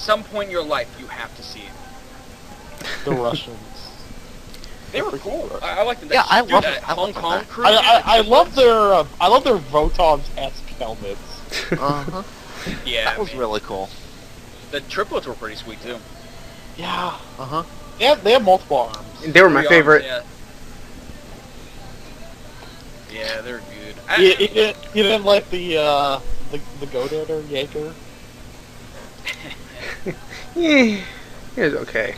some point in your life, you have to see it. The Russians. They were cool. I liked them. Yeah, I love that it. I Hong love Kong that. crew. I love their Votov's-esque helmets. Uh-huh. Yeah, That was man. really cool. The triplets were pretty sweet too. Yeah. Uh-huh. They have multiple arms. They were my 3 favorite. arms, yeah, they're good. You didn't like the Go-Dadder Jaeger? Yeah, it was okay.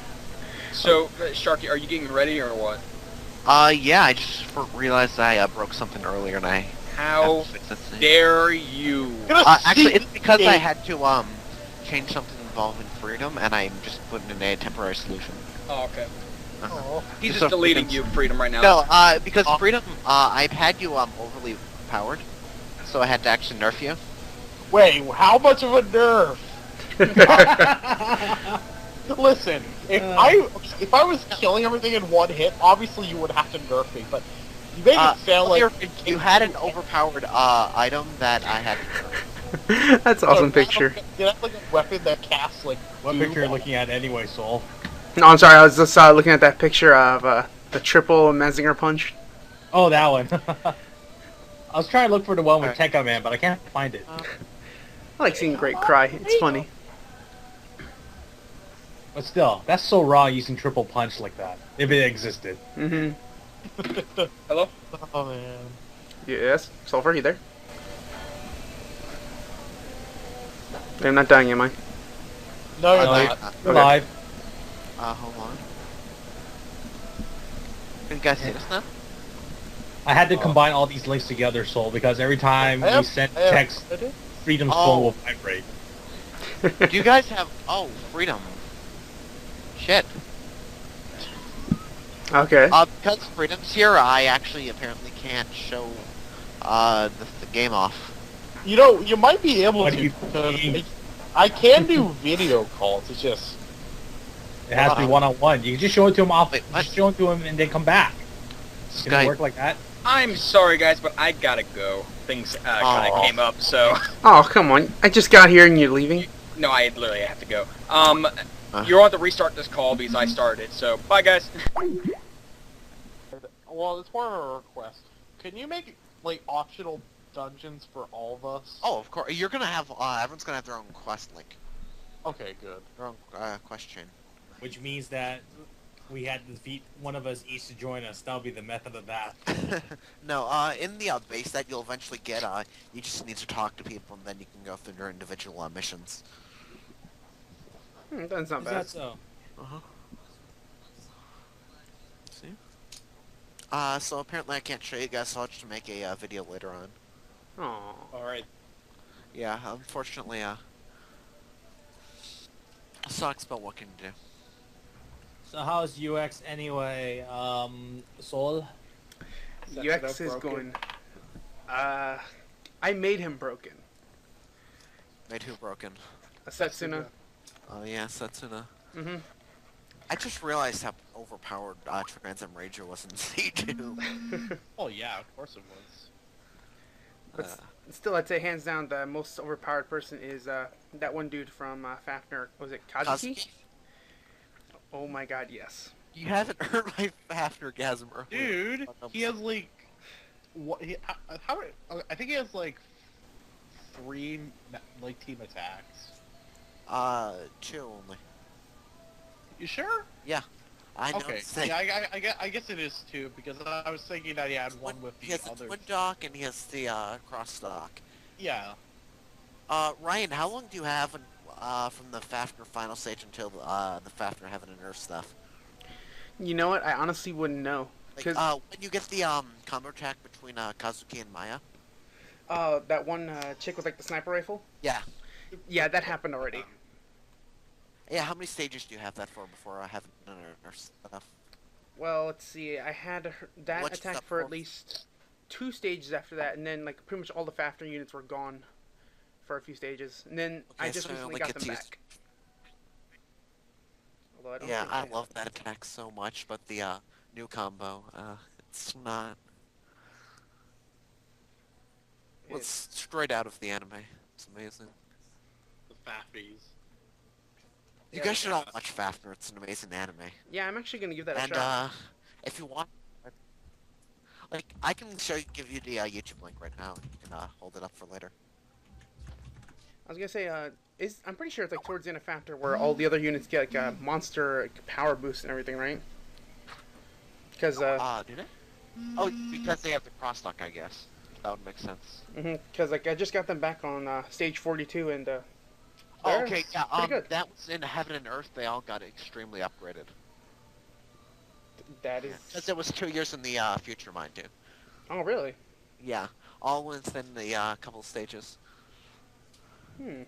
So, Sharky, are you getting ready or what? Yeah, I just realized I broke something earlier and I How have to fix it. dare you? Actually, it's because I had to, change something involving freedom, and I'm just putting in a temporary solution. Oh, okay. Oh. He's Just just so deleting freedom's- you, Freedom, right now. No, because freedom, I've had you, overly powered, so I had to actually nerf you. Wait, how much of a nerf? Listen, if I was killing everything in one hit, obviously you would have to nerf me, but you make it sound like you had an overpowered, item that I had to nerf. That's an awesome picture. You have like a weapon that casts like. What goo picture are you on- looking at anyway, Soul? No, I'm sorry. I was just looking at that picture of the triple Mazinger punch. Oh, that one. I was trying to look for the one with Alright. Tekka Man, but I can't find it. I like seeing Great cry. It's funny. But still, that's so wrong using triple punch like that. If it existed. Mm-hmm. Hello? Oh man. Yes, Sulfur, you there? I'm not dying, am I? No, you're No, not. You're Okay. live. Hold on. Can you guys see this now? I had to combine all these links together, Soul, because every time we send text, Freedom's phone will vibrate. Do you guys have... Oh, freedom. Shit. Okay. Because freedom's here, I actually apparently can't show, the game off. You know, you might be able What to. do you because mean? I can do video calls. It's just. It has to be one-on-one. You can just show it to him off. Wait, what? Just show it to him and then come back. Can Skype. it work like that? I'm sorry, guys, but I gotta go. Things kind of Aw. came up, so... Oh, come on. I just got here and you're leaving? No, I literally have to go. You're on to restart this call because I started it, so bye, guys. Well, it's more of a request. Can you make like optional dungeons for all of us? Oh, of course. You're gonna have, everyone's gonna have their own quest link. Okay, good. Their own, quest chain. Which means that we had to defeat one of us each to join us. That'll be the method of that. No, in the, base that you'll eventually get, you just need to talk to people and then you can go through your individual, missions. That's not Is bad. that so? Uh-huh. See? So apparently I can't show you guys, so I'll just make a, video later on. Oh. Alright. Yeah, unfortunately, sucks, but what can you do? So how's UX anyway, Soul? UX is going... I made him broken. Made who broken? A Setsuna. Oh yeah, Setsuna. Mm-hmm. I just realized how overpowered, Transam Ranger was in C2. Oh yeah, of course it was. But still, I'd say hands down the most overpowered person is that one dude from Fafnir. Was it Kazuki? Kazuki? Oh my god, yes. You haven't heard my Fafnirgasm earlier. Dude, he has like, what? I think he has like 3 like team attacks. 2 only. You sure? Yeah. I know. Okay. Say, Yeah, I guess it is 2 because I was thinking that he had one with he the has the others. twin dock and he has the, cross stock. Yeah. Ryan, how long do you have from the Fafnir final stage until the Fafnir Heaven and Earth stuff? You know what? I honestly wouldn't know. Like, Because when you get the combo attack between Kazuki and Maya. that one chick with like the sniper rifle? Yeah. Yeah, that happened already. Yeah, how many stages do you have that for before Heaven and Earth stuff? Well, let's see. I had that What's attack that for for? at least 2 stages after that, and then like pretty much all the Fafnir units were gone for a few stages, and then I Okay, just so you recently only got get them to use- back. Although I don't Yeah, think I have love it. that attack so much, but the new combo, it's not. It's straight out of the anime. It's amazing. The Faffies. You guys should all watch Fafner. It's an amazing anime. Yeah, I'm actually gonna give that a And shot. if you want, like, I can give you the YouTube link right now and hold it up for later. I was gonna say, I'm pretty sure it's like towards the end of Factor where all the other units get like a monster power boost and everything, right? Because Do they? Oh, because they have the crosstalk, I guess. That would make sense. because like I just got them back on stage 42 and Oh, okay, yeah. pretty good. That was in Heaven and Earth. They all got extremely upgraded. That is. Because it was 2 years in the future, mind you. Oh really? Yeah, all within the couple stages. Cause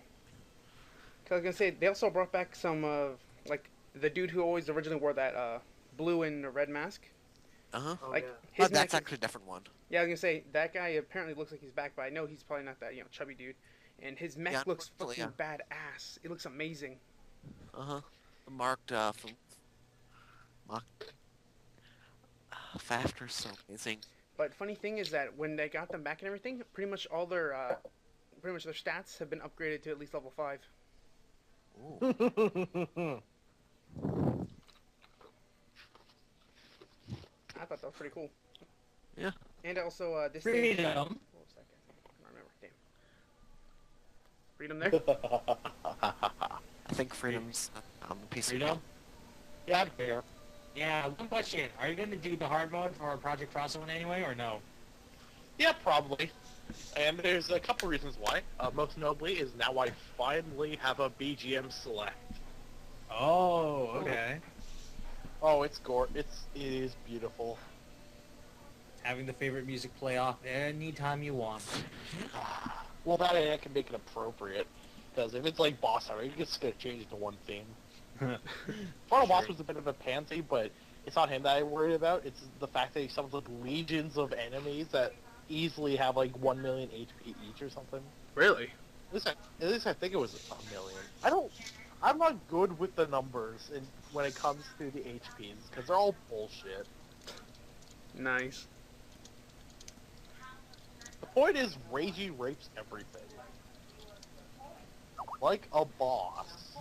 I was gonna say they also brought back some like the dude who always originally wore that blue and red mask. Uh-huh. Oh, Like yeah. his But that's neck. actually a different one. Yeah, I was gonna say that guy apparently looks like he's back, but I know he's probably not that chubby dude. And his mech Yeah, looks unfortunately, fucking badass. It looks amazing. Uh-huh. Marked, from... Marked... Fafner's so amazing. But funny thing is that when they got them back and everything, pretty much their stats have been upgraded to at least level 5. Ooh. I thought that was pretty cool. Yeah. And also this Freedom. Thing, what was that guy? I don't remember. Damn. Freedom there. I think Freedom's on the PC. Freedom? Yeah, fair. Yeah, one question. Are you going to do the hard mode for Project Frost one anyway, or no? Yeah, probably. And there's a couple reasons why. Most notably is now I finally have a BGM select. Oh, okay. Oh, it is beautiful. Having the favorite music play off anytime you want. Well, that I can make it appropriate. Because if it's like boss hour, you just gonna change it to one theme. Final boss was a bit of a pansy, but it's not him that I worried about. It's the fact that he summons like legions of enemies that easily have like 1 million HP each or something. Really? At least I think it was 1 million. I'm not good with the numbers when it comes to the HPs because they're all bullshit. Nice. The point is, Reiji rapes everything. Like a boss.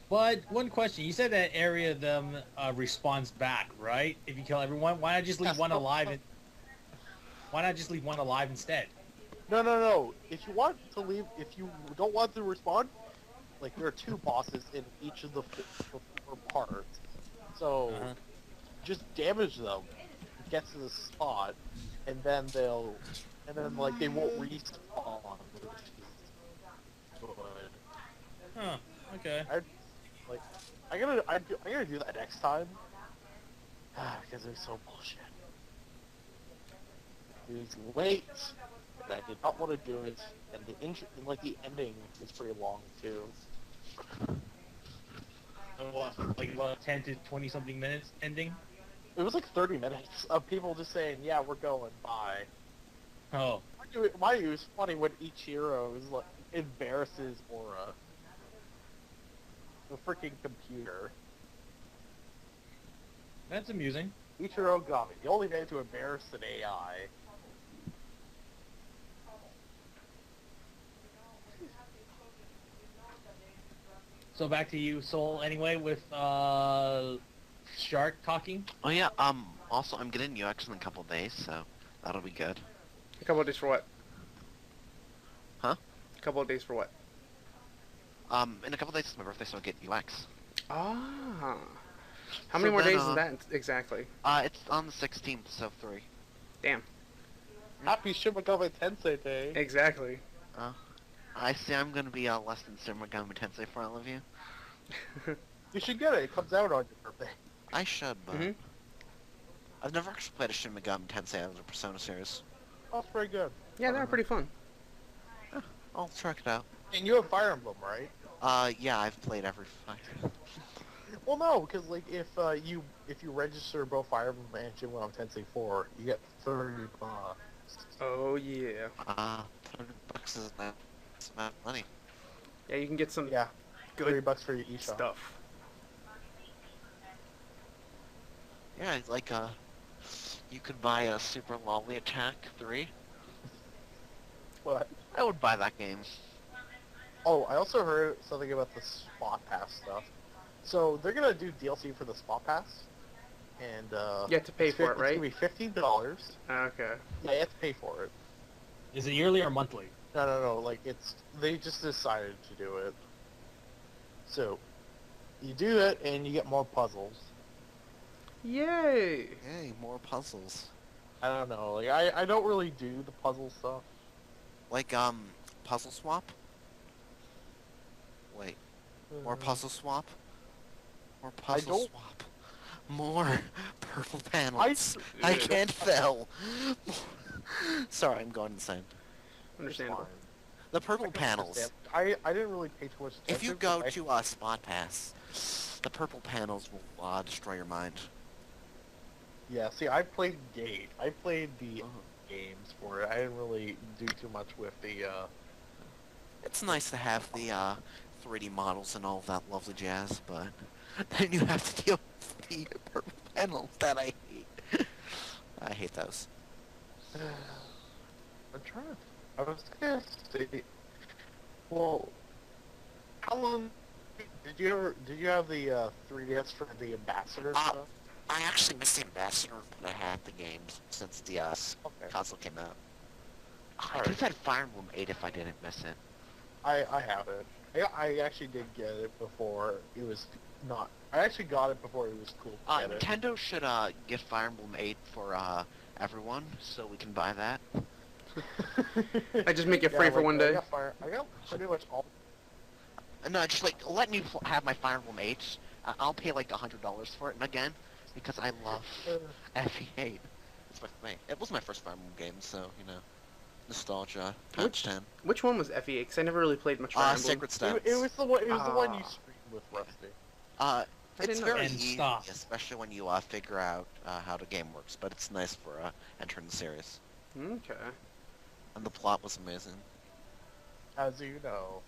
But one question, you said that area of them respawns back, right? If you kill everyone, why not just leave one alive? Why not just leave one alive instead? No. If you don't want to respawn, like there are 2 bosses in each of the 4 parts. So just damage them, get to the spot, and then they won't respawn. Which is good. Huh? Okay. I'm gonna do that next time. Because it was so bullshit. It was late, and I did not want to do it, and the ending is pretty long too. Like 10 to 20 something minutes ending? It was like 30 minutes of people just saying, "Yeah, we're going, bye." Oh. Mind you, it was funny when Ichiro is like embarrasses Aura. The freaking computer. That's amusing. Ichiro got me. The only man to embarrass an AI. So back to you, Soul, anyway, with Shark talking. Oh yeah, also I'm getting UX in a couple days, so that'll be good. A couple of days for what? Huh? A couple of days for what? In a couple days it's my birthday, so I'll get UX. Ah. How many So more then, days is that exactly? It's on the 16th, so 3. Damn. Happy Shin Megami Tensei Day. Exactly. I see I'm gonna be less than Shin Megami Tensei for all of you. You should get it. It comes out on your birthday. I should, but... Mhm. I've never actually played a Shin Megami Tensei out of the Persona series. Oh, it's pretty good. Yeah, they're pretty fun. I'll check it out. And you have Fire Emblem, right? Yeah, I've played every fight. Well, no, because like if you register both Fire Emblem and Shin Megami Tensei 4, you get 30 bucks. Oh yeah. $30 isn't that amount of money. Yeah, you can get some Yeah, good 30 bucks for your eShop. stuff. Yeah, it's like, you could buy a Super Lolly Attack 3. What? I would buy that game. Oh, I also heard something about the Spot Pass stuff. So they're gonna do DLC for the Spot Pass, and You have to pay for it, It's right? gonna be $15. Okay. Yeah, you have to pay for it. Is it yearly or monthly? No. Like they just decided to do it. So you do it, and you get more puzzles. Yay! Yay, more puzzles. I don't know. Like I don't really do the puzzle stuff. Like, puzzle swap? Wait, more puzzle swap? More puzzle don't- swap. More purple panels. I can't fail. Sorry, I'm going insane. Understandable. The purple panels. I didn't really pay too much attention. If you go but to Spot Pass, the purple panels will destroy your mind. Yeah, see, I played Gate. I played the games for it. I didn't really do too much with the, It's nice to have the 3D models and all of that lovely jazz, but then you have to deal with the purple panels that I hate. I hate those. I'm trying to... I was gonna say... Well... How long... Did you have the 3DS for the Ambassador stuff? I actually missed the Ambassador, but I had the games since the console came out. I could have had Fire Emblem 8 if I didn't miss it. I have it. I actually did get it before it was not... I actually got it before it was cool to get it. Nintendo should get Fire Emblem 8 for everyone, so we can buy that. I just make it free for one day. I got pretty much all... No, just like let me have my Fire Emblem 8. I'll pay like $100 for it, and again, because I love FE8. It was my first Fire Emblem game, so you know, nostalgia. Patch 10. Which one was FE8? Because I never really played much Fire Emblem. Sacred Stones. It was the one. It was the one you streamed with Rusty. It's didn't know very that. And easy, stuff. especially when you figure out how the game works. But it's nice for entering the series. Okay. And the plot was amazing. As you know.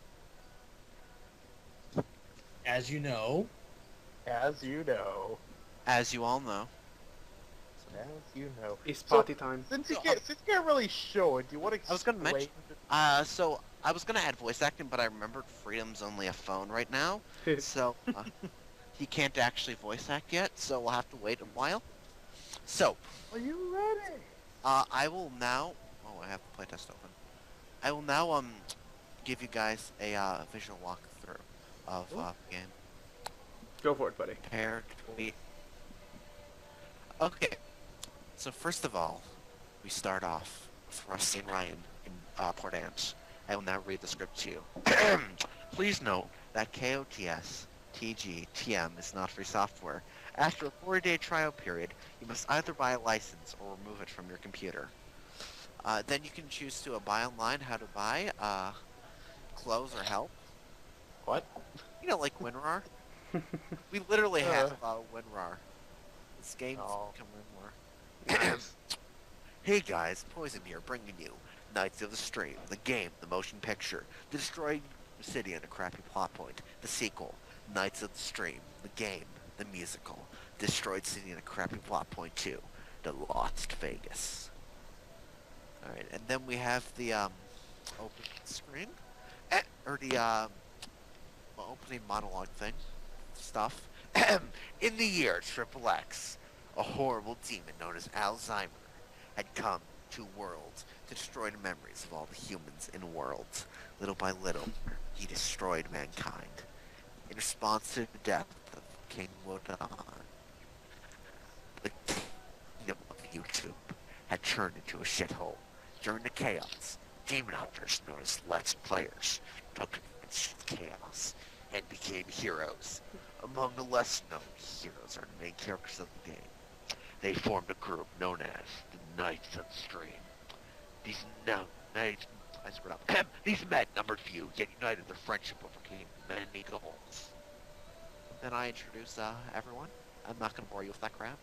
As you know. As you know. As you all know. As you know. It's party time. Since you can't really show it, do you want to I was gonna mention- explain? So I was gonna add voice acting, but I remembered Freedom's only a phone right now, so he can't actually voice act yet. So we'll have to wait a while. So Are you ready? I will now. Oh, I have the playtest open. I will now give you guys a visual walkthrough of the game. Go for it, buddy. Prepare to be. Okay. So first of all, we start off with Rusty and Ryan in Port Ange. I will now read the script to you. Please note that KOTS TG TM is not free software. After a 4-day trial period, you must either buy a license or remove it from your computer. Then you can choose to buy online, how to buy, clothes or help. What? You know, like WinRAR. We literally have WinRAR. This game's Oh. becoming more. Hey guys, Poison here, bringing you Knights of the Stream, the game, the motion picture, the destroyed city and a crappy plot point, the sequel, Knights of the Stream, the game, the musical, destroyed city and a crappy plot point 2, the Lost Vegas. Alright, and then we have the open screen, or the opening monologue thing, stuff. In the year Triple X, a horrible demon known as Alzheimer had come to worlds to destroy the memories of all the humans in worlds. Little by little, he destroyed mankind. In response to the death of King Wodan, the kingdom of YouTube had turned into a shithole. During the chaos, demon hunters known as Let's Players took against chaos and became heroes. Among the less known heroes are the main characters of the game. They formed a group known as the Knights of the Stream. These men numbered few, yet united their friendship overcame many goals. Then I introduce everyone. I'm not gonna bore you with that crap.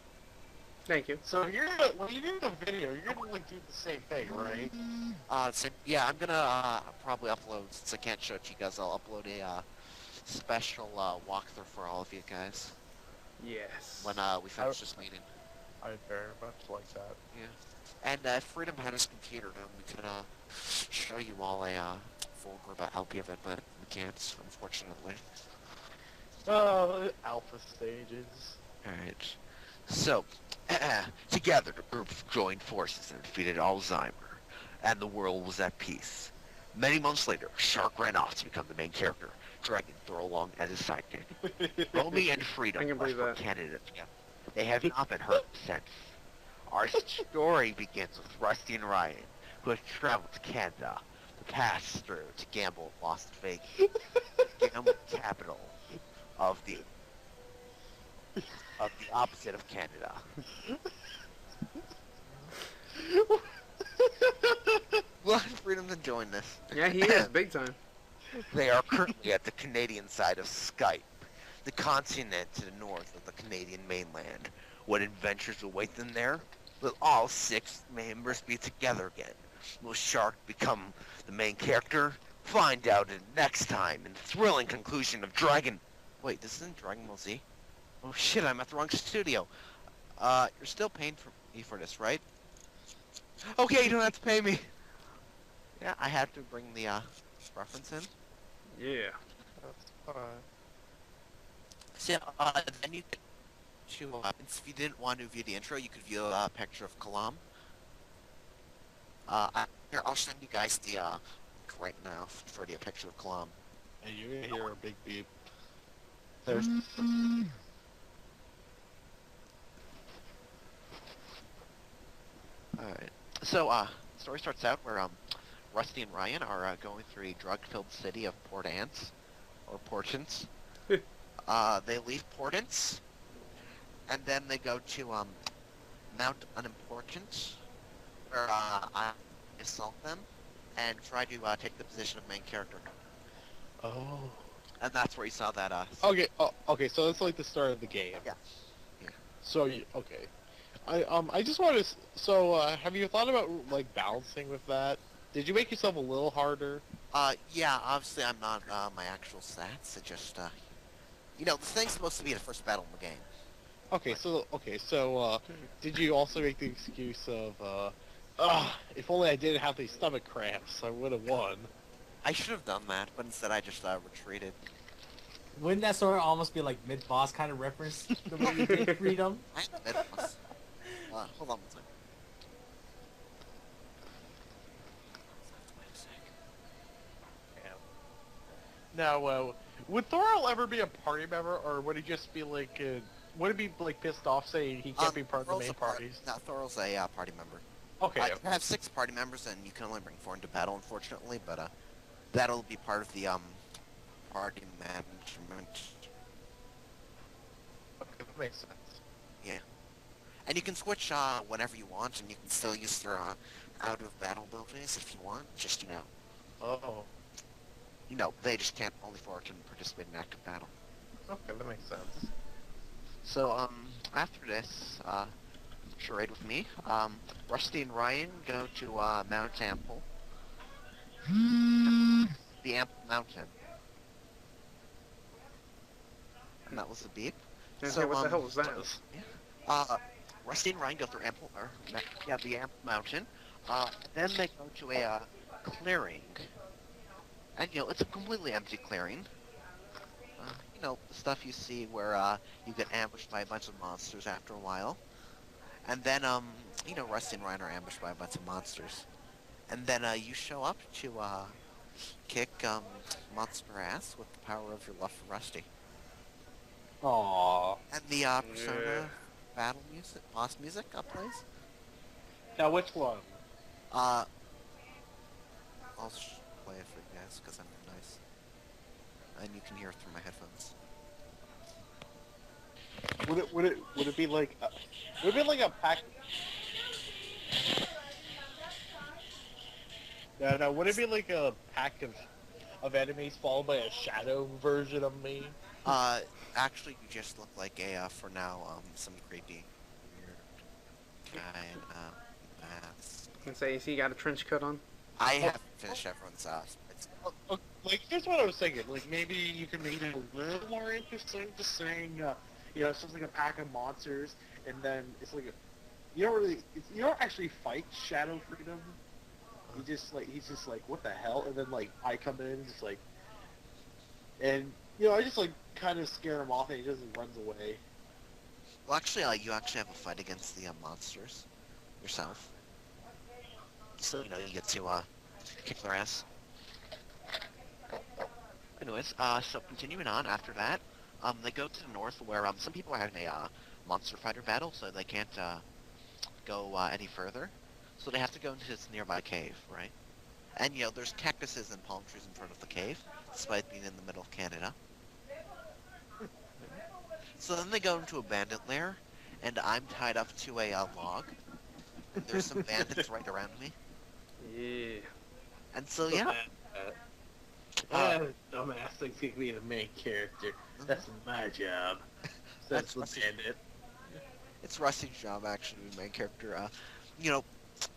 Thank you. So when you do the video, you're gonna like do the same thing, right? So yeah, I'm gonna probably upload, since I can't show it to you guys, I'll upload a special walkthrough for all of you guys Yes. when we finish this meeting. I very much like that. Yeah. And if Freedom had his computer, then we could show you all a full group LP of it, but we can't, unfortunately. Alpha stages. Alright. So, together the group joined forces and defeated Alzheimer, and the world was at peace. Many months later, Shark ran off to become the main character, dragging Thor along as his sidekick. Romy and Freedom I can rushed believe for that. Canada together. They have not been hurt since. Our story begins with Rusty and Ryan, who have traveled to Canada to pass through to gamble in Las Vegas, the gambling capital of the opposite of Canada. Well, Freedom's enjoying this. Yeah, he is big time. They are currently at the Canadian side of Skype, the continent to the north of the Canadian mainland. What adventures await them there? Will all 6 members be together again? Will Shark become the main character? Find out next time in the thrilling conclusion of Dragon... Wait, this isn't Dragon Ball Z? Oh shit, I'm at the wrong studio. You're still paying me for this, right? Okay, you don't have to pay me. Yeah, I had to bring the, reference in. Yeah. That's fine. So, then you could, if you didn't want to view the intro, you could view a picture of Kalam. Here, I'll send you guys the, right now for the picture of Kalam. And you're gonna hear a big beep. There's... Alright. So, the story starts out where, Rusty and Ryan are, going through a drug-filled city of Port-Ance, or Portance. They leave Portance, and then they go to, Mount Unimportant, where, I assault them, and try to, take the position of main character. Oh. And that's where you saw that, Okay, okay, so that's like the start of the game. Yeah. Yeah. So, okay. I just want to, so, have you thought about, like, balancing with that? Did you make yourself a little harder? Yeah, obviously I'm not, my actual stats, it just, you know, the thing's supposed to be the first battle in the game. Okay, so, did you also make the excuse of, if only I didn't have these stomach cramps, I would have won. I should have done that, but instead I just, retreated. Wouldn't that sort of almost be like mid-boss kind of reference, the way you did Freedom? I admit it was. Hold on one second. Now, would Thorol ever be a party member, or would he just be like, would he be like pissed off saying he can't be part of the main parties? No, Thorol's a, party member. Okay. You can have 6 party members, and you can only bring 4 into battle, unfortunately, but, that'll be part of the, party management. Okay, that makes sense. Yeah. And you can switch, whenever you want, and you can still use your, out-of-battle abilities if you want, just, you know. Oh. You know, they just can't only forward and participate in active battle. Okay, that makes sense. So, after this, charade with me, Rusty and Ryan go to, Mount Ample. The Ample Mountain. And that was the beep. So, what the hell was that? Rusty and Ryan go through Ample, the Ample Mountain. Then they go to a, clearing. And, you know, it's a completely empty clearing. You know, the stuff you see where, you get ambushed by a bunch of monsters after a while. And then, you know, Rusty and Ryan are ambushed by a bunch of monsters. And then, you show up to, kick, monster ass with the power of your love for Rusty. Aww. And the, Persona battle music, boss music, plays. Now, which one? I'll play it for you guys, because I'm nice. And you can hear it through my headphones. Would it be like, would it be like a pack? No, would it be like a pack of enemies followed by a shadow version of me? Actually, you just look like a, for now, some creepy, weird guy in, mask. I can say, you see, you got a trench coat on? I haven't finished everyone's, it's, Like, here's what I was thinking. Like, maybe you can make it a little more interesting, just saying, you know, something like a pack of monsters, and then it's like, you don't actually fight Shadow Freedom. He's just like, what the hell? And then, like, I come in and just like, And, I just, kind of scare him off and he just runs away. Well, actually, you actually have a fight against the monsters yourself. So, you get to, kick their ass. Anyways, so continuing on after that, they go to the north where, some people are having a, monster fighter battle, so they can't, go, any further. So they have to go into this nearby cave, right? And, there's cactuses and palm trees in front of the cave, despite being in the middle of Canada. So then they go into a bandit lair, and I'm tied up to a, log. And there's some bandits right around me. Yeah. And so, yeah. Dumbass thinks he can be the main character. That's my job. That's the bandit. It's Rusty's job, actually, to be the main character.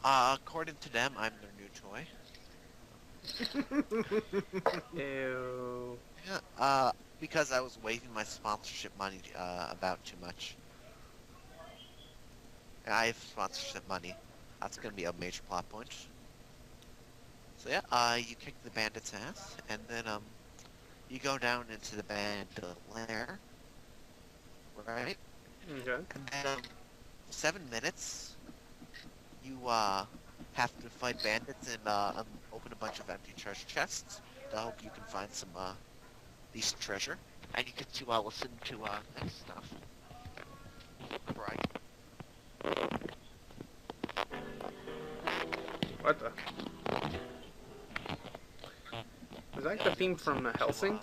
According to them, I'm their new toy. Ew. Yeah, because I was waving my sponsorship money, about too much. I have sponsorship money. That's gonna be a major plot point. So yeah, you kick the bandit's ass, and then, you go down into the bandit lair. Right? Okay. And then, 7 minutes, you, have to fight bandits and, open a bunch of empty treasure chests. I hope you can find some, decent treasure. And you get to, listen to, next stuff. Right? What the? Is that the theme from Helsing?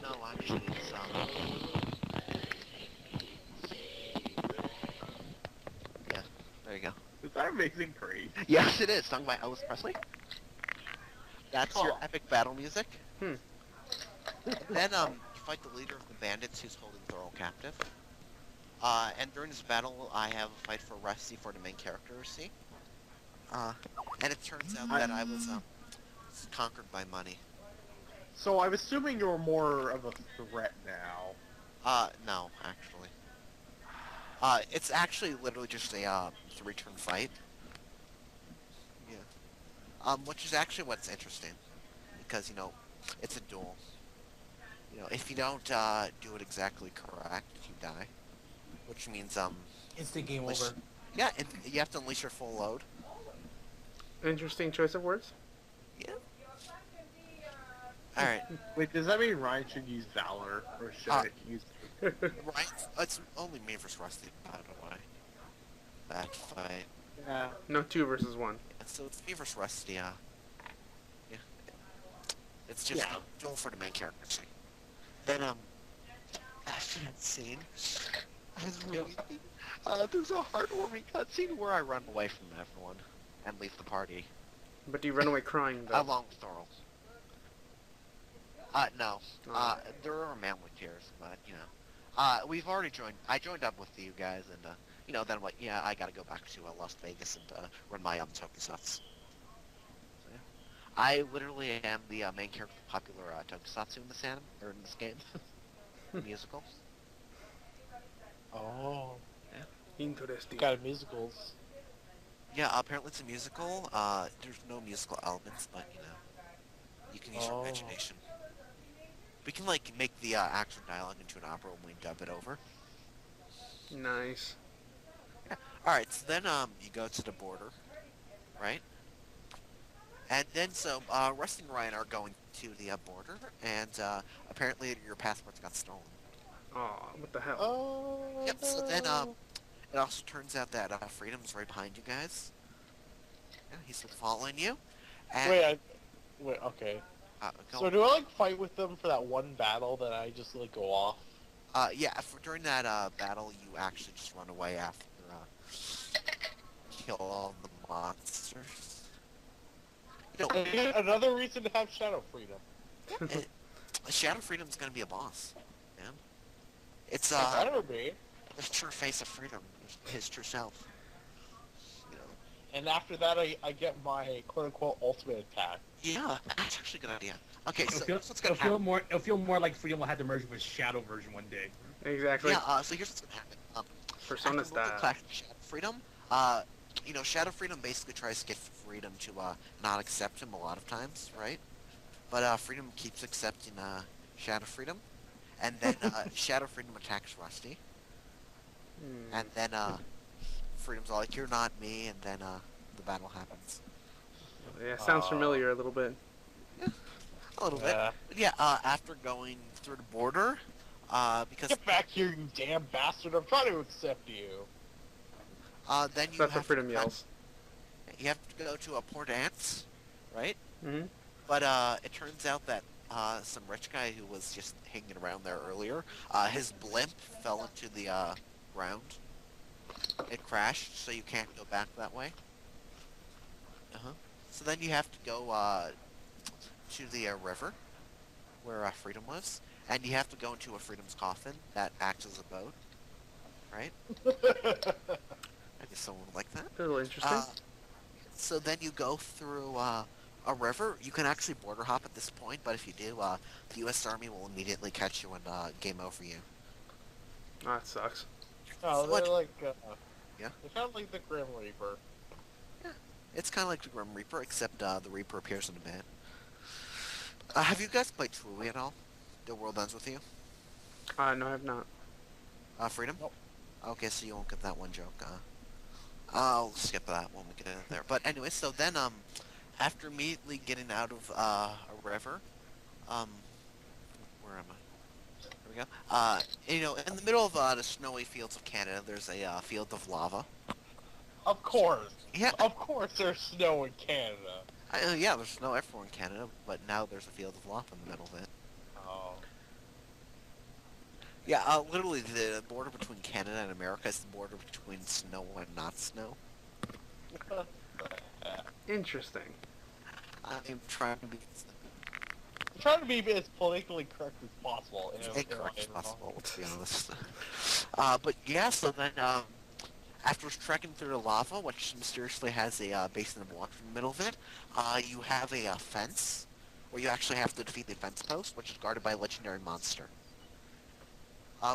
No, actually, it's, yeah, there you go. Is that Amazing Grace? Yes, it is, sung by Elvis Presley. That's your Oh. epic battle music. Hmm. Then, you fight the leader of the bandits who's holding Thorol captive. And during this battle, I have a fight for Rusty for the main character, see? And it turns out that I was, conquered by money. So I'm assuming you're more of a threat now. No, actually. It's actually literally just a, 3-turn fight. Yeah. Which is actually what's interesting. Because, it's a duel. If you don't, do it exactly correct, you die. Which means, Instant game unleash- over. Yeah, and you have to unleash your full load. Interesting choice of words. Yeah. Alright. Wait, does that mean Ryan should use Valor, or should I use... Right. It's only me versus Rusty, by the way. That fight. Yeah. No, 2 versus 1. And so it's me versus Rusty, yeah. It's just a duel for the main character. Then, after that scene, there's a heartwarming cutscene where I run away from everyone and leave the party. But do you run away crying, though? Along with Thorol. No. There are manly tears, but, we've already joined. I joined up with you guys, and, then I'm like, yeah, I gotta go back to Las Vegas and run my tokusatsu. So, yeah. I literally am the main character of popular tokusatsu in this anime, or in this game. Musical. Oh. Interesting. Got musicals. Yeah, apparently it's a musical. There's no musical elements, but, you can use your imagination. We can, make the actual dialogue into an opera when we dub it over. Nice. Yeah. Alright, so then, you go to the border, right? And then, so, Rusty and Ryan are going to the border, and, apparently your passports got stolen. Aw, what the hell? Oh. Yep, so then, it also turns out that, Freedom's right behind you guys. Yeah, he's following you. And, Wait, okay. go So on. do I, fight with them for that one battle that I just, go off? Yeah, during that, battle, you actually just run away after, kill all the monsters. Another reason to have Shadow Freedom. Shadow Freedom's gonna be a boss, man. It's, Better be. the true face of freedom, his true self. And after that, I get my quote-unquote ultimate attack. Yeah, that's actually a good idea. Okay, so It'll feel, here's what's gonna it'll feel happen. more. It'll feel more like Freedom will have to merge with Shadow version one day. Exactly. Yeah, so here's what's gonna happen. Persona after multiple style. classes of Shadow Freedom, Shadow Freedom basically tries to get Freedom to, not accept him a lot of times, right? but Freedom keeps accepting Shadow Freedom, and then Shadow Freedom attacks Rusty, and then Freedom's all like, "You're not me," and then the battle happens. Yeah, sounds familiar a little bit. A little bit. But yeah, after going through the border, because Get back here, you damn bastard! I'm trying to accept you. then you That's what have Freedom to, yells. you have to go to a Port Ants, right? Mm-hmm. But it turns out that some rich guy who was just hanging around there earlier, his blimp fell into the ground. It crashed, so you can't go back that way. So then you have to go to the river where Freedom lives, and you have to go into a Freedom's coffin that acts as a boat, right? I guess someone would like that. A little interesting. So then you go through a river. You can actually border hop at this point, but if you do, the U.S. Army will immediately catch you and game over you. Oh, that sucks. No, What? they're like, Yeah? they sound like the Grim Reaper. It's kind of like the Grim Reaper, except the Reaper appears in a man. Have you guys played Truly at all? The World Ends With You? No, I have not. Freedom? Nope. Okay, so you won't get that one joke. I'll skip that when we get in there. But anyway, so then, after immediately getting out of a river, where am I? There we go. You know, in the middle of the snowy fields of Canada, there's a field of lava. Of course. Yeah. Of course there's snow in Canada. Yeah, there's snow everywhere in Canada, but now there's a field of lava in the middle of it. Oh. Yeah, literally the border between Canada and America is the border between snow and not snow. Interesting. I'm trying to be I'm trying to be as politically correct as possible. as correct as possible, to be honest. But yeah, so then, after trekking through the lava, which mysteriously has a basin of water in the middle of it, you have a fence, where you actually have to defeat the fence post, which is guarded by a legendary monster.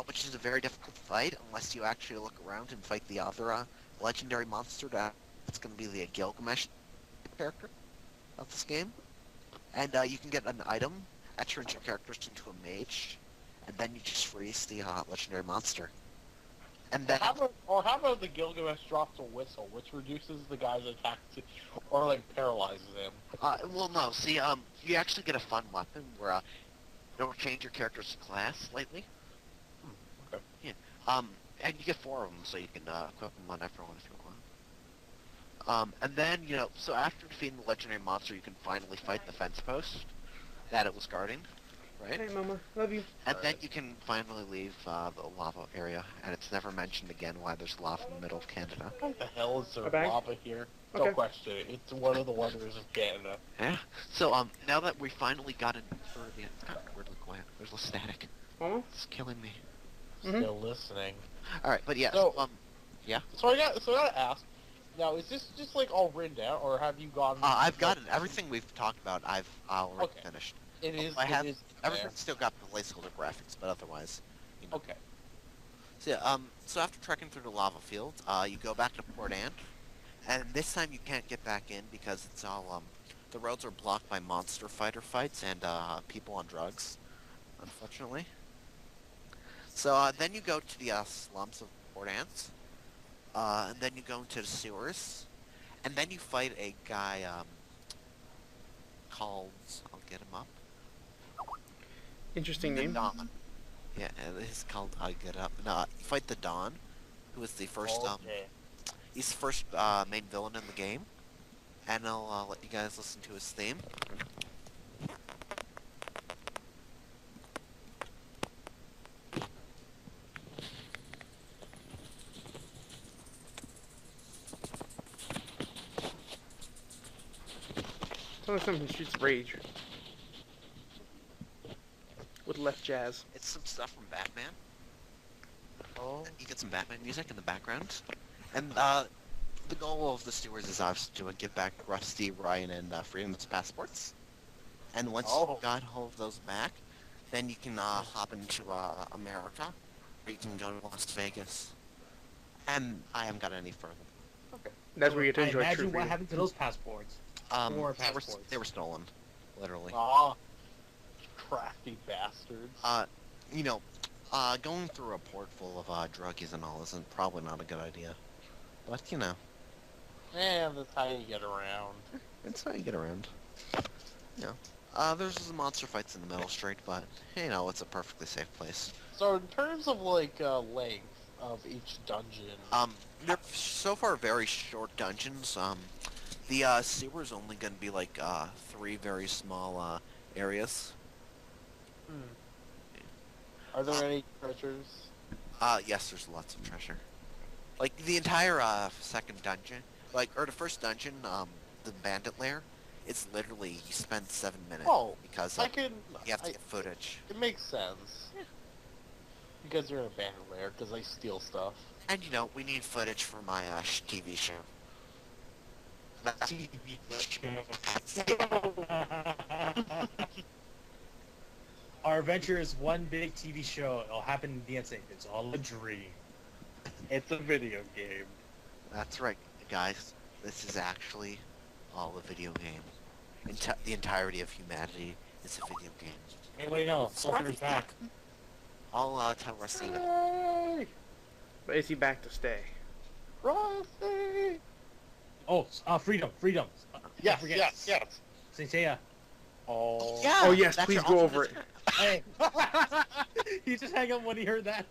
Which is a very difficult fight, unless you actually look around and fight the other legendary monster that's going to be the Gilgamesh character of this game. And you can get an item that turns your characters into a mage, and then you just freeze the legendary monster. And then... How about the Gilgamesh drops a whistle, which reduces the guy's attack to, or like paralyzes him? well, no, see, you actually get a fun weapon where it'll change your character's class slightly. Okay. Yeah. And you get 4 of them, so you can equip them on everyone if you want. And then, you know, so after defeating the legendary monster, you can finally fight the fence post that it was guarding, right? Hey, Momo. Love you. And then you can finally leave the lava area, and it's never mentioned again why there's lava in the middle of Canada. What the hell is there A bag? lava here? Okay. Don't question it. It's one of the wonders of Canada. Yeah. So, now that we finally got in through the... where did we go at? There's a static. Momo? It's killing me. Mhm. Still listening. Alright, but yeah, So- yeah. So I gotta ask. Now, is this just like all written down, or have you gotten? I've got it. Everything we've talked about, I've already Okay. finished. It is. I have It is everything's still got placeholder graphics, but otherwise, you know. Okay. So yeah, so after trekking through the lava field, you go back to Port Ant, and this time you can't get back in because it's all the roads are blocked by monster fighter fights and people on drugs, unfortunately. So then you go to the slums of Port Ant, and then you go into the sewers, and then you fight a guy called, I'll get him up. Interesting The name. Dawn. Yeah, it's called I Get Up. No, you fight the Dawn, who is the first Okay. he's the first main villain in the game, and I'll let you guys listen to his theme. Sounds like something from Streets of Rage. With left jazz. It's some stuff from Batman. Oh. You get some Batman music in the background, and the goal of the stewards is obviously to give back Rusty, Ryan, and Freedom's passports. And once you've got all of those back, then you can hop into America, or you can go to Las Vegas. And I haven't got any further. Okay. That's where you get to I enjoy imagine true what freedom. happened to those passports. Or They were, passports. they were stolen, literally. Ah, bastards. You know, going through a port full of druggies and all isn't probably not a good idea. But you know, And that's how you get around. it's how you get around. You know, there's some monster fights in the middle street, but you know, it's a perfectly safe place. So in terms of like length of each dungeon, They're so far very short dungeons. The sewer's only gonna be like 3 very small areas. are there any treasures? Yes, there's lots of treasure. Like the entire second dungeon, or the first dungeon, the bandit lair, it's literally you spend 7 minutes Oh, because I can. you have to get footage. It makes sense. Because you're in a bandit lair, because they steal stuff. And you know, we need footage for my TV show. Our adventure is one big TV show. It'll happen in the instant. It's all a dream. It's a video game. That's right, guys. This is actually all a video game. The entirety of humanity is a video game. Hey, wait, no. Sulfur's back. I'll tell Rusty that. Hey, But is he back to stay? Rusty! Oh, freedom. Yes, forget. yes. Saint Seiya. Oh. Yeah. Oh yes, that's please your go ultimate over it. Hey. He just hung up when he heard that.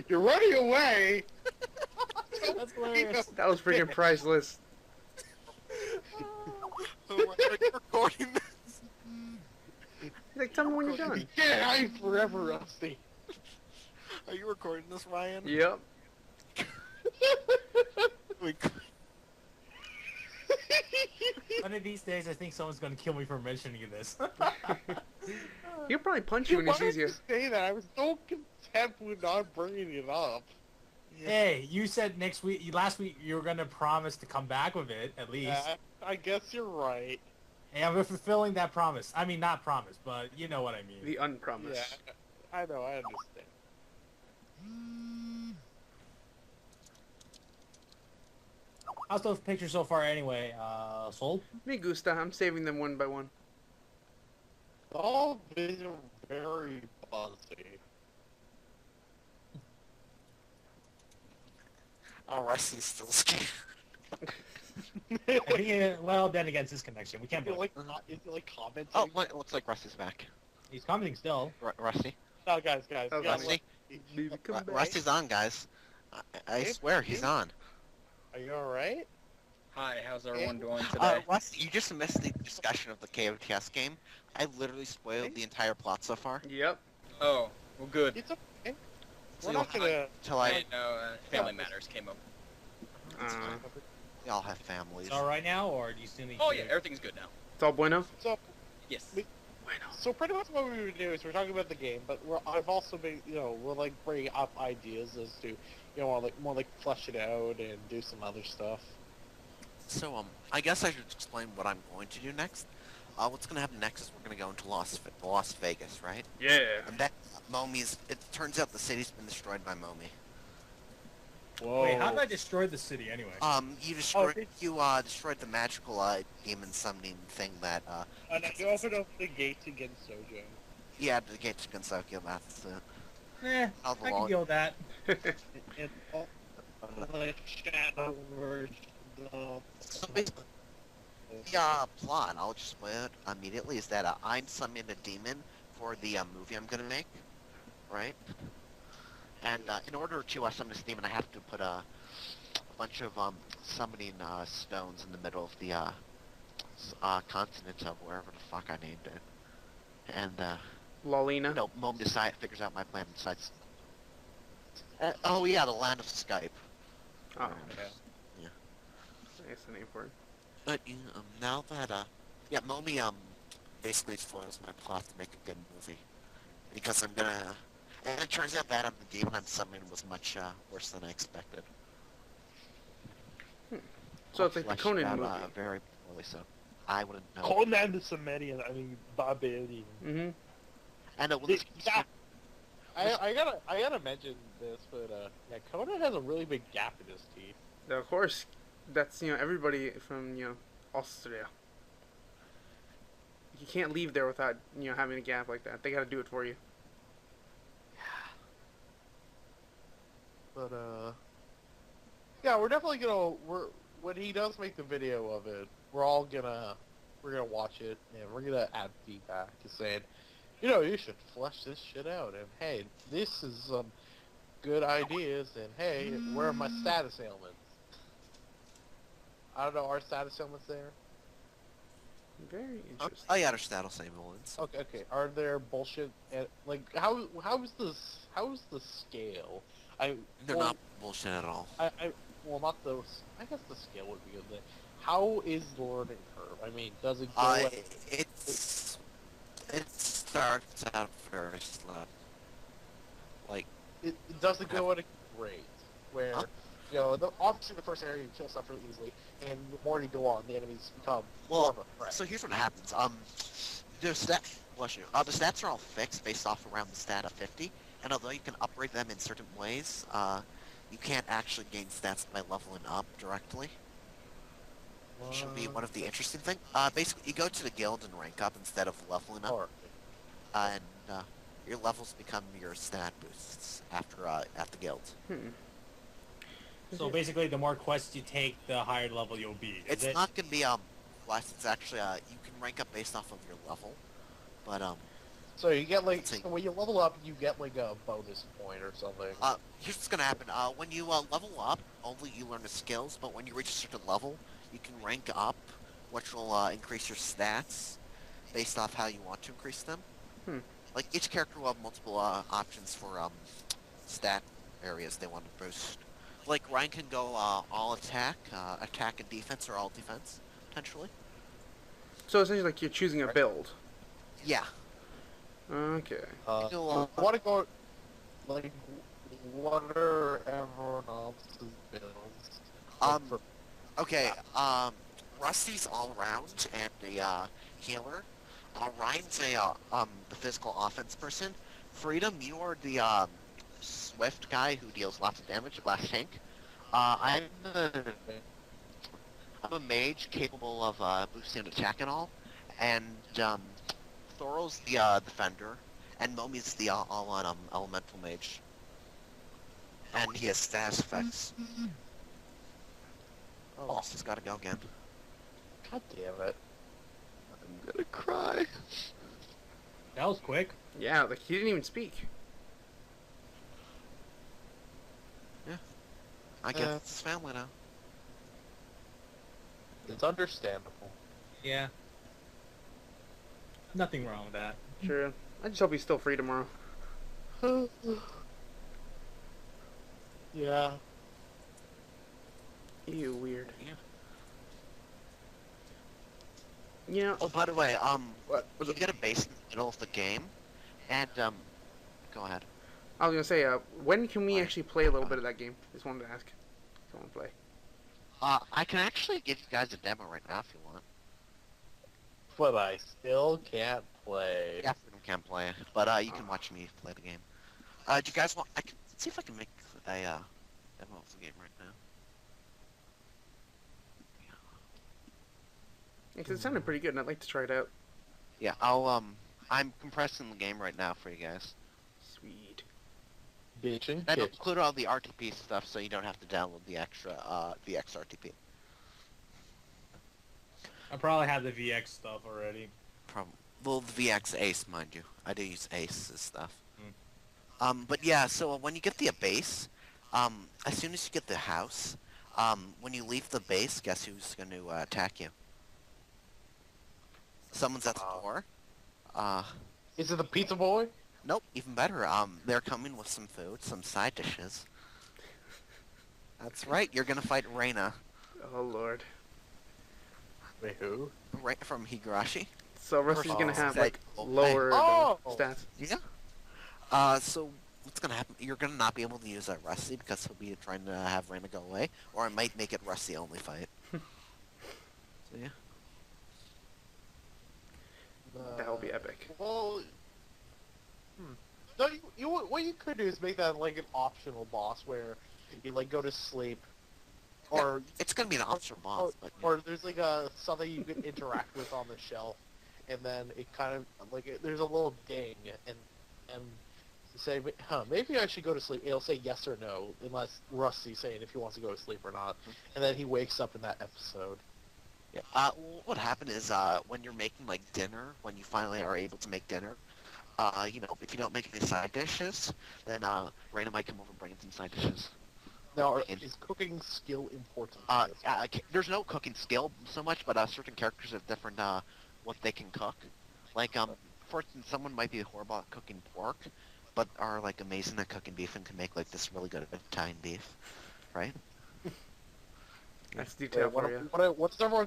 You're running away! That's hilarious. That was freaking priceless. Are you recording this? He's like, tell me when you're done. You can't hide forever, Rusty. Are you recording this, Ryan? Yep. We- One of these days, I think someone's gonna kill me for mentioning this. He'll probably punch you when he Why sees did you. you say that? I was so content with not bringing it up. Hey, you said last week you were gonna promise to come back with it, at least. I guess you're right. Hey, I'm fulfilling that promise. I mean, not promise, but you know what I mean. The unpromised. Yeah, I know, I understand. How's those pictures so far anyway? Sold? Me gusta. I'm saving them one by one. All these are very buzzy. Oh, Rusty's still scared. I think, well, then against this connection, we can't Is it blame. like, commenting? Oh, it looks like Rusty's back. He's commenting still. Rusty? No, guys, Oh, guys, Rusty? Baby, come back. Rusty's on, guys. I Hey, swear, he's hey. on. Are you alright? Hi, how's everyone doing today? Rusty, you just missed the discussion of the KOTS game. I literally spoiled the entire plot so far. Yep. Oh, well, good. It's okay. So We're you'll not gonna... Till I didn't know family matters came up. we all have families. It's all right now, or do you still need? Oh to- yeah, everything's good now. It's all bueno. So, Yes. so pretty much what we would do is we're talking about the game, but I've also been, we're like bringing up ideas as to, more like flesh it out and do some other stuff. So, I guess I should explain what I'm going to do next. What's going to happen next is we're going to go into Las Vegas, right? Yeah. And that it turns out the city's been destroyed by Momi. Whoa. Wait, how did I destroy the city anyway? You destroyed, did- destroyed the magical, demon summoning thing that, And you opened up the gates against Sojo. yeah, the gates of Gensokyo, that's, I can deal with that. And all the shadow version of... So basically, the plot, I'll just spoil it immediately, is that I'm summoning a demon for the movie I'm gonna make, right? And in order to summon this demon, I have to put a bunch of summoning stones in the middle of the continent of wherever the fuck I named it. And Lolina. Mom figures out my plan and decides. Oh yeah, the land of Skype. Oh, Yeah. that's the name for it. But now that Momi basically spoils my plot to make a good movie because I'm gonna. And it turns out that the demon I'm summoning was much worse than I expected. So it's like the Fleshed Conan out, movie. very poorly, so I wouldn't know. Conan the Sumerian, barbarian. Mm-hmm. And it was. Yeah. I gotta mention this, but Conan has a really big gap in his teeth. Of course, that's everybody from Austria. You can't leave there without having a gap like that. They got to do it for you. But yeah, we're definitely gonna when he does make the video of it, we're gonna watch it and we're gonna add feedback saying, you should flesh this shit out, and hey, this is some good ideas, and hey, where are my status ailments? I don't know, are status ailments there? Very Oh, interesting. yeah, there's status ambulance. Okay. Are there bullshit? Like, how's the scale? They're well, not bullshit at all. well, not those. I guess the scale would be good. How is the learning curve? I mean, does it go? It starts out very slow. Like, It does it go at a rate where obviously the first area you kill stuff really easily, and the more you go on, the enemies become more of a threat. so here's what happens. The stats are all fixed based off around the stat of 50, and although you can upgrade them in certain ways, you can't actually gain stats by leveling up directly. Which would be one of the interesting things. Basically, you go to the guild and rank up instead of leveling up, and your levels become your stat boosts after at the guild. So basically, the more quests you take, the higher level you'll be. It's not gonna be quests. It's actually you can rank up based off of your level, but So you get so when you level up, you get like a bonus point or something. Here's what's gonna happen. When you level up, only you learn the skills, but when you reach a certain level, you can rank up, which will increase your stats based off how you want to increase them. Like, each character will have multiple options for stat areas they want to boost. Like, Ryan can go all attack, attack and defense, or all defense, potentially. So essentially, like you're choosing a build. Yeah. Okay. I want to go. Like, what are everyone else's builds? Okay, Rusty's all around and a healer. Ryan's the physical offense person. Freedom, you are the swift guy who deals lots of damage, last tank. I'm a mage capable of boosting attack and all, and Thoro's the defender, and Momi's the all-on elemental mage. And he has status effects. Oh, he's gotta go again. God damn it! I'm gonna cry. That was quick. Yeah, like he didn't even speak. Yeah. I guess it's his family now. It's understandable. Yeah. Nothing wrong with that. Sure. I just hope he's still free tomorrow. Yeah. Ew, weird. Yeah. Yeah. Oh, by the way, What? you get a base in the middle of the game, and go ahead. I was gonna say, when can we actually play a little bit of that game? Just wanted to ask. If I want to play. I can actually give you guys a demo right now if you want. But I still can't play. Yeah, Freedom can't play, but you can watch me play the game. Do you guys want? I can see if I can make a demo of the game right now. Yeah, 'cause it sounded pretty good, and I'd like to try it out. Yeah, I'm compressing the game right now for you guys. Sweet. Bitching. That'll include all the RTP stuff, so you don't have to download the extra VX RTP. I probably have the VX stuff already. Well, the VX Ace, mind you. I do use Ace's stuff. But yeah, so when you get the base, as soon as you get the house, when you leave the base, guess who's going to attack you? Someone's at the door. Is it the pizza boy? Nope, even better. They're coming with some food, some side dishes. That's right, you're gonna fight Reina. Oh lord. Wait, who? From Higurashi. So Rusty's gonna have that- like lower stats. Yeah. So what's gonna happen? You're gonna not be able to use that Rusty because he'll be trying to have Reina go away, or I might make it Rusty only fight. So yeah. That will be epic. Well, no, what you could do is make that like an optional boss where you like go to sleep, or It's gonna be an optional boss, but or there's like something you can interact with on the shelf, and then it kind of there's a little ding, and say, maybe I should go to sleep. It'll say yes or no, unless Rusty's saying if he wants to go to sleep or not, and then he wakes up in that episode. Yeah. What happened is when you're making like dinner, when you finally are able to make dinner, if you don't make any side dishes, then Raina might come over and bring in some side dishes. Now, is cooking skill important? There's no cooking skill so much, but certain characters have different what they can cook. Like for instance, someone might be horrible at cooking pork, but are like amazing at cooking beef and can make like this really good Italian beef, right? That's detail for you. What is everyone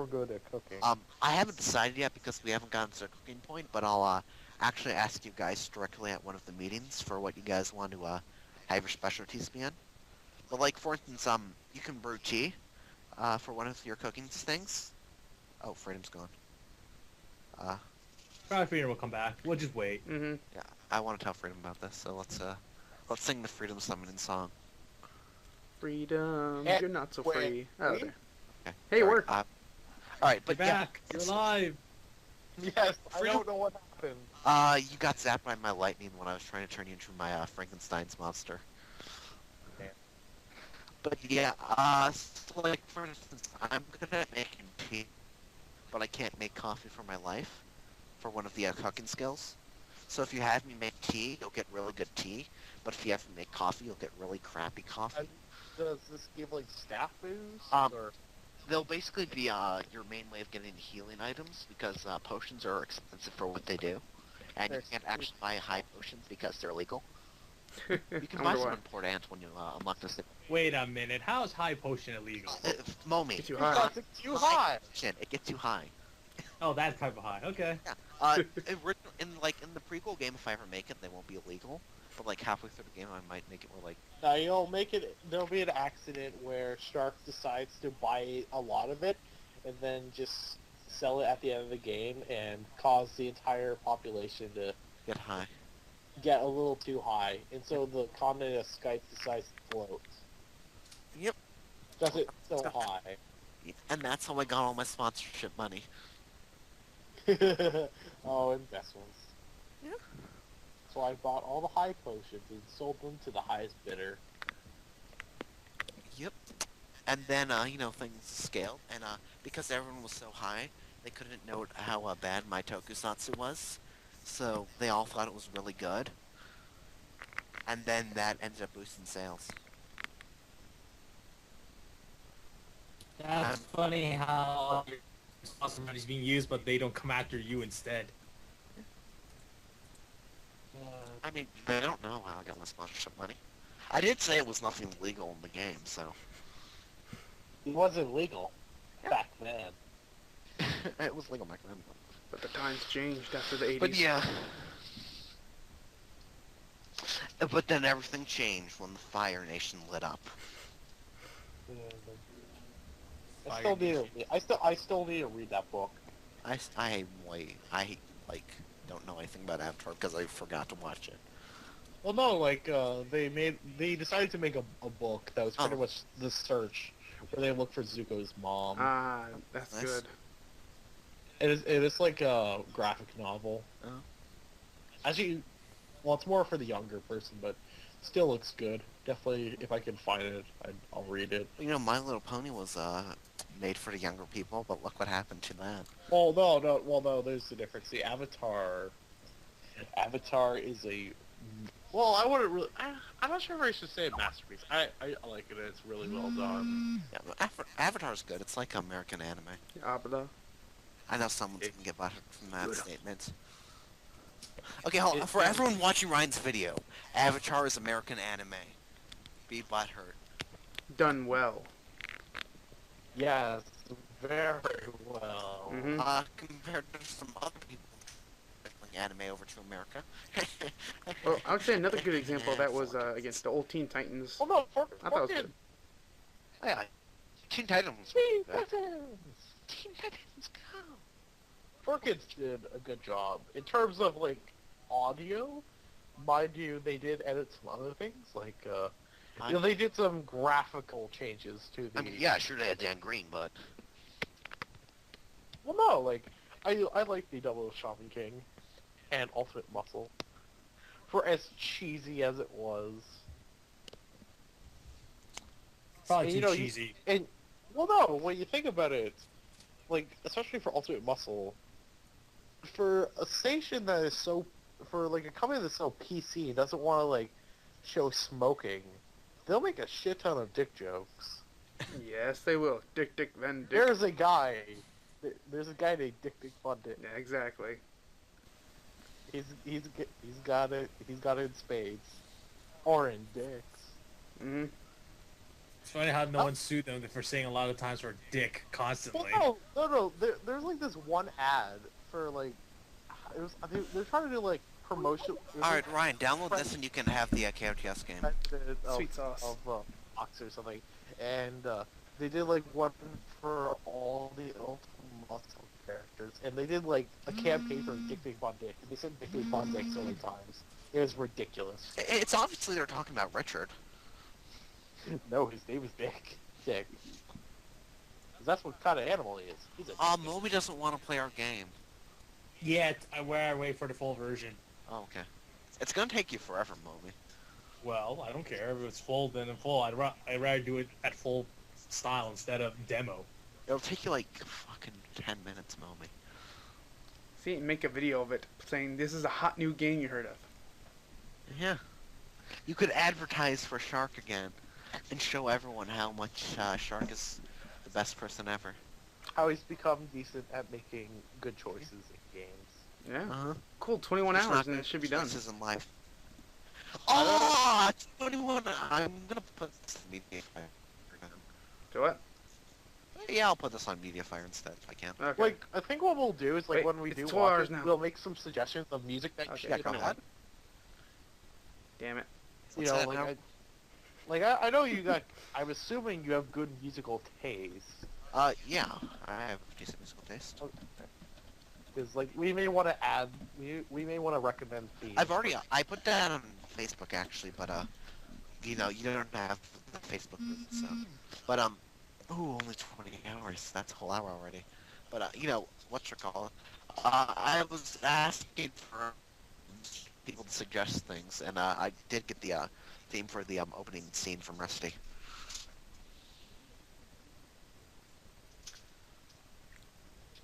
good at cooking? I haven't decided yet because we haven't gotten to the cooking point, but I'll actually ask you guys directly at one of the meetings for what you guys want to have your specialties be in. But like for instance, you can brew tea for one of your cooking things. Oh, Freedom's gone. Probably Freedom will come back. We'll just wait. Mm-hmm. Yeah, I want to tell Freedom about this, so let's sing the Freedom Summoning song. Freedom, Eh, you're not so wait, free. Oh, wait. there. Okay. Hey, All work. right, all right, You're but yeah, back. You're alive. Yes, I Freedom- don't know what happened. you got zapped by my lightning when I was trying to turn you into my Frankenstein's monster. Okay. But yeah, so like for instance, I'm good at making tea, but I can't make coffee for my life, for one of the cooking skills. So if you have me make tea, you'll get really good tea, but if you have me make coffee, you'll get really crappy coffee. Does this give like staff boost? Or They'll basically be your main way of getting healing items, because potions are expensive for what they do, and you can't actually buy high potions because they're illegal. You can I buy wonder some why. in Port Ant when you unlock this. Wait a minute. How is high potion illegal? Momi. Get you because high. it's too high. It gets too high. Oh, that type of high. Okay. Yeah. In the prequel game, if I ever make it, they won't be illegal. But like halfway through the game, I might make it more like. Now you'll make it. There'll be an accident where Shark decides to buy a lot of it, and then just sell it at the end of the game and cause the entire population to Get high. get a little too high, and so the continent of Skype decides to float. Yep. Does it so high? And that's how I got all my sponsorship money. Oh, investments. Yeah. So I bought all the high potions and sold them to the highest bidder. Yep. And then things scaled, and because everyone was so high, they couldn't note how bad my tokusatsu was, so they all thought it was really good. And then that ended up boosting sales. That's funny how your sponsor money is being used, but they don't come after you instead. I mean, they don't know how I got my sponsorship money. I did say it was nothing legal in the game, so It wasn't legal back then. it was legal back then. But the times changed after the 80s. But yeah. But then everything changed when the Fire Nation lit up. I still need to. I still need to read that book. I don't know anything about Avatar because I forgot to watch it. Well, no, they decided to make a book that was pretty Oh. much the search, where they look for Zuko's mom. Ah, that's Nice. good. It is like a graphic novel. Oh. Actually, well, it's more for the younger person, but still looks good. Definitely, if I can find it, I'll read it. You know, My Little Pony was made for the younger people, but look what happened to that. Well, no, there's the difference. The Avatar is a. Well, I wouldn't really. I'm not sure if I should say a masterpiece. I like it. It's really well done. Yeah, but Avatar's good. It's like American anime. Abra. I know someone's gonna get buttered from that statement. Okay, hold on. For It- everyone watching Ryan's video, Avatar is American anime. Be butthurt. Done well. Yes, very well. Mhm. Compared to some other people bringing anime over to America. Well, I would say another good example of that was against the old Teen Titans. Well, no, I thought it was good. Yeah, Teen Titans. Teen Titans! Teen Titans go. Four Kids did a good job. In terms of, audio, mind you, they did edit some other things, they did some graphical changes to the... I mean, yeah, sure they had Dan Green, but Well, no, I like the Double Shaman King and Ultimate Muscle. For as cheesy as it was. Probably And, too you know, cheesy. Well, no, when you think about it, like, especially for Ultimate Muscle, for a station that is so, for, like, a company that's so PC and doesn't want to, like, show smoking, they'll make a shit ton of dick jokes. Yes, they will. Dick, Dick, Van Dick. There's a guy named Dick Fun Dick. Yeah, exactly. He's got it in spades. Or in dicks. Mm-hmm. It's funny how no one sued them for saying a lot of times for dick constantly. Well, no. There's like this one ad for like, they're trying to do like promotion. Alright, Ryan, download this and you can have the KOTS game. Sweet sauce. Of Fox or something, and they did like one for all the Ultimate Muscle characters, and they did like a campaign for Dick Big Von Dick. They said Dick Big Von Dick so many times. It was ridiculous. It's obviously they're talking about Richard. No, his name is Dick. Dick. 'Cause that's what kind of animal he is. He's a Moby doesn't want to play our game. Yeah, I wait for the full version. Oh, okay. It's gonna take you forever, Moby. Well, I don't care. If it's full, then in full. I'd rather do it at full style instead of demo. It'll take you like fucking 10 minutes, Moby. See, make a video of it saying this is a hot new game you heard of. Yeah. You could advertise for Shark again and show everyone how much Shark is the best person ever. how he's become decent at making good choices in games. Yeah. Uh-huh. Cool. 21 He's hours not and it good should be done. choices in life. Oh, 21. I'm gonna put this on Mediafire. Do what? Yeah, I'll put this on Mediafire instead if I can. Okay. Like, I think what we'll do is, like, Wait, when we it's do 12 watch hours it, now. we'll make some suggestions of music that you Okay, should go know. ahead. Damn it. You What's know, that like, now? I know you got. I'm assuming you have good musical taste. Yeah, I have decent musical taste. Because, like, we may want to add. We may want to recommend themes. I put that on Facebook actually, but you know, you don't have the Facebook group, so. But ooh, only 20 hours. That's a whole hour already. But you know, whatchamacallit? I was asking for people to suggest things, and I did get the theme for the opening scene from Rusty.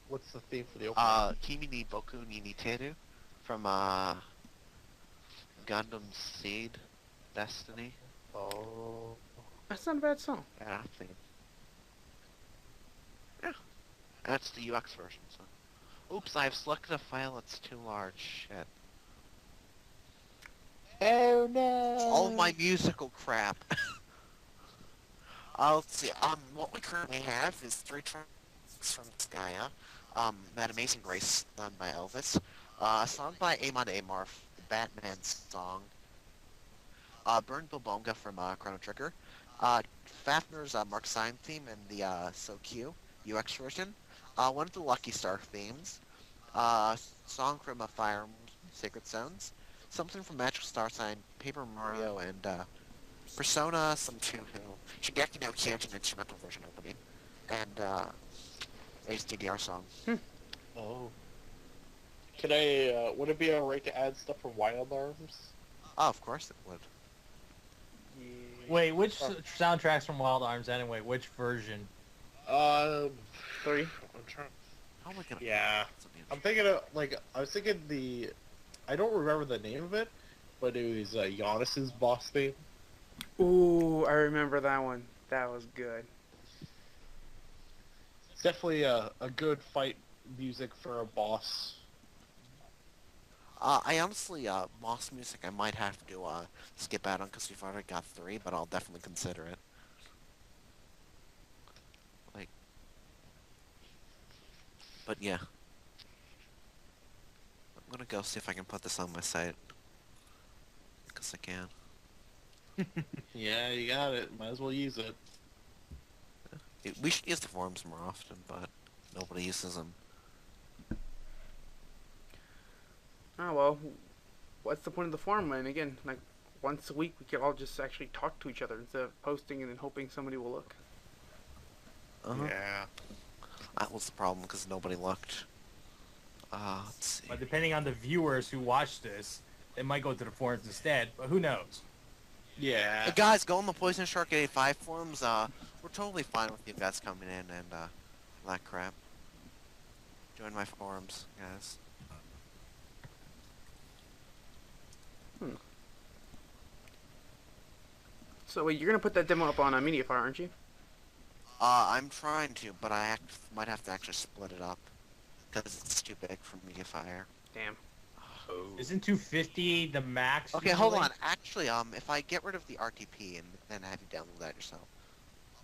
What's the theme for the opening? Kimi ni Boku ni Niteru from Gundam Seed Destiny. Oh. That's not a bad song. Yeah, I think. Yeah. That's the UX version, so. Oops, I've selected a file that's too large. Shit. Oh no! All my musical crap. Let's see, what we currently have is 3 tracks from Skaya. That Amazing Grace done by Elvis. A song by Amon Amarth, the Batman song. Burn Bobonga from Chrono Trigger. Fafner's Mark Syme theme and the So Q UX version. One of the Lucky Star themes. Song from Fire Emblem Sacred Zones. Something from Magical Star Sign, Paper Mario, and Persona, some Shingeki no Kyojin instrumental version opening, and HDDR song. Oh. Can I? Would it be alright to add stuff from Wild Arms? Oh, of course it would. Wait, which soundtracks from Wild Arms anyway? Which version? 3. I'm trying. How am I gonna? Yeah. I'm thinking of, like, I was thinking I don't remember the name of it, but it was Giannis's boss theme. Ooh, I remember that one. That was good. It's definitely a good fight music for a boss. I honestly, boss music, I might have to skip out on because we've already got 3, but I'll definitely consider it. Like, but yeah. I'm gonna go see if I can put this on my site. Because I can. Yeah, you got it. Might as well use it. We should use the forums more often, but nobody uses them. Oh, well, what's the point of the forum? And again, like, once a week we could all just actually talk to each other instead of posting and then hoping somebody will look. Uh-huh. Yeah. That was the problem, because nobody looked. Let's see. But depending on the viewers who watch this, they might go to the forums instead. But who knows? Yeah. Hey guys, go on the Poison Shark 85 forums. We're totally fine with you guys coming in and all that crap. Join my forums, guys. So wait, you're gonna put that demo up on Mediafire, aren't you? I'm trying to, but might have to actually split it up because it's too big for Mediafire. Damn. Isn't 250 the max? Okay, hold usually? on. Actually, if I get rid of the RTP and then have you download that yourself,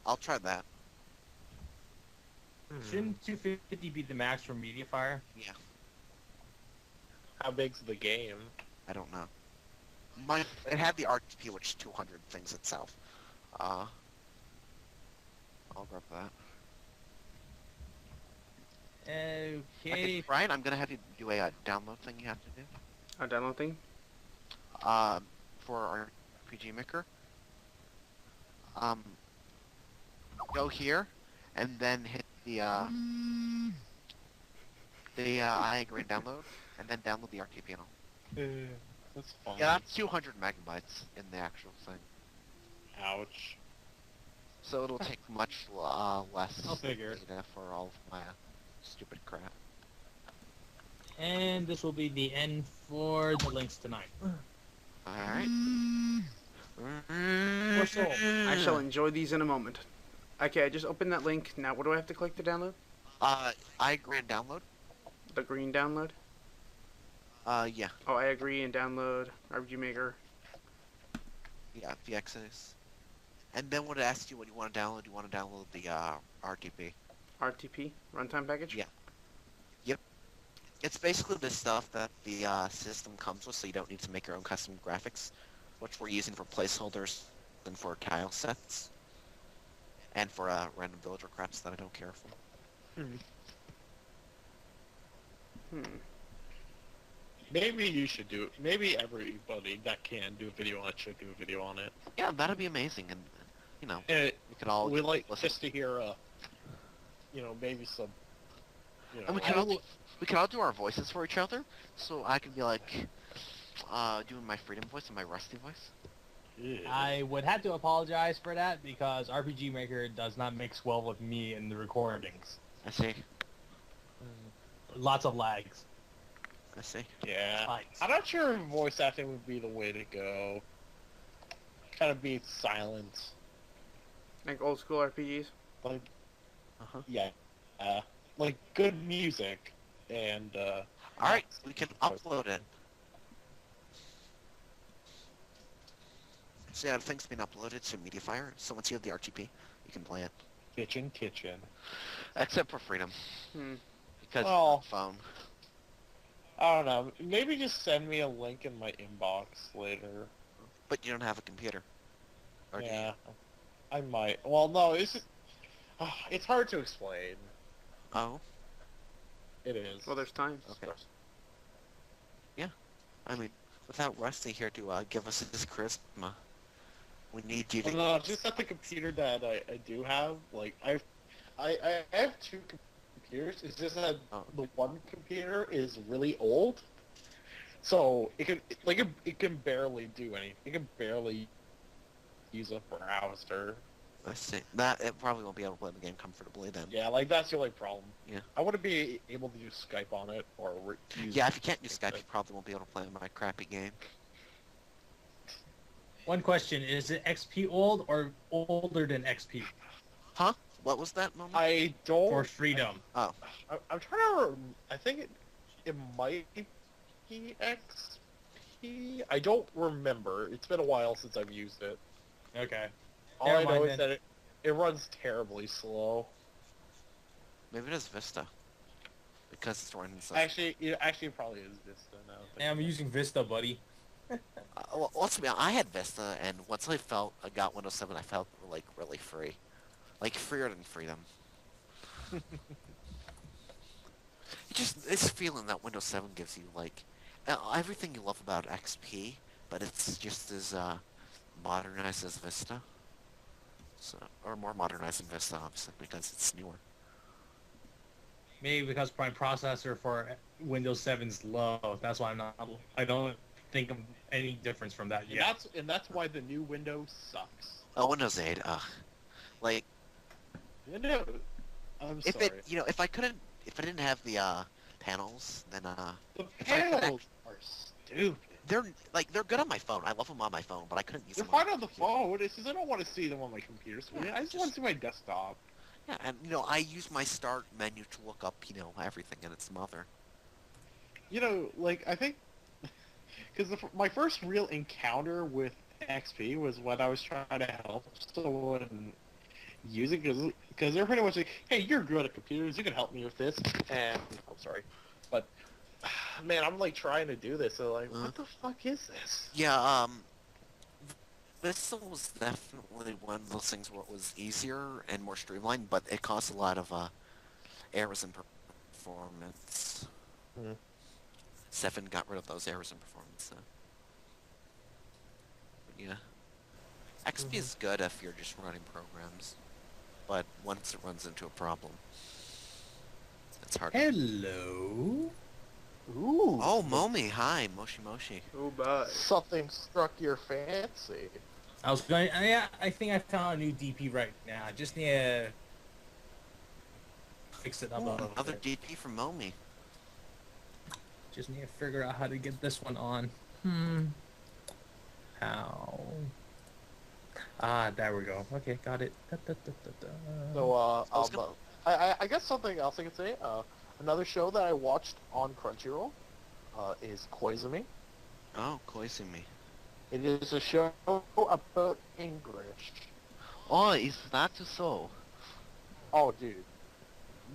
I'll try that. Shouldn't 250 be the max for Mediafire? Yeah, How big's the game? I don't know. It had the RTP, which is 200 things itself. I'll grab that. Okay. Okay, Brian, I'm gonna have you do a download thing you have to do. A download thing? For our RPG Maker. Go here, and then hit the I agree download, and then download the RTP and all. That's fine. Yeah, that's 200 megabytes in the actual thing. Ouch. So it'll take much less I'll figure. data for all of my stupid crap. And this will be the end for the links tonight. Alright. Or so. I shall enjoy these in a moment. Okay, I just opened that link. Now what do I have to click to download? I agree and download. The green download? Yeah. Oh, I agree and download RPG Maker. Yeah, VXS. And then when it asks you what you want to download the RTP. RTP? Runtime package? Yeah. Yep. It's basically the stuff that the system comes with, so you don't need to make your own custom graphics, which we're using for placeholders and for tile sets. And for random villager craps that I don't care for. Maybe you should do it. Maybe everybody that can do a video on it should do a video on it. Yeah, that'd be amazing, and you know, And we could all we like listen. just to hear, maybe some, And we could all do our voices for each other, so I could be like, doing my freedom voice and my rusty voice. I would have to apologize for that because RPG Maker does not mix well with me in the recordings. I see. Lots of lags. I see. Yeah. Fights. I'm not sure if voice acting would be the way to go. Kind of be silent. Like old school RPGs? Like, Uh-huh. yeah. Like good music and, Alright, we can upload it. So yeah, the thing's been uploaded to Mediafire, so once you have the RTP, you can play it. kitchen. Except for freedom. Because Well- it's on phone. I don't know. Maybe just send me a link in my inbox later. But you don't have a computer. Or do you? Yeah. I might. Well, no, it's just, it's hard to explain. Oh, It is. Well, there's time. okay. I mean, without Rusty here to give us his charisma, we need you to... No, just at the computer that I do have, like, I have two computers. It's just that the one computer is really old, so it can barely do anything. It can barely use a browser. Let's see. That, it probably won't be able to play the game comfortably then. Yeah, like that's the only problem. Yeah. I wouldn't be able to use Skype on it or use. Yeah, if you can't use Skype, you probably won't be able to play my crappy game. One question, is it XP old or older than XP Huh? What was that moment? I don't. for freedom? Oh. I'm trying to. I think it might be XP. I don't remember. It's been a while since I've used it. Okay. All Never I know mind is then. that it runs terribly slow. Maybe it is Vista. Because it's running so... Actually, it probably is Vista now. Hey, I'm using Vista, buddy. well, let's be honest, I had Vista, and once I got Windows 7, I felt, like, really free. Like, freer than freedom. It's this feeling that Windows 7 gives you, like, everything you love about XP, but it's just as, modernized as Vista. So, or more modernized than Vista, obviously, because it's newer. Maybe because my processor for Windows 7's low. That's why I don't think of any difference from that yet. And that's why the new Windows sucks. Oh, Windows 8. Like No, I'm if sorry. if I didn't have the panels, then The if I could panels are stupid. they're good on my phone. I love them on my phone, but I couldn't use They're them. fine on the phone. It's just I don't want to see them on my computer screen. Yeah, I just want to see my desktop. Yeah, and I use my start menu to look up everything in its mother. Like I think because my first real encounter with XP was when I was trying to help someone use it because they're pretty much like, hey, you're good at computers, you can help me with this, and I'm sorry, but man, I'm like trying to do this, so like, what the fuck is this? Yeah, this was definitely one of those things where it was easier and more streamlined, but it caused a lot of errors in performance. 7 got rid of those errors in performance. Yeah. XP is good if you're just running programs, but once it runs into a problem, it's hard. Hello. Ooh. Oh, Momi, hi, Moshi Moshi. Oh, bye. Something struck your fancy. I was going. Yeah, I think I found a new DP right now. I just need to fix it up a little Another bit. DP from Momi. Just need to figure out how to get this one on. How? Ah, there we go. Okay, got it. So, I guess something else I could say. Another show that I watched on Crunchyroll is Koizumi. Oh, Koizumi. It is a show about English. Oh, is that so? Oh, dude.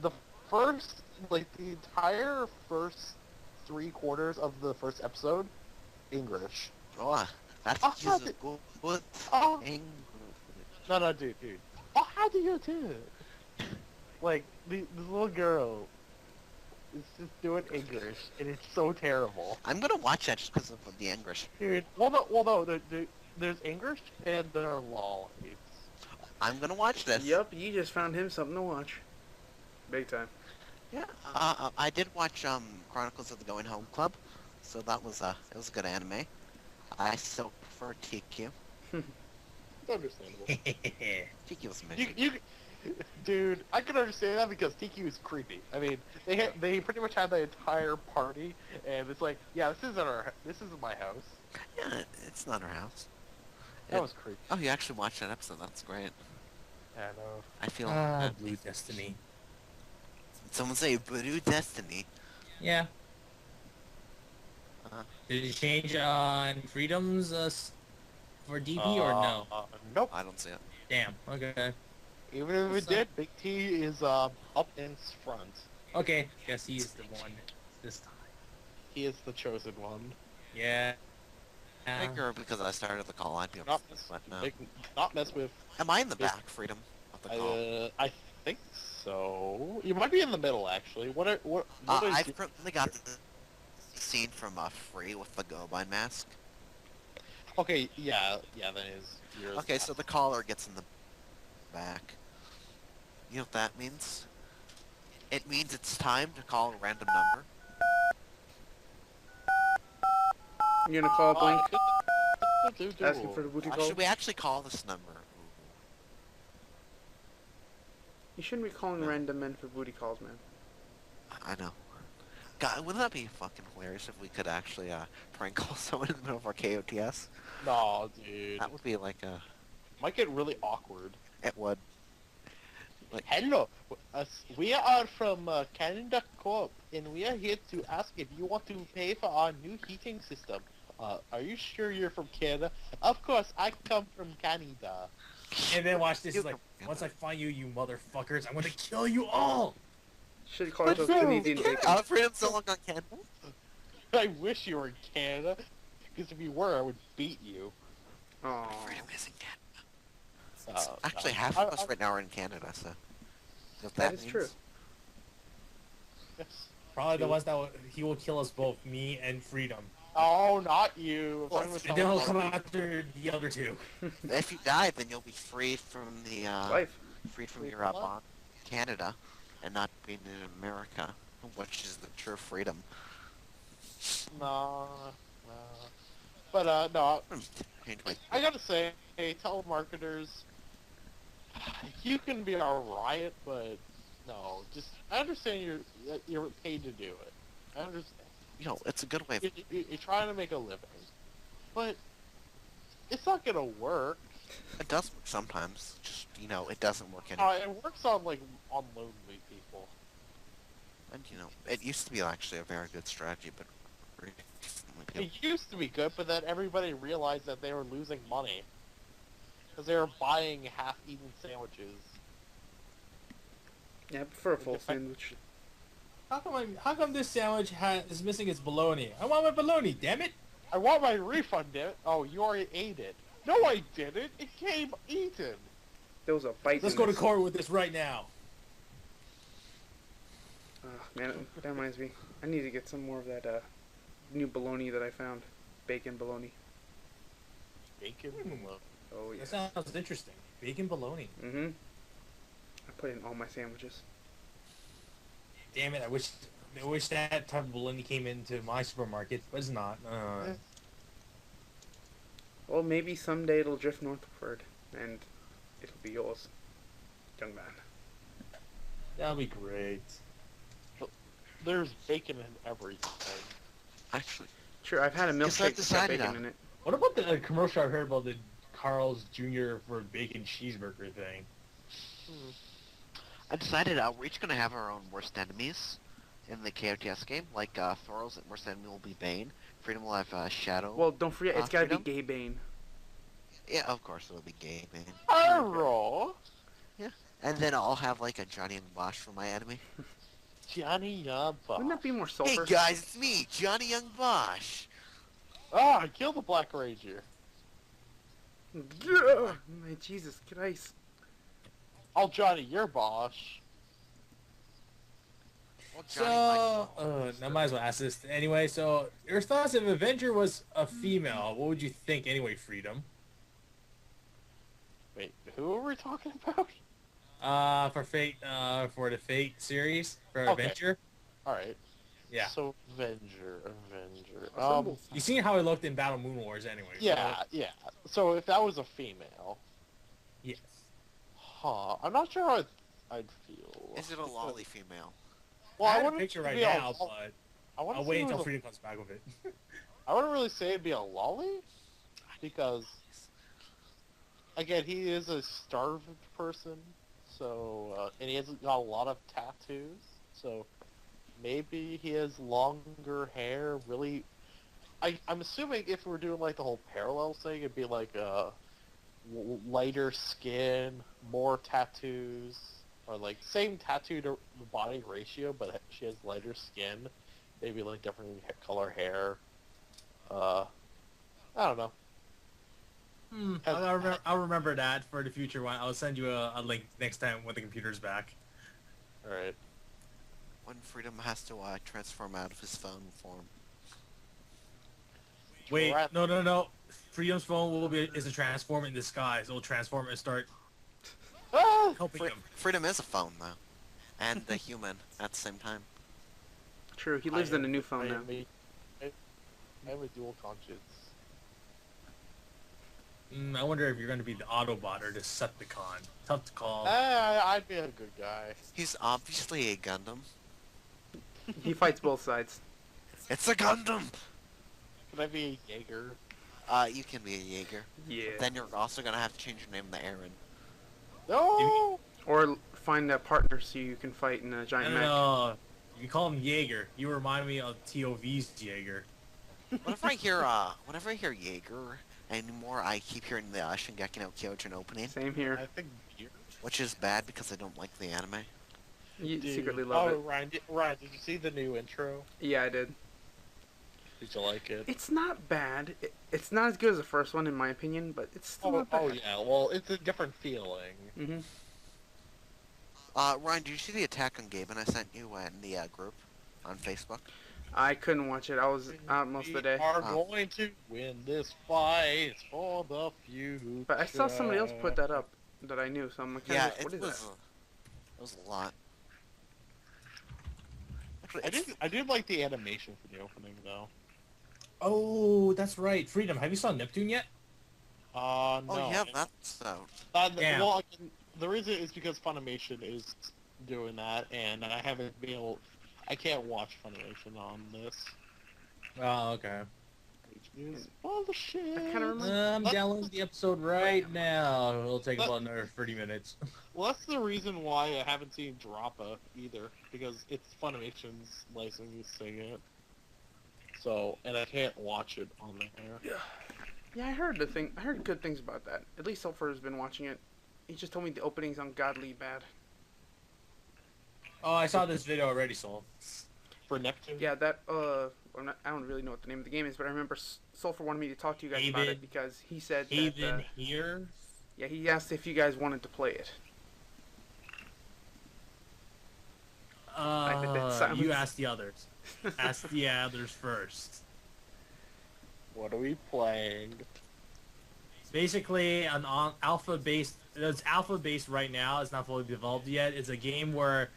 The entire first 3/4 of the first episode, English. Oh, that's Oh, just the- good Oh, English. no, dude. Oh, how do you do it? Like, the little girl is just doing English, and it's so terrible. I'm gonna watch that just because of the English. Dude, there's English and there are lol. I'm gonna watch this. Yup, you just found him something to watch. Big time. Yeah. I did watch Chronicles of the Going Home Club, so that was it was a good anime. I still prefer TQ. It's understandable. TQ was amazing. Dude, I can understand that because TQ is creepy. I mean, they pretty much had the entire party, and it's like, yeah, this isn't my house. Yeah, it's not her house. That was creepy. Oh, you actually watched that episode. That's great. I know. I feel. Blue Destiny. Someone say Blue Destiny. Yeah. Uh-huh. Did you change on Freedoms for DP or no? Nope. I don't see it. Damn. Okay. Even if it did, Big T is up in front. Okay. Guess he is the one this time. He is the chosen one. Yeah. I figure because I started the call, I'd be Not upset, but no. not mess with. Am I in the back, Freedom, of the call? I think so. You might be in the middle, actually. What is I've currently got the scene from Free with the Gobine mask. Okay, yeah, that is yours. Okay, so the caller gets in the back. You know what that means? It means it's time to call a random number. You gonna call Blink? Do. Asking for the booty call? Should we actually call this number? You shouldn't be calling random men for booty calls, man. I know. God, wouldn't that be fucking hilarious if we could actually prank call someone in the middle of our KOTS? No, dude. That would be like a... Might get really awkward. It would. Like, Hello, we are from Canada Corp, and we are here to ask if you want to pay for our new heating system. Are you sure you're from Canada? Of course, I come from Canada. And then watch this. It's like, once I find you, you motherfuckers, I'm gonna kill you all. Should call it a Canadian dick. Freedom's so long on Canada? I wish you were in Canada, because if you were, I would beat you. Aww. Freedom is in Canada. Actually, half of us right now are in Canada, so... You know what That is means? true. Yes. Probably the ones that he will kill us both, me and Freedom. Oh, not you. Well, I'm talking And then he'll about- come after the other two. If you die, then you'll be freed from the, Life. freed from Freed your, from what? bond. Canada. and not being in America, which is the true freedom. Nah, nah. But no, Change my- I gotta say, hey, telemarketers, you can be a riot, but no, just I understand you're paid to do it. I understand. You know, it's a good way of... You're trying to make a living, but it's not gonna work. It does work sometimes. Just, you know, it doesn't work anymore. It works on on lonely people. And, you know, it used to be actually a very good strategy, but recently people... It used to be good, but then everybody realized that they were losing money because they were buying half-eaten sandwiches. Yeah, I prefer a full sandwich. How come this sandwich is missing its bologna? I want my bologna, damn it! I want my refund, damn it. Oh, you already ate it. No, I didn't. It came eaten. There was a bite. Let's go to court with this right now. Man, that reminds me. I need to get some more of that new bologna that I found. Bacon bologna. Bacon? Oh, yeah. That sounds interesting. Bacon bologna. Mm-hmm. I put it in all my sandwiches. Damn it, I wish that type of bologna came into my supermarket, but it's not. Well, maybe someday it'll drift northward, and it'll be yours, young man. That'll be great. There's bacon in everything. Actually, Sure, I've had a Yes, I've milkshake that's got decided bacon that. in it. What about the commercial I heard about the Carl's Jr. for bacon cheeseburger thing? I decided we're each gonna have our own worst enemies in the KOTS game. Like, Thor's worst enemy will be Bane. Freedom will have Shadow. Well, don't forget, it's gotta be Freedom? Gay Bane. Yeah, of course it'll be Gay Bane. Arrow! And then I'll have, like, a Johnny Young Bosch for my enemy. Johnny Young Bosch. Wouldn't that be more Hey sulfur? guys, it's me, Johnny Young Bosch. Ah, I killed the Black Ranger. Yeah! My Jesus Christ. Oh, Johnny, you're Bosch. Well, So, I might as well ask this anyway. So, your thoughts if Avenger was a female, what would you think anyway, Freedom? Wait, who are we talking about? For Fate, for the Fate series, for Okay. Avenger? Alright. Yeah. So, Avenger. You seen how it looked in Battle Moon Wars anyway. Yeah, yeah. So, if that was a female, Yes. I'm not sure how I'd feel. Is it a lolly female? Well, I had a wouldn't picture say right it'd be a now, lol- but wouldn't I'll say wait it until was a- Freedom comes back with it. I wouldn't really say it'd be a lolly, because, again, he is a starved person, so, and he has got a lot of tattoos, so maybe he has longer hair, really. I'm assuming if we're doing, like, the whole parallel thing, it'd be, like, lighter skin, more tattoos, or, like, same tattoo to body ratio, but she has lighter skin, maybe, like, different color hair. I don't know. I'll remember that for the future one. I'll send you a link next time when the computer's back. Alright. When Freedom has to transform out of his phone form. Wait, Rat- no. Freedom's phone is a transform in disguise. It'll transform and start Ah! helping him. Freedom is a phone, though. And a human at the same time. True, he lives in a new phone now. I have a dual conscience. I wonder if you're going to be the Autobot or the Decepticon. Tough to call. I'd be a good guy. He's obviously a Gundam. He fights both sides. It's a Gundam! Could I be a Jaeger? You can be a Jaeger. Yeah. Then you're also gonna have to change your name to Aaron. No! Or find a partner so you can fight in a giant mech. No. You call him Jaeger. You remind me of TOV's Jaeger. Whenever I hear Jaeger anymore, I keep hearing the Shingeki no Kyojin opening, Same here. I think beer. which is bad because I don't like the anime. You Dude. secretly love it. Ryan, did you see the new intro? Yeah, I did. Did you like it? It's not bad. It's not as good as the first one in my opinion, but it's still not bad. Oh yeah, well, it's a different feeling. Mm-hmm. Ryan, did you see the attack on Gaben I sent you in the group on Facebook? I couldn't watch it. I was out most of the day. We are going to win this fight for the future. But I saw somebody else put that up that I knew, so I'm like, Yeah, what it is was that? it was a lot. I did like the animation for the opening though. Oh, that's right. Freedom. Have you saw Neptune yet? No. Oh yeah, that's Damn. Well, the reason is because Funimation is doing that, and I haven't been able. I can't watch Funimation on this. Oh, okay. Which is bullshit. That kinda reminds- I'm downloading the episode right now. It'll take about another 30 minutes. Well, that's the reason why I haven't seen Droppa either, because it's Funimation's licensing it. So, and I can't watch it on there. Yeah, I heard good things about that. At least Sulfur has been watching it. He just told me the opening's ungodly bad. Oh, I saw this video already, Soul. For Neptune? Yeah, that I don't really know what the name of the game is, but I remember Sulfur wanted me to talk to you guys about Haven. it because he said Haven that here? yeah, he asked if you guys wanted to play it. I bet that's silence. You ask the others. Ask the others first. What are we playing? It's basically an alpha-based... It's alpha-based right now. It's not fully developed yet. It's a game where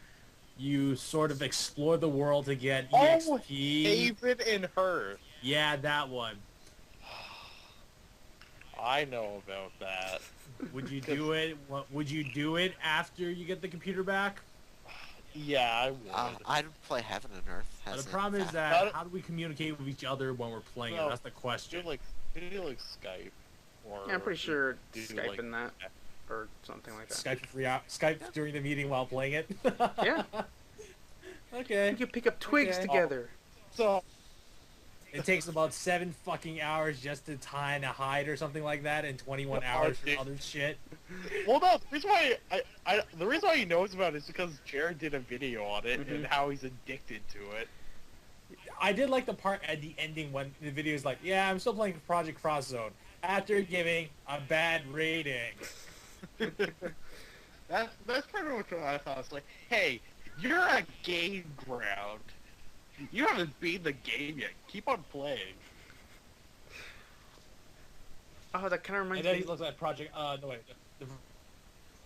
you sort of explore the world to get EXP. Haven and Her. Yeah, that one. I know about that. Would you do it? Would you do it after you get the computer back? Yeah, I would. I'd play Heaven and Earth. The problem is that how do we communicate with each other when we're playing it? Well, That's the question. do like Skype, or Yeah, I'm pretty sure do Skype like- and that or something like that. Skype during the meeting while playing it. Yeah. Okay. We could pick up twigs Okay. together. So It takes about 7 fucking hours just to tie and a hide or something like that, and 21 Oh, hours for dude. other shit. well, no. The reason why he knows about it is because Jared did a video on it and how he's addicted to it. I did like the part at the ending when the video is like, yeah, I'm still playing Project Cross Zone after giving a bad rating. That's pretty much what I thought. It's like, hey, you're a game ground. You haven't beat the game yet. Keep on playing. Oh, that kind of And reminds then me. he looks at Project, no wait, the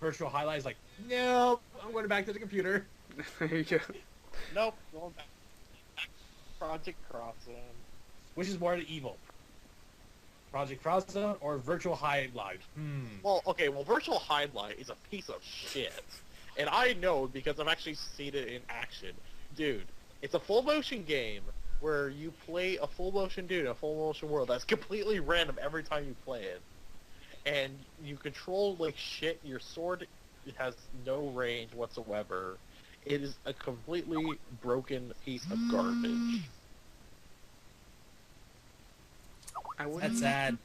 virtual highlight is like, no, I'm going back to the computer. There you go. Nope, going back. Project Cross-Zone. Which is more evil? Project Cross Zone or Virtual Highlight? Well, okay, Virtual Highlight is a piece of shit. And I know because I've actually seen it in action. Dude, it's a full motion game where you play a full motion dude in a full motion world that's completely random every time you play it. And you control like shit, your sword has no range whatsoever. It is a completely broken piece of garbage. That's sad.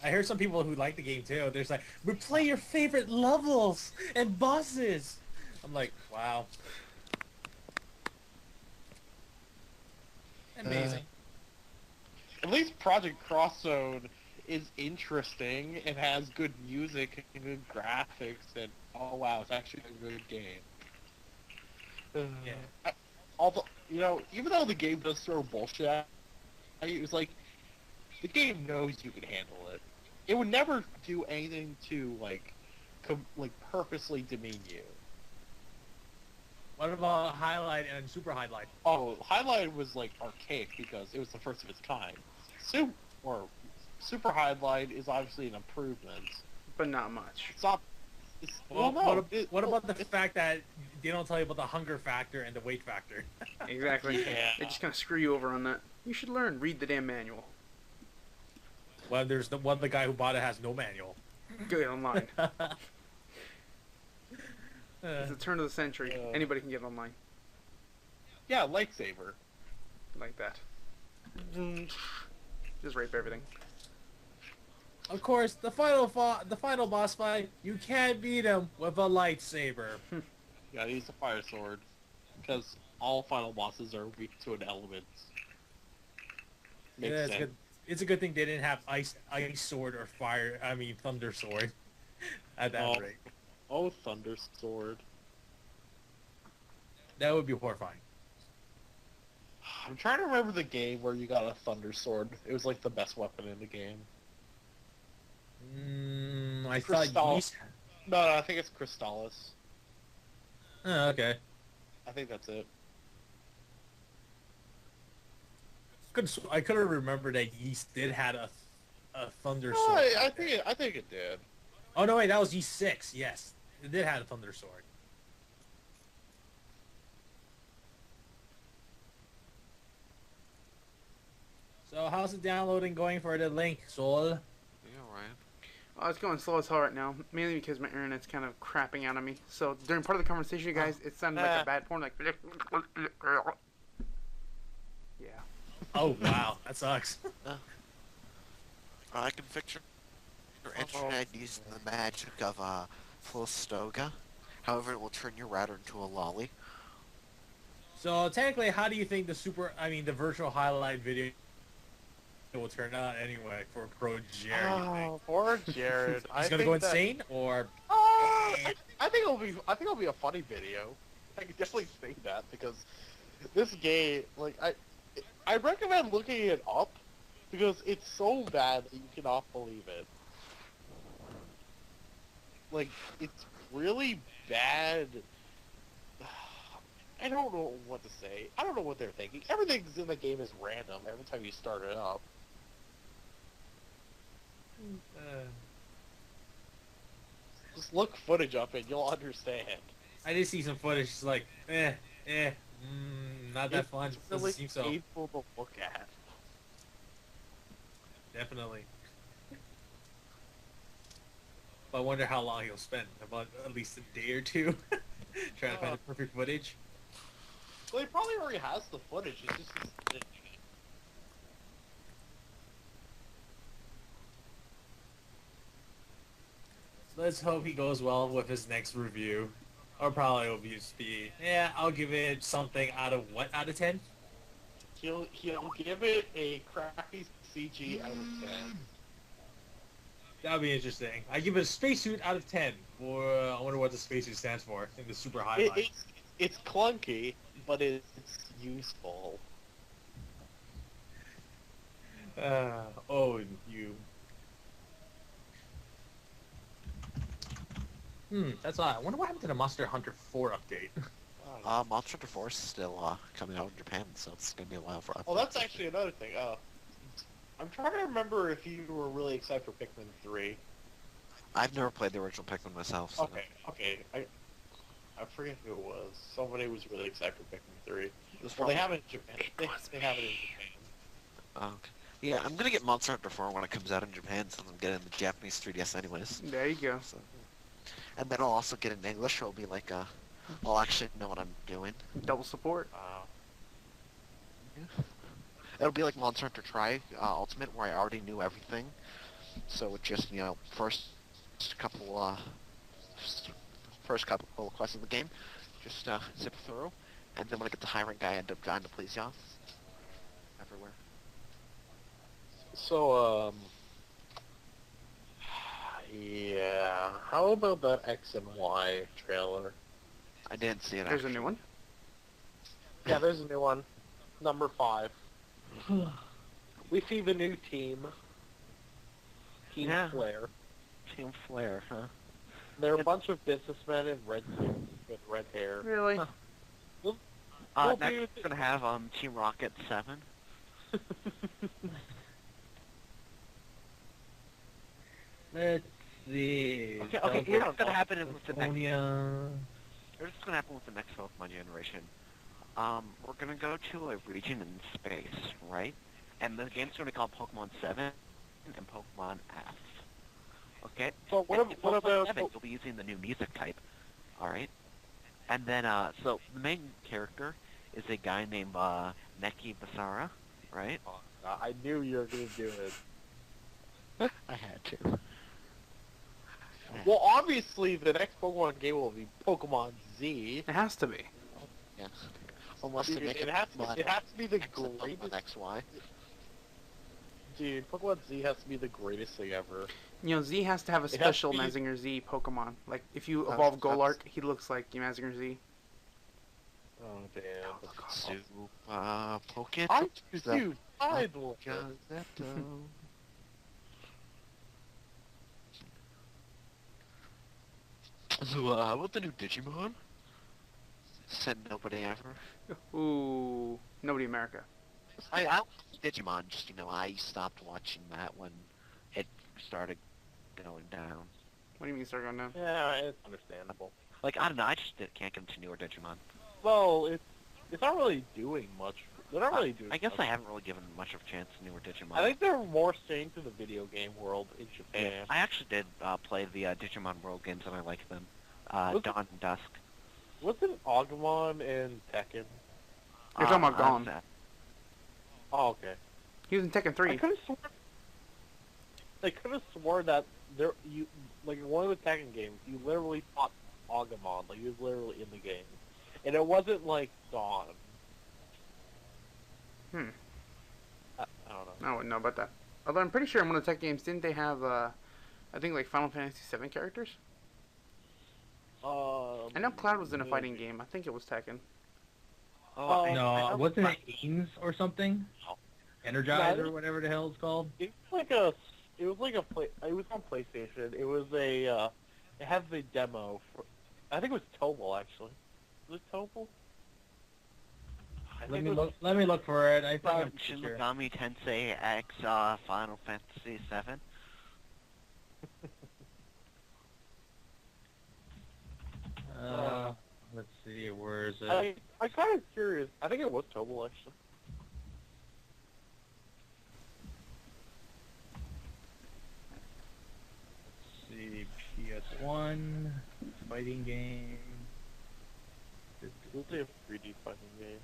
I heard some people who like the game too. There's like, we play your favorite levels and bosses. I'm like, wow. Amazing. At least Project Cross Zone is interesting and has good music and good graphics and oh wow, it's actually a good game. Yeah. Although, even though the game does throw bullshit at you, it was like, the game knows you can handle it. It would never do anything to, purposely demean you. What about Highlight and Super Highlight? Oh, Highlight was, archaic because it was the first of its kind. Super Highlight is obviously an improvement. But not much. It's not... What about the fact that they don't tell you about the hunger factor and the weight factor? Exactly. Yeah. They just kind of screw you over on that. You should learn. Read the damn manual. Well, there's the guy who bought it has no manual. Get online. It's the turn of the century. Anybody can get online. Yeah, lightsaber. Like that. Just rape everything. Of course, the final boss fight, you can't beat him with a lightsaber. You gotta use a fire sword. Because all final bosses are weak to an element. Makes sense. It's a good thing they didn't have ice sword or thunder sword at that rate. Oh, thunder sword. That would be horrifying. I'm trying to remember the game where you got a thunder sword. It was the best weapon in the game. I thought No, I think it's Crystallis. Oh, okay. I think that's it. I could have remembered that Yeast did had a Thunder Sword. Oh, back there. I think it did. Oh no, wait, that was Yeast 6. Yes, it did have a Thunder Sword. So how's the downloading going for the link, Sol? Yeah, right. Oh, it's going slow as hell right now, mainly because my internet's kind of crapping out on me. So during part of the conversation, you guys, it sounded like a bad porn, like. Yeah. Oh wow, that sucks. I can fix your internet using the magic of Philistoga. However, it will turn your router into a lolly. So technically, how do you think the virtual highlight video will turn out anyway for Pro Jared? You think? Oh, poor Jared. He's gonna go insane, or I think it'll be a funny video. I can definitely think that because this game, like I recommend looking it up because it's so bad that you cannot believe it. Like it's really bad. I don't know what to say. I don't know what they're thinking. Everything's in the game is random every time you start it up. Just look footage up and you'll understand. I did see some footage. It's like, not that fun. It's Doesn't really seem so. painful to look at. Definitely. But I wonder how long he'll spend. About at least a day or two trying to find the perfect footage. Well, he probably already has the footage. It's just So let's hope he goes well with his next review. Or probably will just be, I'll give it something out of what out of 10? he'll give it a crappy CG out of 10. That would be interesting. I give it a spacesuit out of 10. Or I wonder what the spacesuit stands for. I think the super highlight. It's clunky, but it's useful. You. That's odd. I wonder what happened to the Monster Hunter 4 update. Monster Hunter Force is still coming out in Japan, so it's gonna be a while for updates. Oh, that's actually another thing. I'm trying to remember if you were really excited for Pikmin 3. I've never played the original Pikmin myself. So. Okay. I forget who it was. Somebody was really excited for Pikmin 3. It was Well, they probably- have it in Japan. They have it in Japan. Okay. Yeah, I'm gonna get Monster Hunter 4 when it comes out in Japan, since I'm getting the Japanese 3DS anyways. There you go. So. And then I'll also get it in English, so it'll be like, I'll actually know what I'm doing. Double support. It'll be like Monster Hunter Tri Ultimate, where I already knew everything. So it just, first couple of quests of the game, just zip through, and then when I get the high rank, I end up trying to please y'all. Everywhere. So, yeah. How about that X and Y trailer? I didn't see it. There's a actually. new one. Yeah, there's a new one. Number 5. We see the new team. Team Yeah. Flare. Team Flare, huh? They're a bunch of businessmen in red suits with red hair. Really? Huh. Well, Next dude- we're gonna have Team Rocket 7. Let's see. Okay, here's what's gonna happen with the next. California. Here's what's gonna happen with the next Pokemon generation. We're gonna go to a region in space, right? And the game's gonna be called Pokemon 7 and Pokemon F. Okay? So what And in about Pokemon 7, you'll be using the new music type. Alright? And then, so the main character is a guy named, Neki Basara, right? I knew you were going to do it. I had to. Well, obviously, the next Pokemon game will be Pokemon Z. It has to be. Yeah. Unless they Dude, make it has to be the X and greatest. Pokemon XY. Dude, Pokemon Z has to be the greatest thing ever. Z has to have a has to special be- Mazinger Z Pokemon. Like, if you Oh, evolve that's- Golart, he looks like Mazinger Z. Oh, damn. Super Pocket. I choose you. Idle. Gazetto. So, how about the new Digimon? Said nobody ever. Ooh, nobody America. I Digimon, just, I stopped watching that when it started going down. What do you mean start going down? Yeah, it's understandable. Like, I don't know, I just can't get into newer Digimon. Well, it's not really doing much. They're not really doing I guess much. I haven't really given much of a chance to newer Digimon. I think they're more staying to the video game world in Japan. I actually did play the Digimon World games, and I like them. Was Dawn and Dusk. Wasn't Agumon and Tekken? You're talking about Gon. Oh, okay. He was in Tekken 3. I could have sworn that in one of the Tekken games, you literally fought Agumon, like he was literally in the game, and it wasn't like Dawn. I don't know. I wouldn't know about that. Although I'm pretty sure in one of the Tekken games, didn't they have, I think, like Final Fantasy VII characters? I know Cloud was in a fighting game. I think it was Tekken. Oh, No, wasn't it Ains or something? Oh. Energize No, or whatever the hell it's called. It was on PlayStation. It was it had the demo for, I think it was Tobal actually. Was it Tobal? Let me look for it. I thought I'm Shin sure. Megami Tensei X Final Fantasy VII. Let's see, where is it? I'm kind of curious. I think it was Tobal actually. Let's see, PS1 fighting game. It was a 3D fighting game.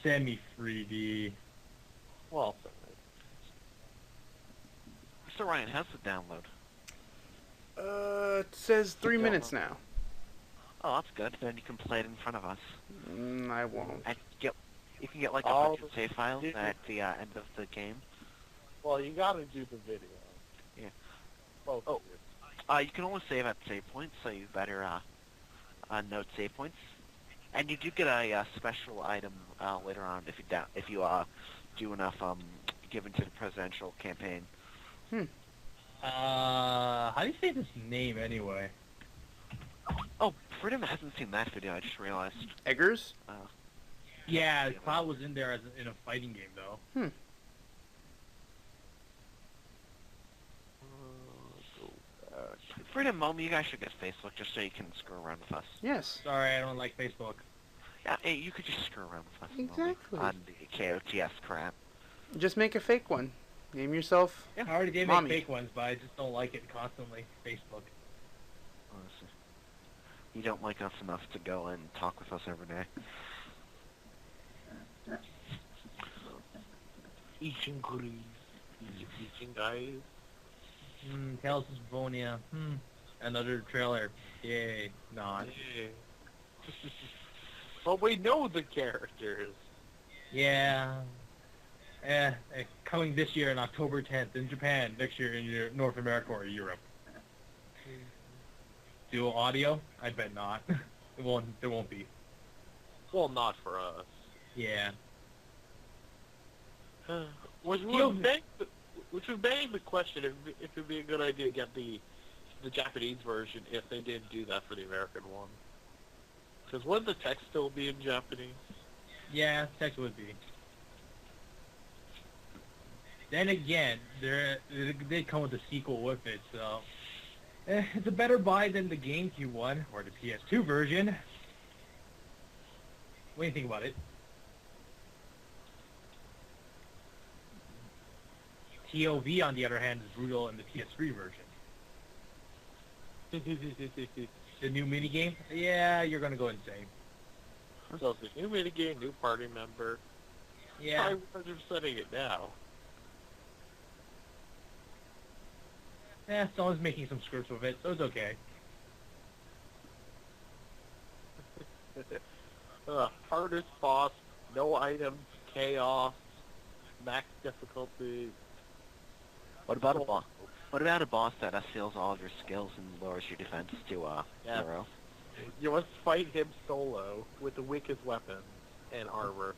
Semi 3D. Well, Mr. Ryan, how's the download? It says 3 minutes now. Oh, that's good. Then you can play it in front of us. I won't. And you can get like a Oh, bunch of save files did you- at the end of the game. well, you gotta do the video. Yeah. Both. Oh. You can only save at save points, so you better note save points. And you do get a special item later on if you do enough given to the presidential campaign. How do you say this name anyway? Oh, Freedom hasn't seen that video. I just realized. Eggers? Yeah, Cloud was in there in a fighting game though. Freedom, Momo, you guys should get Facebook just so you can screw around with us. Yes. Sorry, I don't like Facebook. Yeah, hey, you could just screw around with us. Momo, Exactly. on the KOTS crap. Just make a fake one. Name yourself. I already did Mommy. make fake ones, but I just don't like it constantly. Facebook. Honestly. You don't like us enough to go and talk with us every day. Eating goodies. Eating guys. Tales of Symphonia. Another trailer. Yay. Not. Yeah. But we know the characters. Yeah. Coming this year on October 10th in Japan, next year in North America or Europe. Dual audio? I bet not. There won't be. Well, not for us. Yeah. Which would beg the question if it would be a good idea to get the Japanese version if they did do that for the American one. Because wouldn't the text still be in Japanese? Yeah, text would be. Then again, they come with a sequel with it, so it's a better buy than the GameCube one or the PS2 version. What do you think about it? TOV, on the other hand, is brutal in the PS3 version. The new minigame? Yeah, you're gonna go insane. So it's a new minigame, new party member. Yeah. I'm 100%ing it now. Someone's making some scripts with it, so it's okay. Hardest boss, no items, chaos, max difficulty. What about a boss? What about a boss that steals all of your skills and lowers your defense to Yeah. 0? You must fight him solo with the weakest weapon and armor.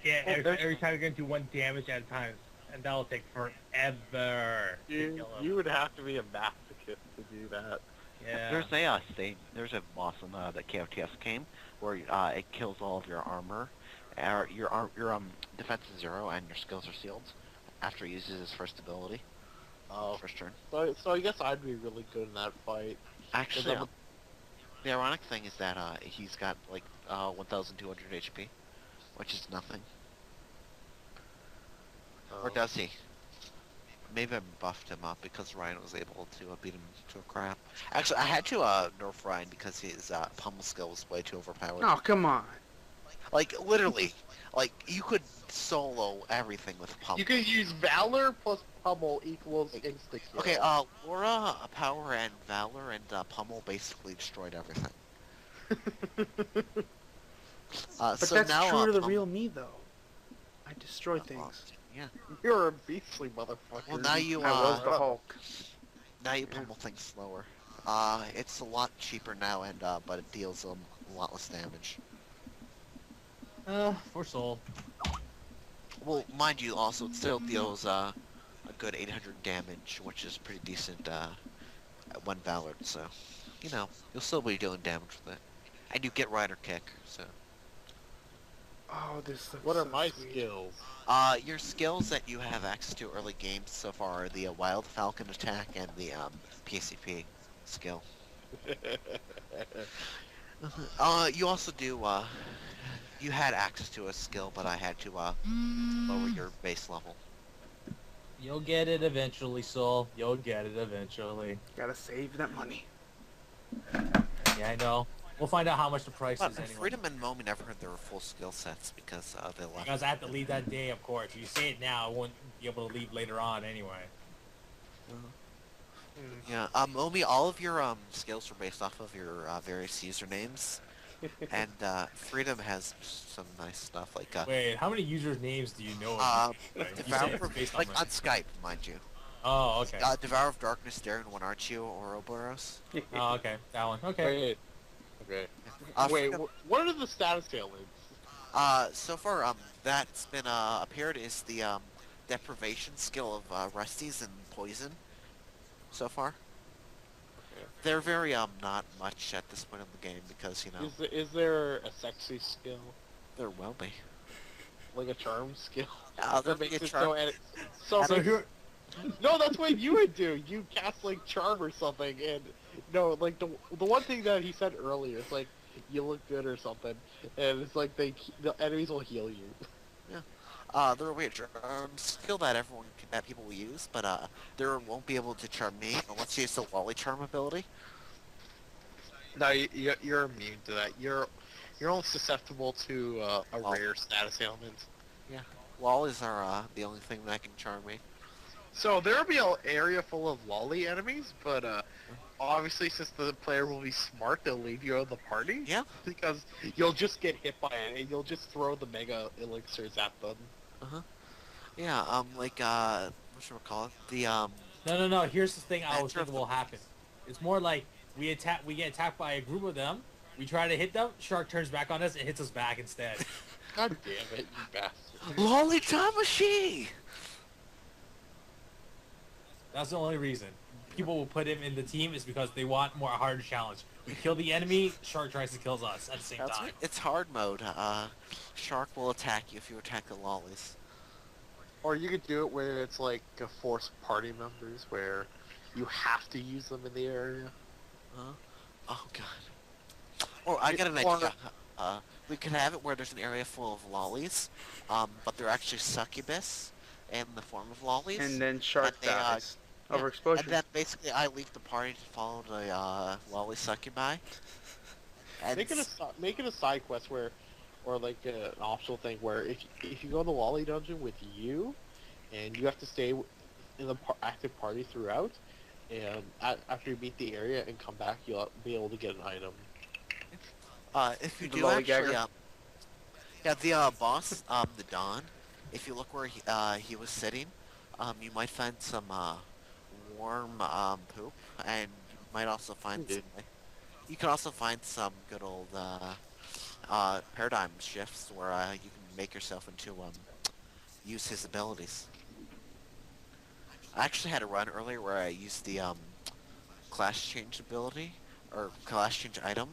Yeah, Oh, every time you're gonna do one damage at a time, and that'll take forever. to kill him. You would have to be a masochist to do that. Yeah. There's a boss in the KOTS game where it kills all of your armor Your defense is 0 and your skills are sealed after he uses his first ability. Oh, First turn. so I guess I'd be really good in that fight. Actually, I'm the ironic thing is that he's got like 1,200 HP, which is nothing. Or does he? Maybe I buffed him up because Ryan was able to beat him to a crap. Actually, I had to nerf Ryan because his pummel skill was way too overpowered. Oh, come on. Like literally, like you could solo everything with pummel. You could use Valor plus Pummel equals insta kill. Okay, Laura, Power, and Valor and Pummel basically destroyed everything. But so that's now, true to the real me, though. I destroy well, things. yeah. You're a beastly motherfucker. Well, now you I was the Hulk. now you pummel things slower. It's a lot cheaper now, and but it deals a lot less damage. For Soul. Well, mind you, also it still deals a good 800 damage, which is pretty decent when Valored. So, you know, you'll still be doing damage with it, and you get Rider Kick. So, Oh, this looks What are so my sweet. skills? your skills that you have access to early games so far are the Wild Falcon attack and the PCP skill. You also do you had access to a skill, but I had to lower your base level. You'll get it eventually, Soul. You'll get it eventually. Gotta save that money. Yeah, I know. We'll find out how much the price But is anyway. Freedom and Momi never had their full skill sets because they left. Because I have to leave that day, of course. If you say it now, I won't be able to leave later on anyway. Yeah, Momi, all of your skills are based off of your various usernames, and Freedom has some nice stuff like Wait, how many users' names do you know? You said Devour, it's based on like my- on Skype, mind you. Oh, okay. Devour of Darkness, Darren Winarchio, Ouroboros. Oh, okay. That one. Okay. Wait. Okay. Wait, Freedom, what are the status ailments? so far, that's been appeared is the deprivation skill of Rusty's and Poison. So far, Okay. they're very not much at this point in the game because you know Is there a sexy skill? there will be. Like a charm skill? There'll That be makes a it charm. So here, No, that's what you would do. You cast like charm or something, and no, like the one thing that he said earlier is like you look good or something, and it's like the enemies will heal you. There will be a charm skill that that people will use, but there won't be able to charm me unless you use the Lolly Charm ability. No, you're immune to that. You're only susceptible to a rare status ailment. Lollies are the only thing that can charm me. So there'll be an area full of lolly enemies, but obviously since the player will be smart, they'll leave you out of the party. Yeah. Because you'll just get hit by it, and you'll just throw the mega elixirs at them. Yeah. Like what should we call it? The no. Here's the thing I was Sure. thinking will happen. It's more like we get attacked by a group of them. We try to hit them. Shark turns back on us and hits us back instead. God damn it, you bastard. Lolly Tamashi. That's the only reason people will put him in the team is because they want more harder challenge. We kill the enemy, Shark tries to kill us at the same That's time. right. It's hard mode. Shark will attack you if you attack the lollies. Or you could do it where it's like a force party members, where you have to use them in the area. Oh god. Or I got an idea. We could have it where there's an area full of lollies, but they're actually succubus in the form of lollies. And then Shark they, dies. yeah, Overexposure. And then basically I leave the party to follow the lolly succubi. And Make it a side quest where, or like an optional thing where if you go in the lolly dungeon with you, and you have to stay in the active party throughout, and after you beat the area and come back, you'll be able to get an item. if you The do lollygagger? actually, yeah, the boss, the Don, if you look where he was sitting, you might find some warm poop, and you might also find some. You can also find some good old paradigm shifts where you can make yourself into use his abilities. I actually had a run earlier where I used the class change ability or class change item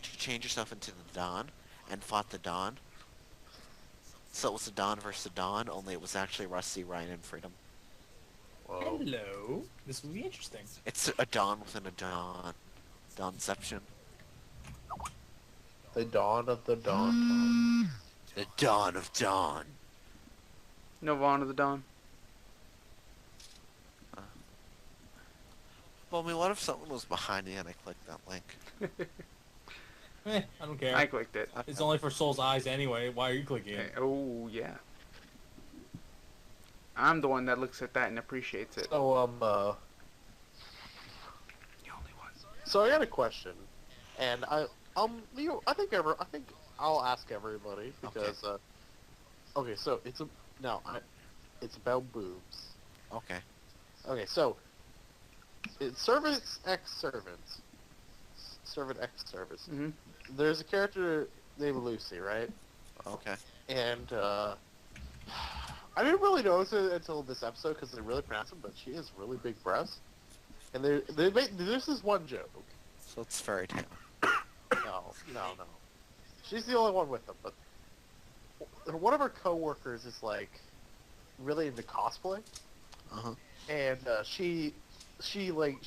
to change yourself into the Don and fought the Don. So it was a Dawn versus a Dawn, only it was actually Rusty, Ryan, and Freedom. Whoa. Hello. This will be interesting. It's a Dawn within a Dawn. Dawnception. The dawn of the dawn. The Dawn of Dawn. No Vaughn of the Dawn. Well, I mean, what if someone was behind me and I clicked that link? I don't care. I clicked it. It's only for Soul's eyes anyway. Why are you clicking it? Oh, yeah. I'm the one that looks at that and appreciates it. So, So I got a question, and I think I'll ask everybody because okay, so it's about boobs. Okay. Okay, so it's servants X servants, servant X service. Mm-hmm. There's a character named Lucy, right? Okay. And I didn't really notice it until this episode because they really pronounce it, but she has really big breasts. And this is one joke. So it's Fairy Tale. No. She's the only one with them, but one of her coworkers is like really into cosplay, Uh-huh. and she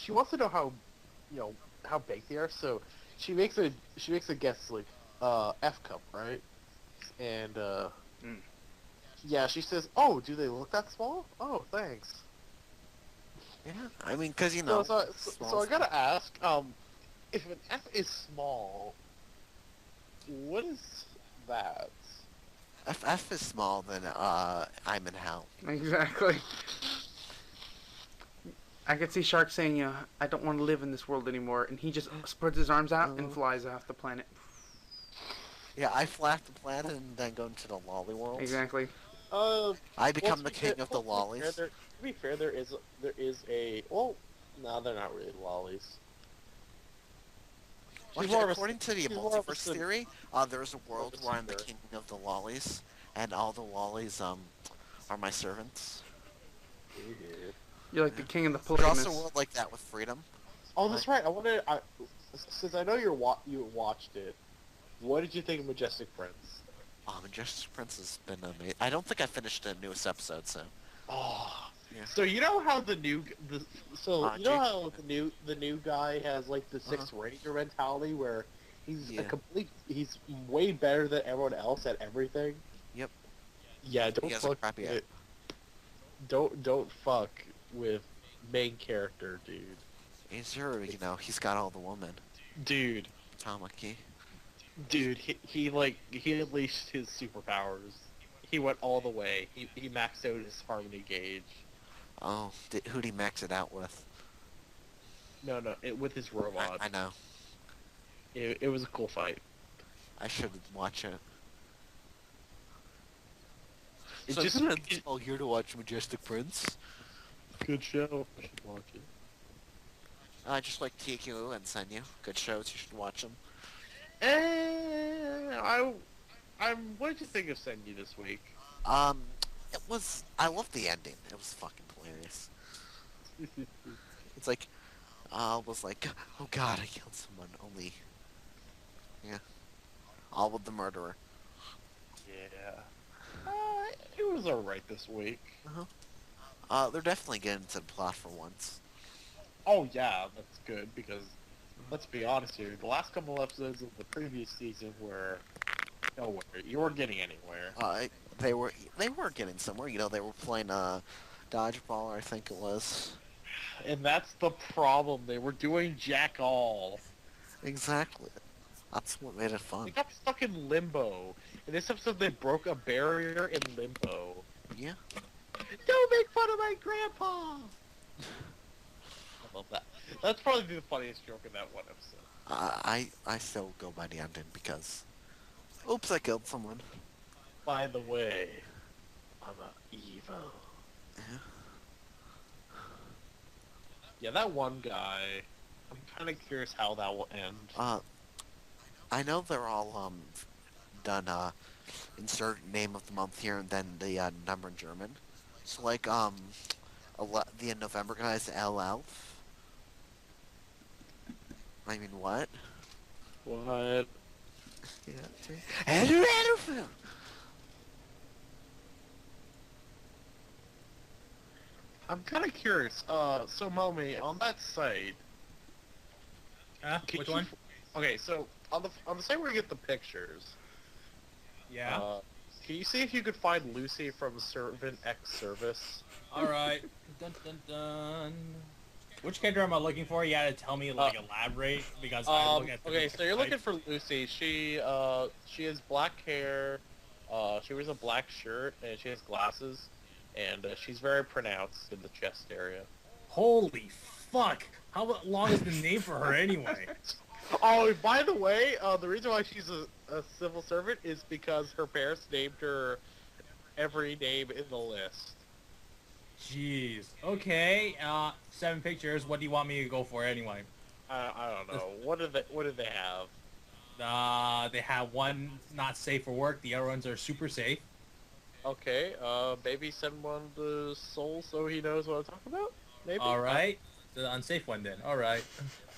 wants to know how big they are. So she makes a guess like F cup, right? And yeah, she says, "Oh, do they look that small? Oh, thanks." Yeah, I mean, because, you know... So I gotta ask, if an F is small, what is that? If F is small, then, I'm in hell. Exactly. I could see Shark saying, I don't want to live in this world anymore, and he just spreads his arms out and flies off the planet. Yeah, I fly off the planet and then go into the lolly world. Exactly. I become the king of the lollies. To be fair, there is a... Well, no, they're not really lollies. Well, She's more of a- according to the she's more of a multiverse sim- theory, there's a world where I'm the sister. king of the lollies, and all the lollies, are my servants. You're like the king of the There's polygamous. also a world like that with Freedom. Oh, that's right. Since I know you watched it, what did you think of Majestic Prince? Majestic Prince has been amazing. I don't think I finished the newest episode, so... Oh, Yeah. so you know how the new guy has like the Sixth Ranger mentality where he's Yeah. he's way better than everyone else at everything. Yep. Yeah, don't He has a fuck crappy with, don't fuck with main character, dude. He's here, you know, he's got all the women. Dude, Tamaki. he unleashed his superpowers. He went all the way. He maxed out his harmony gauge. Oh, who'd he max it out with? No, with his robot. I know. It was a cool fight. I should watch it. It So just I'm all here to watch Majestic Prince. good show. I should watch it. I just like TQ and Senyu. Good shows, you should watch them. What did you think of Senyu this week? I loved the ending. It was fucking hilarious. It's like, was like, oh god, I killed someone, only, yeah, all with the murderer. Yeah. It was alright this week. They're definitely getting to the plot for once. Oh yeah, that's good because, let's be honest here, the last couple episodes of the previous season were nowhere. You weren't getting anywhere. They were getting somewhere, you know, they were playing, dodgeball, I think it was. And that's the problem, they were doing jack all. Exactly. That's what made it They fun. got stuck in limbo. In this episode, they broke a barrier in limbo. Yeah. Don't make fun of my grandpa! I love that. That's probably the funniest joke in that one episode. I still go by the ending because, oops, I killed someone. By the way, I'm evil. Yeah. Yeah, that one guy, I'm kind of curious how that will end. I know they're all, done, insert name of the month here and then the, number in German. So, like, the November guy's LL. I mean, what? What? Yeah. I'm kind of curious. So Momi, on that site, can Which you- one? Okay, so on the site where you get the pictures, Yeah. can you see if you could find Lucy from Servant X Service? Alright. Dun dun dun. Which character am I looking for? You gotta tell me, like, elaborate, because I look at the Okay, so you're type. looking for Lucy. She has black hair. She wears a black shirt and she has glasses, and she's very pronounced in the chest area. Holy fuck! How long is the name for her anyway? Oh, by the way, the reason why she's a civil servant is because her parents named her every name in the list. Jeez. Okay, 7 pictures. What do you want me to go for anyway? I don't know. What do they have? They have one not safe for work. The other ones are super safe. Okay, maybe send one to Soul so he knows what I'm talking about? Maybe? All right. The unsafe one then. All right.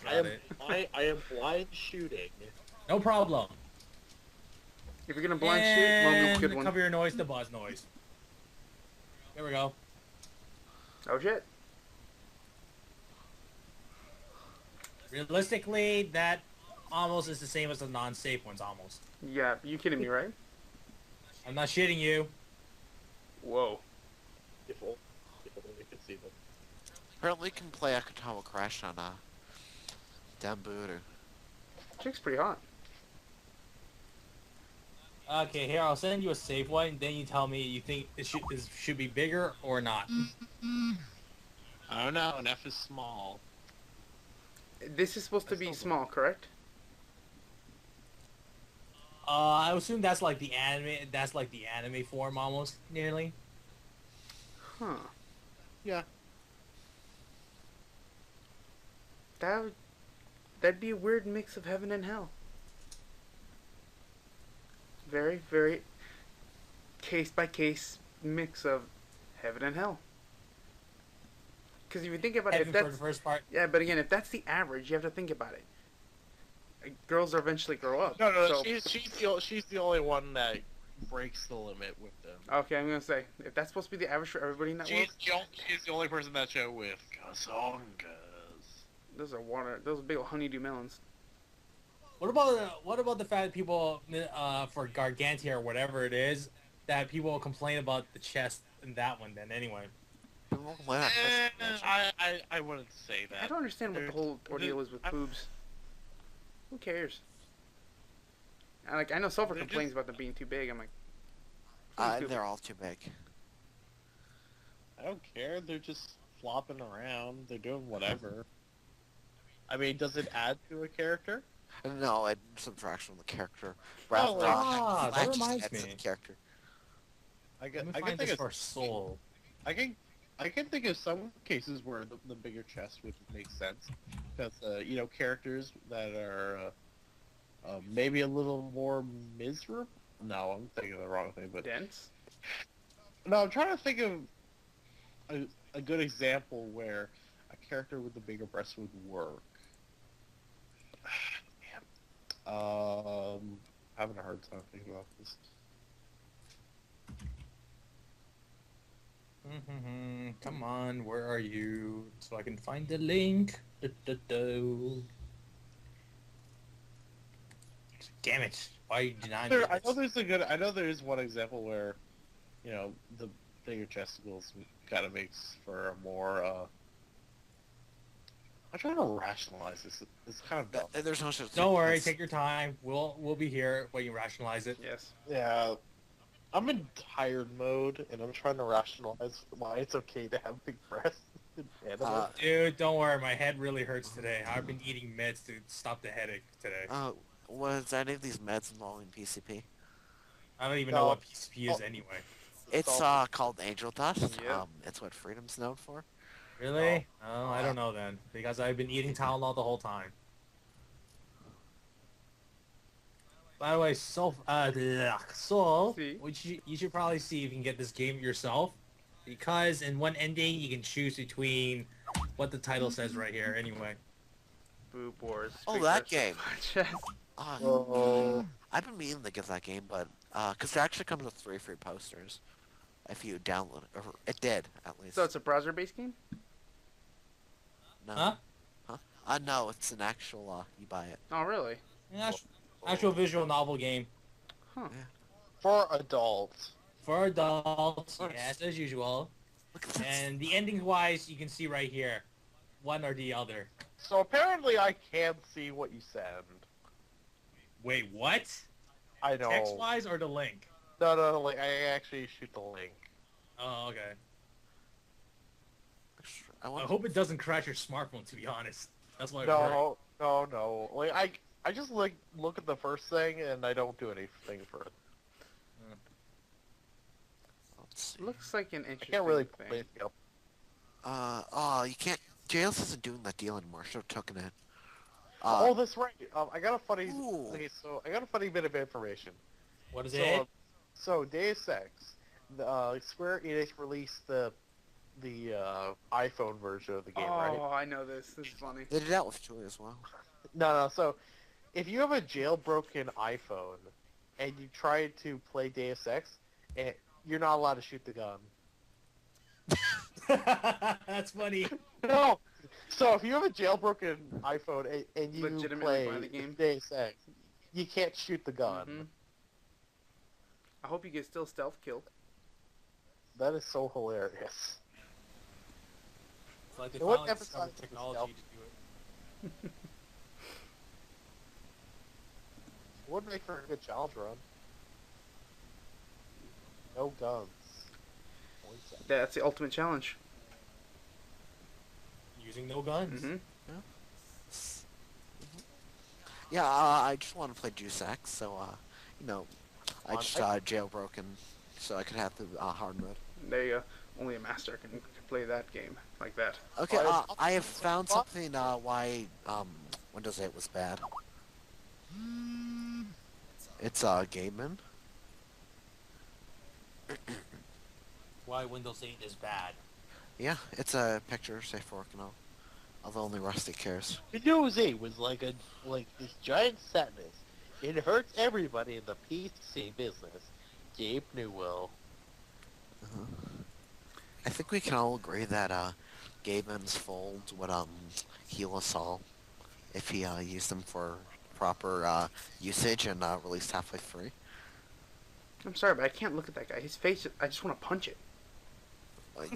Got it. I am blind shooting. No problem. If you're gonna blind shoot, Momo, And good one. cover your noise, the buzz noise. There we go. Oh shit. Realistically, that almost is the same as the non-safe ones, almost. Yeah, you kidding me, right? I'm not shitting you. Whoa. If only you could see them. Apparently, you can play Akutama Crash on Dambudu. Chick's pretty hot. Okay, here, I'll send you a safe one, then you tell me you think it should be bigger or not. I don't know, an F is small. This is supposed to be small, correct? I assume that's like the anime form almost, nearly. Huh. Yeah. That'd be a weird mix of heaven and hell. Very, very case by case mix of heaven and hell. Because if you think about it, if Heaven for that's the first part. yeah, but again, if that's the average, you have to think about it. Girls eventually grow up. No, so, she's the only one that breaks the limit with them. okay, I'm gonna say if that's supposed to be the average for everybody in that world, She's the only person that show with Kazongas. those are big old honeydew melons. What about the fact that people for Gargantia or whatever it is, that people complain about the chest in that one then anyway. I wouldn't say that. I don't understand what the whole ordeal is with I- boobs. Who cares? I know Sulfur They're complains just- about them being too big. I'm like, They're all too big. I don't care. They're just flopping around. They're doing whatever. I mean, does it add to a character? No, it subtracts from the character. Oh, that it just reminds adds to me. the character. I Let can me I can find think this of for Soul. I can think of some cases where the bigger chest would make sense because characters that are maybe a little more miserable. No, I'm thinking of the wrong thing. But dense. no, I'm trying to think of a good example where a character with the bigger breasts would work. Damn. Having a hard time thinking about this. Come on, where are you? So I can find the link. Damn it! Why are you denying me this? I know there is one example where, the bigger chesticles kind of makes for a more. I'm trying to rationalize this. It's kind of dumb. There's no such Don't thing worry, as- take your time. We'll be here when you rationalize it. Yes. Yeah, I'm in tired mode, and I'm trying to rationalize why it's okay to have big breasts in anime. Dude, don't worry, my head really hurts today. I've been eating meds to stop the headache today. Was any of these meds involving PCP? I don't even No. know what PCP is anyway. It's called Angel Dust. Yeah. It's what Freedom's known for. Really? Oh, I don't know then, because I've been eating Tylenol the whole time. By the way, Soul, See? you should probably see if you can get this game yourself, because in one ending you can choose between what the title says right here. Anyway, Boob wars. Oh, Big that breasts. game. Chest. Oh. I've been meaning to get that game, but because it actually comes with 3 free posters. if you download it. Or it did, at least. So it's a browser-based game? No. Huh? Huh? No, it's an actual, you buy it. Oh, really? An actual visual novel game. Huh. Yeah. For adults. For adults, Nice. yes, as usual. Look at this. And the ending-wise, you can see right here. One or the other. So apparently I can see what you send. Wait, what? I know. Text-wise or the link? No, like, I actually shoot the link. Oh, okay. I I want hope it doesn't crash your smartphone, to be honest. That's why I worry. No. Like, I just, like, look at the first thing, and I don't do anything for it. Let's see. Looks like an I interesting can't really thing. play it up. You can't... JLS isn't doing that deal anymore. Should have taken it. Oh, that's right. I got a funny... Ooh. Okay, so I got a funny bit of information. What is So, it? so Deus Ex, Square Enix released the iPhone version of the game, right? Oh, I know this. This is funny. They did that with Joy as well. No. So, if you have a jailbroken iPhone and you try to play Deus Ex, you're not allowed to shoot the gun. That's funny. No. So if you have a jailbroken iPhone and you Legitimately play play the game? Deus Ex, you can't shoot the gun. Mhm. I hope you get still stealth kill. That is so hilarious. It's like they It wouldn't finally emphasize discovered the technology to do it. Would make for a good challenge run. No guns. That's the ultimate challenge. Using no guns. Mm-hmm. Yeah, I just want to play Deus Ex, so, you know, I just, jailbroken so I could have the, hard mode. There you go. Only a master can play that game like that. Okay, Alright, I have found something, why, Windows 8 was bad. It's, Gateman. Why Windows 8 is bad. Yeah, it's a picture safe for work and all. Although only Rusty cares. Windows 8 was like this giant sadness. It hurts everybody in the PC business. Gabe Newell. I think we can all agree that, Gateman's folds would, heal us all if he, used them for proper, usage and, released halfway free. I'm sorry, but I can't look at that guy. His face, I just want to punch it.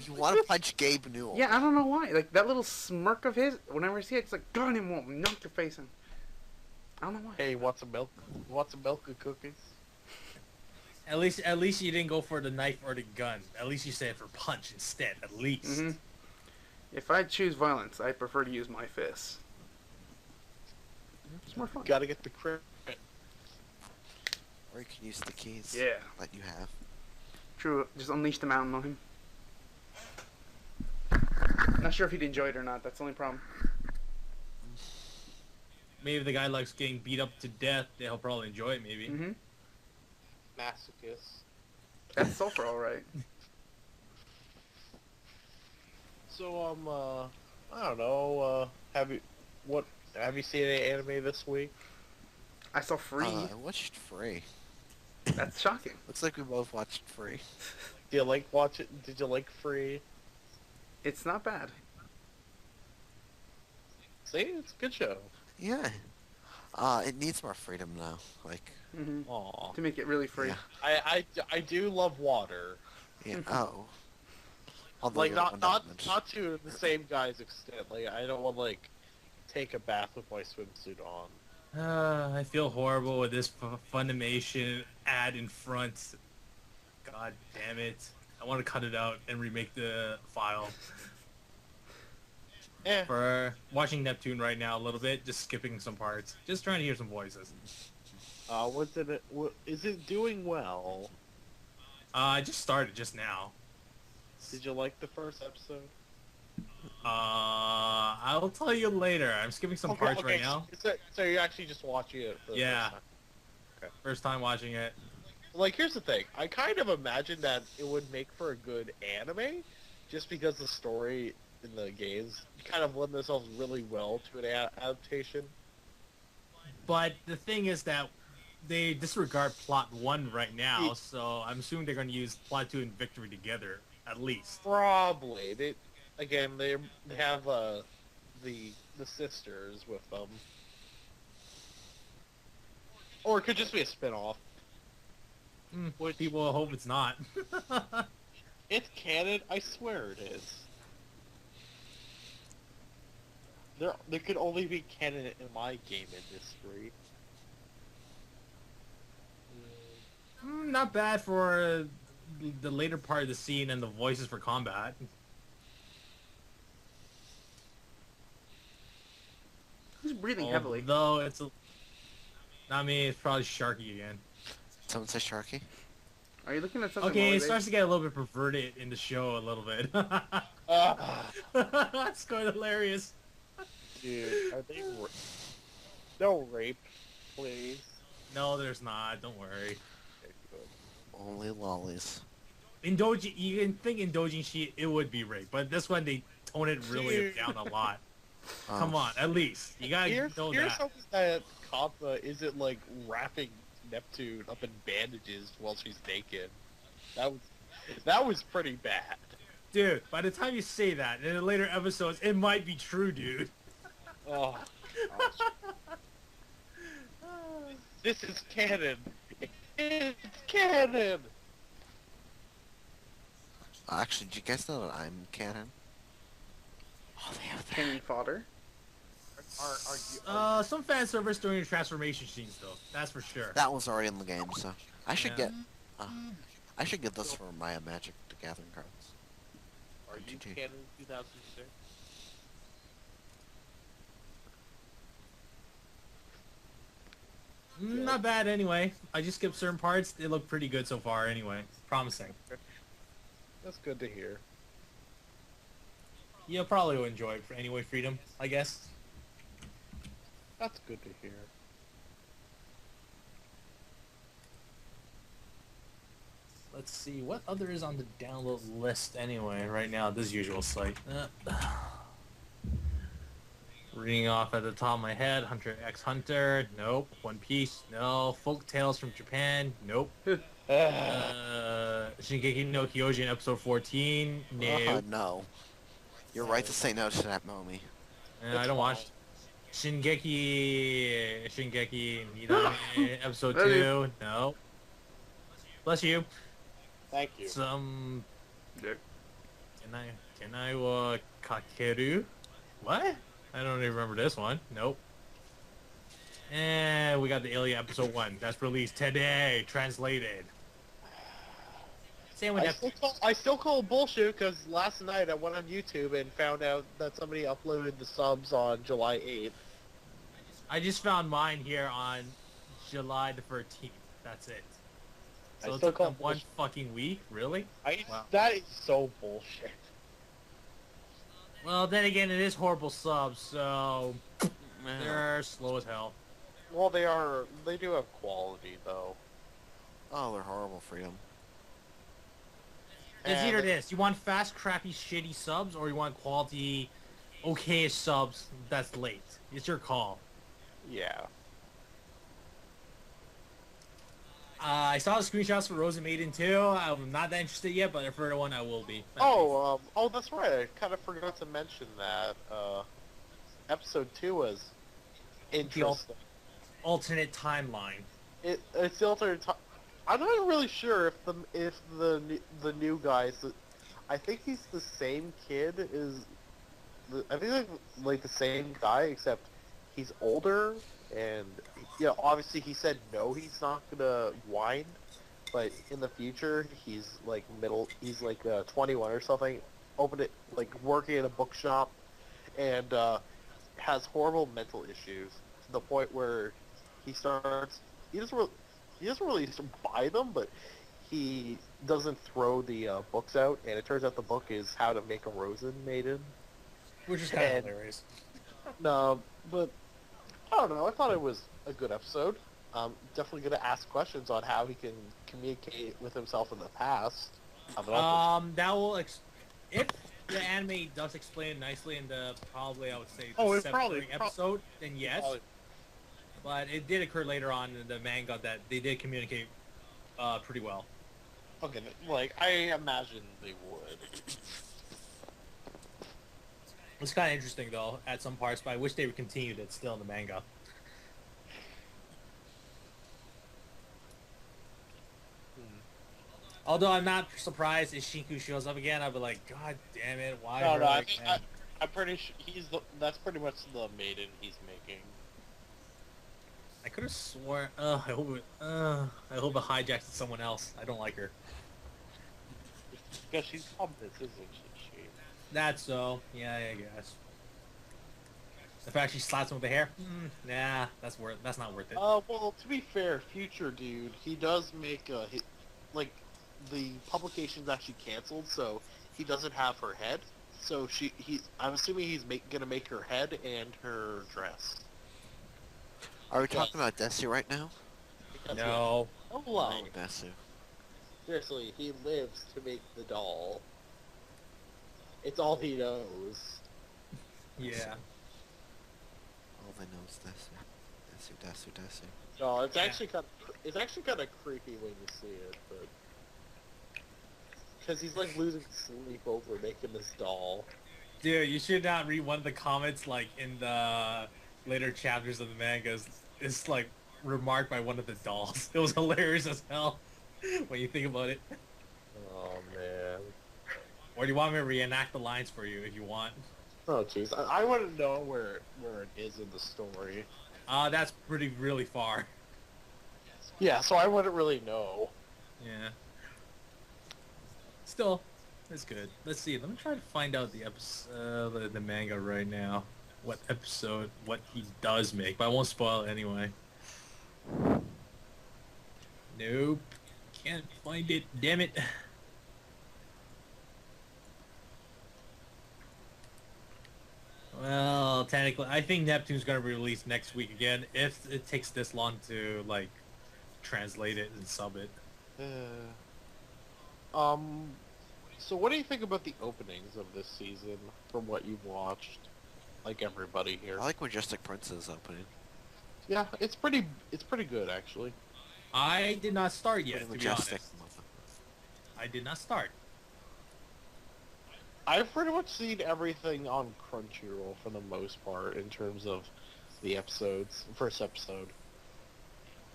You want to punch Gabe Newell? Yeah, I don't know why. Like, that little smirk of his, whenever I see it, it's like, darn him, won't knock your face in. I don't know why. Hey, want some milk? Want some milk and cookies? At least you didn't go for the knife or the gun. At least you said for punch instead. At least. Mm-hmm. If I choose violence, I prefer to use my fists. It's more fun. Gotta get the crit. Or you can use the keys Yeah. that you have. True. Just unleash the mountain on him. Not sure if he'd enjoy it or not. That's the only problem. Maybe if the guy likes getting beat up to death, he'll probably enjoy it, maybe. Mm-hmm. Masochist. That's Sulfur, all right. So, I don't know, have you seen any anime this week? I saw Free. I watched Free. That's shocking. Looks like we both watched Free. Do you like watch it? Did you like Free? It's not bad. See, it's a good show. Yeah. It needs more freedom now. Like, Mm-hmm. Aw. To make it really free. yeah. I do love water. Yeah. Oh. Although Like you're not one not element. not to the same guy's extent. Like I don't want to like take a bath with my swimsuit on. I feel horrible with this Funimation ad in front. God damn it. I want to cut it out and remake the file. Eh. For watching Neptune right now a little bit, just skipping some parts. Just trying to hear some voices. Is it doing well? I just started just now. Did you like the first episode? I'll tell you later. I'm skipping some parts right now. So you're actually just watching it for the Yeah. first time. First time watching it. Like, here's the thing. I kind of imagined that it would make for a good anime, just because the story in the games kind of lend themselves really well to an adaptation. But the thing is that they disregard plot 1 right now, so I'm assuming they're going to use plot 2 and victory together at least. Probably. They have the sisters with them, or it could just be a spin-off. Which people hope it's not. It's canon. I swear it is. There could only be canon in my game industry. Not bad for the later part of the scene and the voices for combat. Who's breathing heavily? Though it's not me, it's probably Sharky again. Someone say Sharky? Are you looking at something? Okay, it starts to get a little bit perverted in the show a little bit. That's quite hilarious. Dude, are they no rape, please? No, there's not. Don't worry. Okay, good. Only lollies. Indulging, you can think indulging she it would be rape, but this one they tone it really down a lot. Come on, at least you gotta know Here's that. something that Kappa isn't like wrapping Neptune up in bandages while she's naked. That was pretty bad. Dude, by the time you say that in the later episodes, it might be true, dude. Oh, gosh. This is canon. It's canon. Actually, do you guys know that I'm canon? Oh, they have that. Cannon fodder. Some fan service during the transformation scenes, though. That's for sure. That was already in the game, so I should Yeah. get. I should get this for my Magic the Gathering cards. Are you GG. canon 2006? Not bad anyway. I just skipped certain parts. They look pretty good so far anyway. Promising. That's good to hear. You'll probably enjoy it anyway, Freedom, I guess. That's good to hear. Let's see, what other is on the download list anyway right now, this usual site. Reading off at the top of my head, Hunter x Hunter, nope. One Piece, no. Folk Tales from Japan, nope. Shingeki no Kyojin episode 14, no. No. You're right to say no to that, Momi. I don't watch. Shingeki Nidame episode 2, no. Bless you. Thank you. Some... Kenai wa Kakeru? What? I don't even remember this one. Nope. And we got the Alien episode 1. That's released today, translated. Same with I still call it bullshit because last night I went on YouTube and found out that somebody uploaded the subs on July 8th. I just found mine here on July the 13th. That's it. So I it still took call them it one bullshit. fucking week? Really? Wow. That is so bullshit. Well, then again, it is horrible subs, so they're slow as hell. Well, they do have quality though. Oh, they're horrible, Freedom. It's either this. You want fast, crappy, shitty subs, or you want quality, okay subs that's late. It's your call. Yeah. I saw the screenshots for Rose and Maiden 2. I'm not that interested yet, but for the one I will be. Oh, that's right. I kind of forgot to mention that. Episode 2 was interesting. Alternate timeline. It's the alternate time. I'm not really sure if the new guy. I think he's the same kid. I think like the same guy, except he's older, and obviously he said no, he's not gonna whine, but in the future he's like he's like 21 or something, opened it like working at a bookshop, and has horrible mental issues to the point where he doesn't really buy them, but he doesn't throw the books out, and it turns out the book is How to Make a Rosen Maiden. Which is kind of hilarious. No, but I don't know. I thought it was a good episode. Definitely going to ask questions on how he can communicate with himself in the past. That will if the anime does explain it nicely in the probably I would say the it 7th probably- episode, then yes. But it did occur later on in the manga that they did communicate pretty well. Okay, like, I imagine they would. It's kind of interesting, though, at some parts, but I wish they would continued it still in the manga. Although I'm not surprised if Shinku shows up again, I'll be like, God damn it, why No, her no, again? I'm pretty sure that's pretty much the maiden he's making. I could have sworn. I hope it hijacks to someone else. I don't like her. Because she's pompous, isn't she? That's so. Yeah, I guess. The fact she slaps him with the hair. Nah, that's not worth it. Well, to be fair, Future Dude, he does make like the publication's actually canceled, so he doesn't have her head. So I'm assuming he's gonna make her head and her dress. Are we talking about Desu right now? No. Oh, Oh, lie. Desu. Seriously, he lives to make the doll. It's all he knows. Yeah. All they know is Desu. Desu. No, it's Yeah. actually kind of creepy when you see it, but because he's like losing sleep over making this doll. Dude, you should not read one of the comments like in the later chapters of the mangas. It's like remarked by one of the dolls. It was hilarious as hell when you think about it. Oh man. Or do you want me to reenact the lines for you if you want? Oh jeez, I want to know where it is in the story. That's really far. Yeah, so I wouldn't really know. Yeah. Still, it's good. Let's see. Let me try to find out the episode, the manga right now. What episode, what he does make, but I won't spoil it anyway. Nope. Can't find it. Damn it. Well, technically, I think Neptune's gonna be released next week again. If it takes this long to like translate it and sub it. So what do you think about the openings of this season from what you've watched? Like everybody here. I like Majestic Princess opening. Yeah, it's pretty good actually. I did not start yet, Pretty to be majestic. honest. I did not start. I've pretty much seen everything on Crunchyroll for the most part in terms of the episodes, first episode,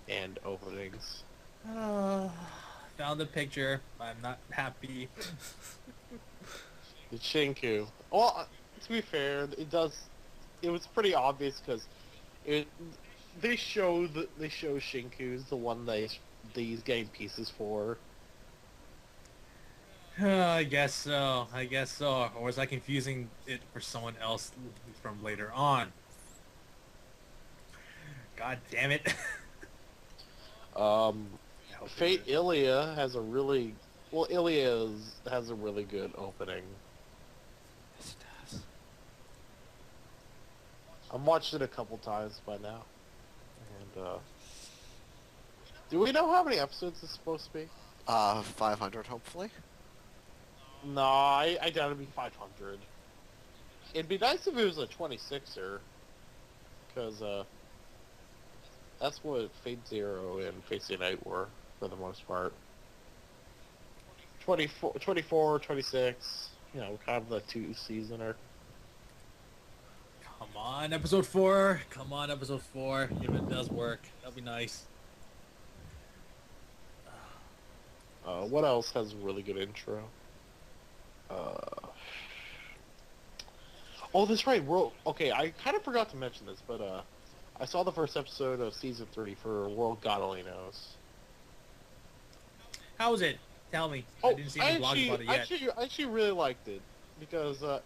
and openings. Found the picture. I'm not happy. It's Shinku. Well, to be fair, it was pretty obvious because they show Shinku's the one that he's getting pieces for. I guess so. Or was I confusing it for someone else from later on? God damn it. Fate Ilia has a really has a really good opening. Yes, it does. I've watched it a couple times by now. And do we know how many episodes it's supposed to be? 500 hopefully. No, I doubt it'd be 500. It'd be nice if it was a 26er, because that's what Fate Zero and Fate Stay Night were for the most part. 24, 26, kind of the two-seasoner. Come on, episode 4. Come on, episode 4. If it does work, that'll be nice. What else has a really good intro? Oh, that's right. Okay, I kind of forgot to mention this, but I saw the first episode of season 3 for World God Only Knows. How was it? Tell me. Oh, I didn't see any blogs about it yet. I actually really liked it because I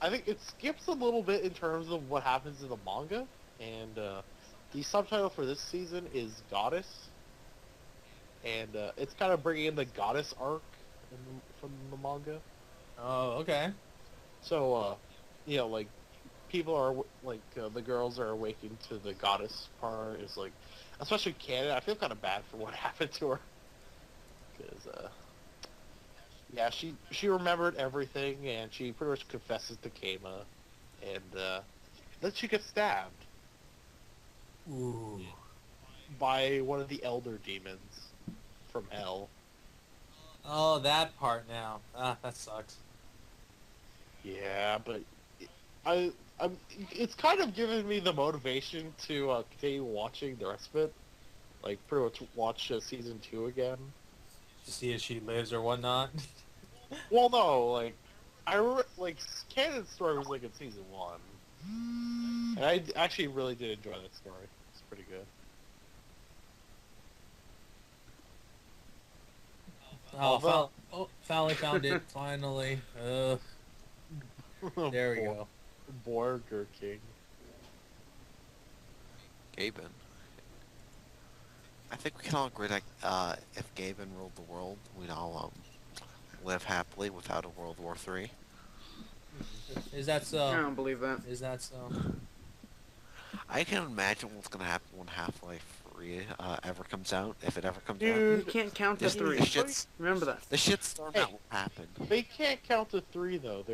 think it skips a little bit in terms of what happens in the manga, and the subtitle for this season is Goddess, and it's kind of bringing in the Goddess arc from the manga. Oh, okay. So, like people are the girls are awakening to the Goddess part. Is like, especially Canada. I feel kind of bad for what happened to her. Because, yeah, she remembered everything, and she pretty much confesses to Kama, and then she gets stabbed. Ooh. by one of the elder demons from hell. Oh, that part now. Ah, that sucks. Yeah, but I, I'm, it's kind of given me the motivation to continue watching the rest of it. Like, pretty much watch season 2 again. To see if she lives or whatnot. Well, no, like, like, Canon's story was like in season 1. And I actually really did enjoy that story. It's pretty good. Oh, finally found it. Finally. There we go. Burger King. Gaben. I think we can all agree that if Gaben ruled the world, we'd all live happily without a World War III. Is that I so? don't believe that. Is that so? I can imagine what's gonna happen when Half-Life 3 ever comes out, if it ever comes out. Dude, You can't count to This, three. the shit's Remember that. the shitstorm Hey. that will happen. they can't count to 3 though.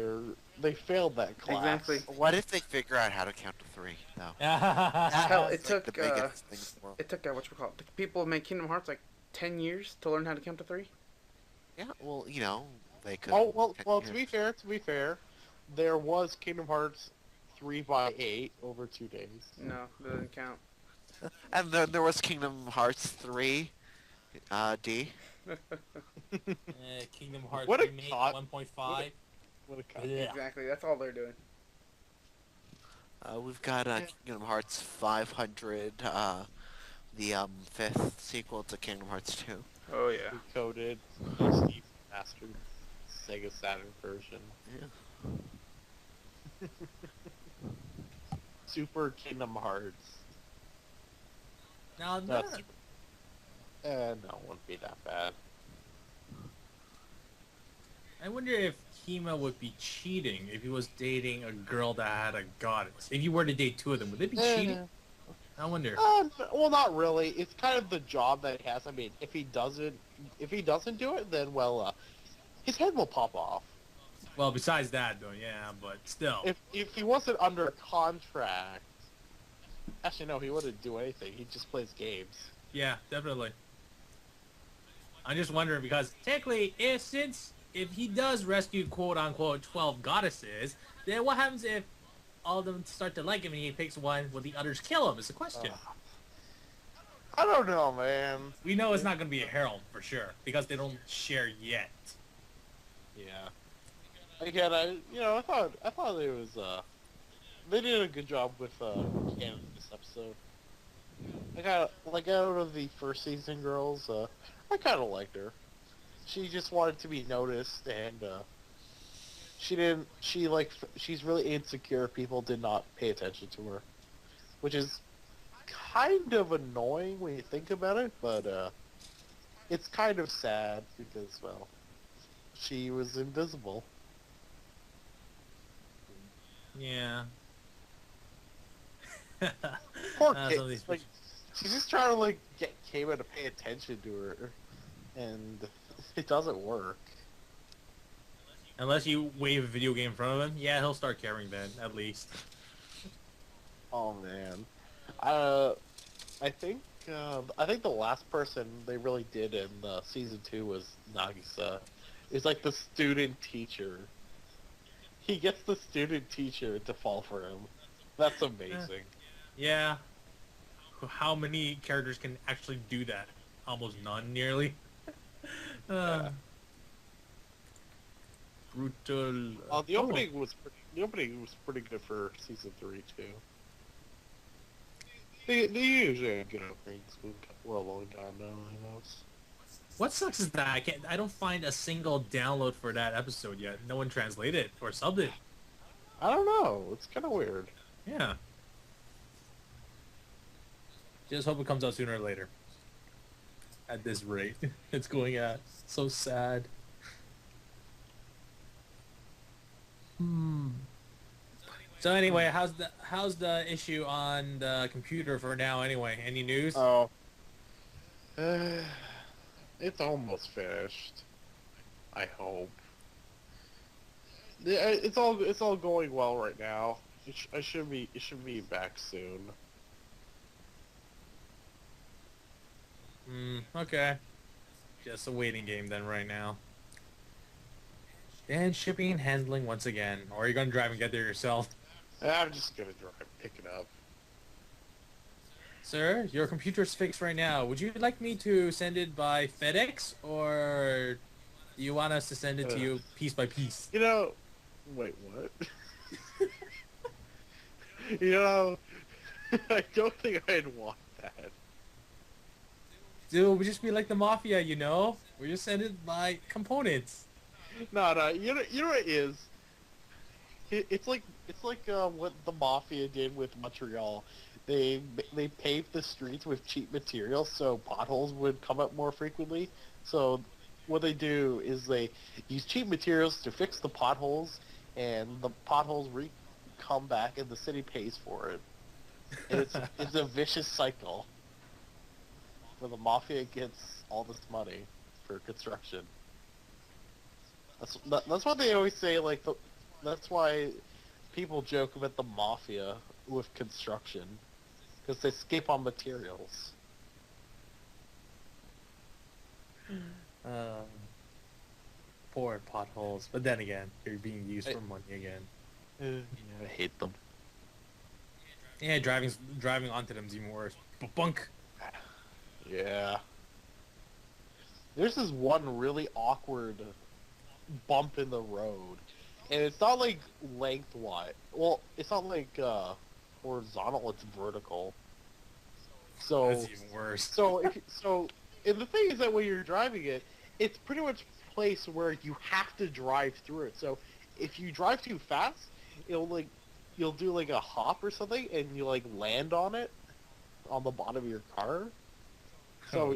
They failed that class. Exactly. What if they figure out how to count to 3? though? Hell, it That's, like, took the biggest thing in the world. it took whatchamacallit, the people who made Kingdom Hearts like 10 years to learn how to count to 3. Yeah, well, you know, they could. Oh well. To be fair, there was Kingdom Hearts 3x8 over 2 days. No, that doesn't count. And then there was Kingdom Hearts 3, D. Kingdom Hearts What a Remake cop. 1.5. What a cut. Yeah. Exactly, that's all they're doing. We've got Kingdom Hearts 500, the fifth sequel to Kingdom Hearts 2. Oh yeah. Coded Steve Master Sega Saturn version. Yeah. Super Kingdom Hearts. Now, That's no, it wouldn't be that bad. I wonder if Kima would be cheating if he was dating a girl that had a goddess. If you were to date two of them, would they be cheating? I wonder. Well, not really. It's kind of the job that he has. I mean, if he doesn't do it, then his head will pop off. Well, besides that, though, yeah, but still. If he wasn't under contract, actually no, he wouldn't do anything. He just plays games. Yeah, definitely. I'm just wondering because technically, if he does rescue quote unquote 12 goddesses, then what happens if all of them start to like him and he picks one, will the others kill him? Is the question. I don't know, man. We know it's not going to be a herald for sure because they don't share yet. Yeah. Again, I thought it was they did a good job with Canon this episode. I got out of the first season girls, I kind of liked her. She just wanted to be noticed, and she's really insecure. People did not pay attention to her, which is kind of annoying when you think about it, but it's kind of sad because, well, she was invisible. Yeah. Poor Some kid. of these Like, she's just trying to get Kayla to pay attention to her, and it doesn't work. Unless you wave a video game in front of him, yeah, he'll start caring then, at least. Oh man, I think the last person they really did in season 2 was Nagisa. It's like the student teacher. He gets the student teacher to fall for him. That's amazing. Yeah. How many characters can actually do that? Almost none, nearly. Yeah. Brutal. The opening was pretty good for season 3 too. They usually have good openings. We're a long time now, I know. What sucks is that I don't find a single download for that episode yet. No one translated it or subbed it. I don't know. It's kind of weird. Yeah. Just hope it comes out sooner or later. At this rate, it's going at. So sad. So anyway, how's the issue on the computer for now? Anyway, any news? Oh. It's almost finished. I hope. Yeah, it's all going well right now. It should be back soon. Okay. Just a waiting game then right now. And shipping and handling once again. Or are you gonna drive and get there yourself? I'm just gonna drive, pick it up. Sir, your computer's fixed right now. Would you like me to send it by FedEx, or do you want us to send it to you piece by piece? You know, wait, what? You know, I don't think I'd want that. Dude, we just be like the mafia, you know? We just send it by components. No, you know what it is? It's like what the mafia did with Montreal. They paved the streets with cheap materials so potholes would come up more frequently. So what they do is they use cheap materials to fix the potholes, and the potholes come back, and the city pays for it. And it's a vicious cycle where the mafia gets all this money for construction. That's what they always say. Like that's why people joke about the mafia with construction, because they skip on materials. Poor potholes. But then again, they're being used for money again. Yeah, I hate them. Yeah, driving onto them's even worse. Bunk. Yeah. There's this one really awkward bump in the road, and it's not like lengthwise. Well, it's not like horizontal. It's vertical. So That's even worse. And the thing is that when you're driving it, it's pretty much a place where you have to drive through it. So if you drive too fast, you'll do like a hop or something, and you like land on it on the bottom of your car. So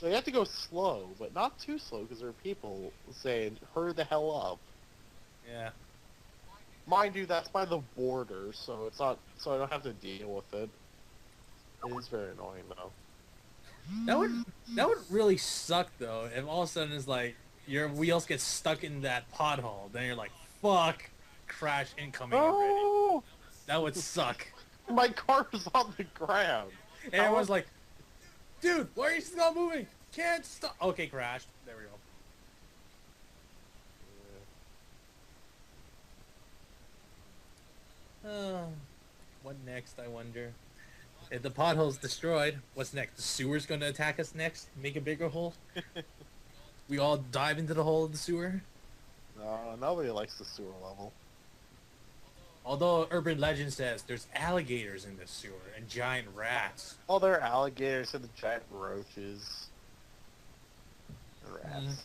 you have to go slow, but not too slow, because there are people saying, "Hurry the hell up." Yeah. Mind you, that's by the border, so it's not. So I don't have to deal with it. It is very annoying though. That would really suck though if all of a sudden it's like your wheels get stuck in that pothole, then you're like, fuck, crash incoming already. Oh, That would suck. my car is on the ground. And everyone's like, dude, why are you still not moving? Can't stop. Okay, crashed. There we go. What next, I wonder? If the pothole's destroyed, what's next? The sewer's gonna attack us next? Make a bigger hole? We all dive into the hole of the sewer? No, nobody likes the sewer level. Although urban legend says there's alligators in the sewer and giant rats. Oh, there are alligators and the giant roaches. Rats.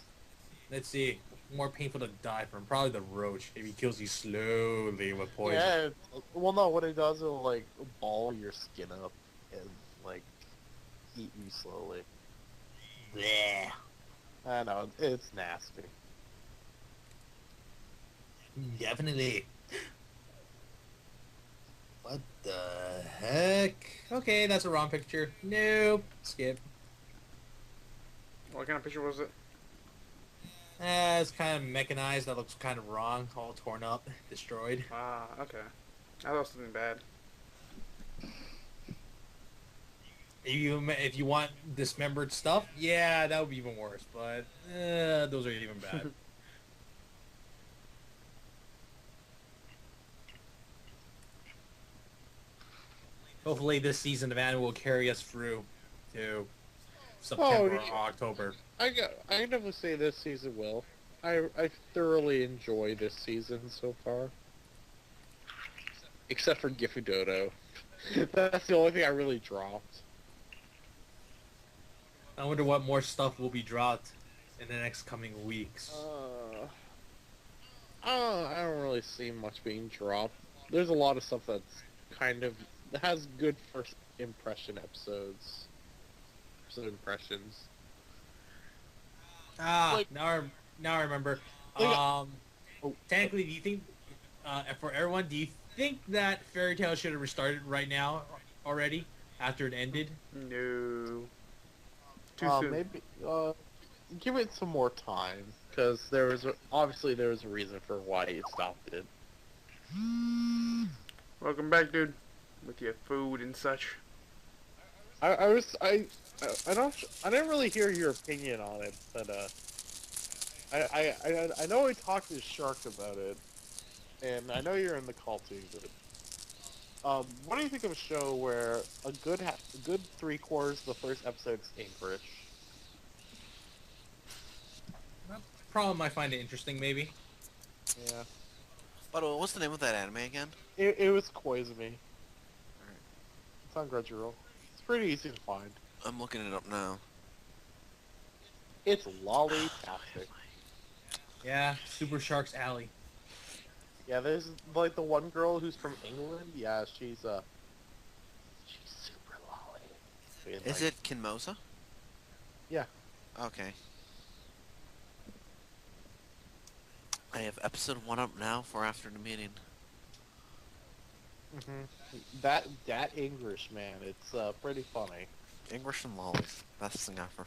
Let's see. More painful to die from. Probably the roach. If he kills you slowly with poison. Yeah, well, no, what it does, it'll, like, ball your skin up and, like, eat you slowly. Bleh. I know, it's nasty. Definitely. What the heck? Okay, that's a wrong picture. Nope. Skip. What kind of picture was it? It's kind of mechanized. That looks kind of wrong. All torn up. Destroyed. Ah, okay. I thought something bad. If you want dismembered stuff, yeah, that would be even worse. But those are even bad. Hopefully, this season of anime will carry us through to September or October. I definitely say this season will. I thoroughly enjoy this season so far. Except for Gifudodo. That's the only thing I really dropped. I wonder what more stuff will be dropped in the next coming weeks. I don't really see much being dropped. There's a lot of stuff that's kind of that has good first impression episodes. Episode impressions. Now I remember. Technically, do you think, for everyone, do you think that Fairy Tail should have restarted right now already after it ended? No. Too soon. Maybe give it some more time, because obviously there was a reason for why it stopped it. Welcome back, dude. With your food and such. I I didn't really hear your opinion on it, but I know I talked to Shark about it, and I know you're in the call too. But what do you think of a show where a good 3/4 of the first episode's English? Problem I find it interesting, maybe. Yeah, By the way, what's the name of that anime again? it was Koizumi. It's on Crunchyroll. It's pretty easy to find. I'm looking it up now. It's lolly-tastic. Yeah, Super Shark's Alley. Yeah, there's like the one girl who's from England. Yeah, she's super lolly. Is it Kinmoza? Yeah. Okay. I have episode 1 up now for after the meeting. That English, man, it's pretty funny. English and lollies. Best thing ever.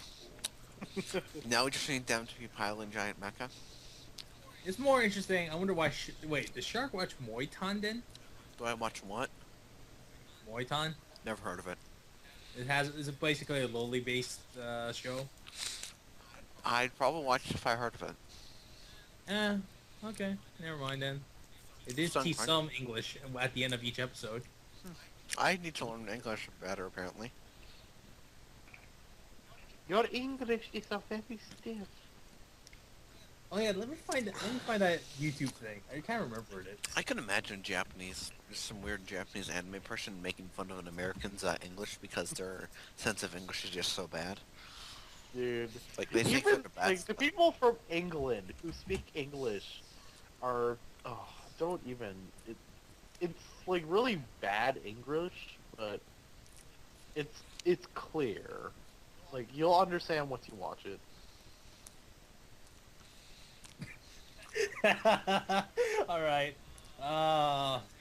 Now we just need them to be piling giant mecha. It's more interesting. I wonder why. Wait, does Shark watch Moitan then? Do I watch what? Moitan? Never heard of it. Is it basically a lowly based show? I'd probably watch it if I heard of it. Okay. Never mind then. It did Sounds teach fine. some English at the end of each episode. I need to learn English better, apparently. Your English is a very stiff. Oh yeah, let me find that YouTube thing. I can't remember it. I can imagine Japanese, some weird Japanese anime person making fun of an American's English because their sense of English is just so bad. Dude. Like, they think they're Even, the bad like, the stuff. people from England who speak English are, don't even, it's like really bad English, but it's clear. Like, you'll understand once you watch it. Alright.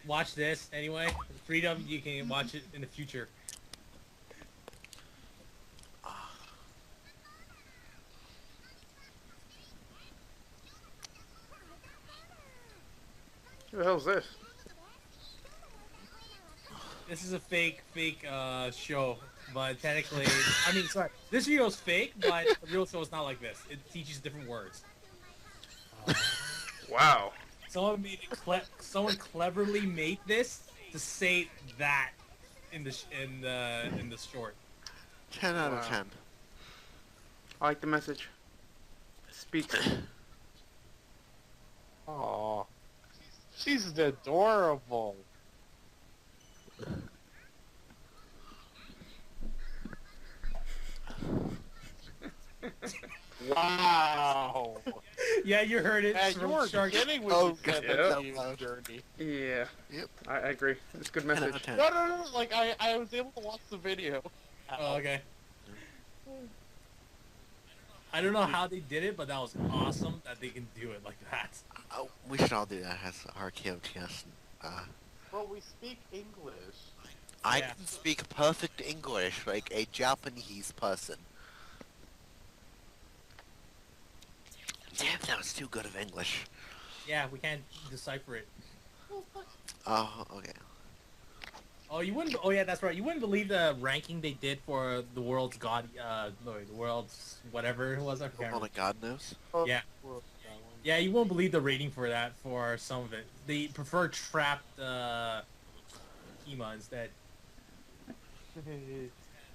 Watch this anyway. Freedom, you can watch it in the future. Who the hell's this? This is a fake show, but technically, I mean, sorry, this video's fake, but the real show is not like this. It teaches different words. Wow. Someone cleverly made this to say that in the short. 10 out of Wow. 10. I like the message. Speak. Aw. She's adorable. Wow. Yeah, you heard it. Man, you from were Shark. kidding when Oh, you said God. that Yeah. you dirty. Yeah. Yep. I agree. It's a good 10 out message. of 10. No, like, I was able to watch the video. Oh, okay. I don't know how they did it, but that was awesome that they can do it like that. Oh, we should all do that as our KOTS. But we speak English. I Yeah. can speak perfect English like a Japanese person. Damn, that was too good of English. Yeah, we can't decipher it. Oh, okay. Oh, you wouldn't. Oh, yeah, that's right. You wouldn't believe the ranking they did for the world's god. No, the world's whatever it was. I forgot. Only God knows. Yeah. Yeah, you won't believe the rating for that for some of it. They prefer trapped Ema instead.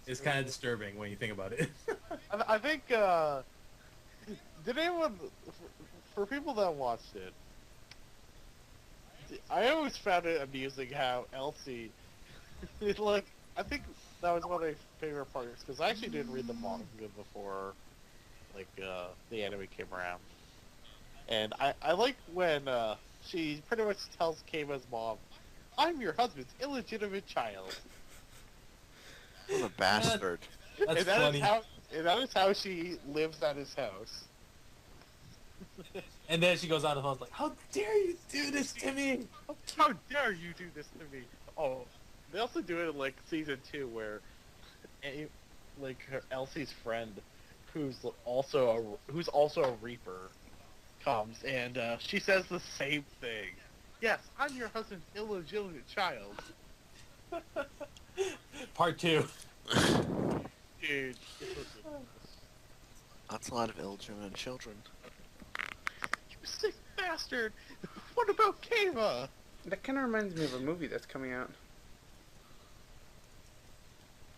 It's kind of disturbing when you think about it. I think, did anyone, for people that watched it, I always found it amusing how Elsie, like, I think that was one of my favorite parts, because I actually didn't read the manga before, like, the anime came around. And I like when, she pretty much tells Keima's mom, I'm your husband's illegitimate child. What a bastard. That's and that funny. that is how she lives at his house. And then she goes on the phone like, "How dare you do this to me?" How dare you do this to me? Oh, they also do it in like season 2 where, like Elsie's friend, who's also a Reaper, comes and she says the same thing. Yes, I'm your husband's illegitimate child. Part 2. Dude. That's a lot of illegitimate children. You sick bastard! What about Kava? That kind of reminds me of a movie that's coming out.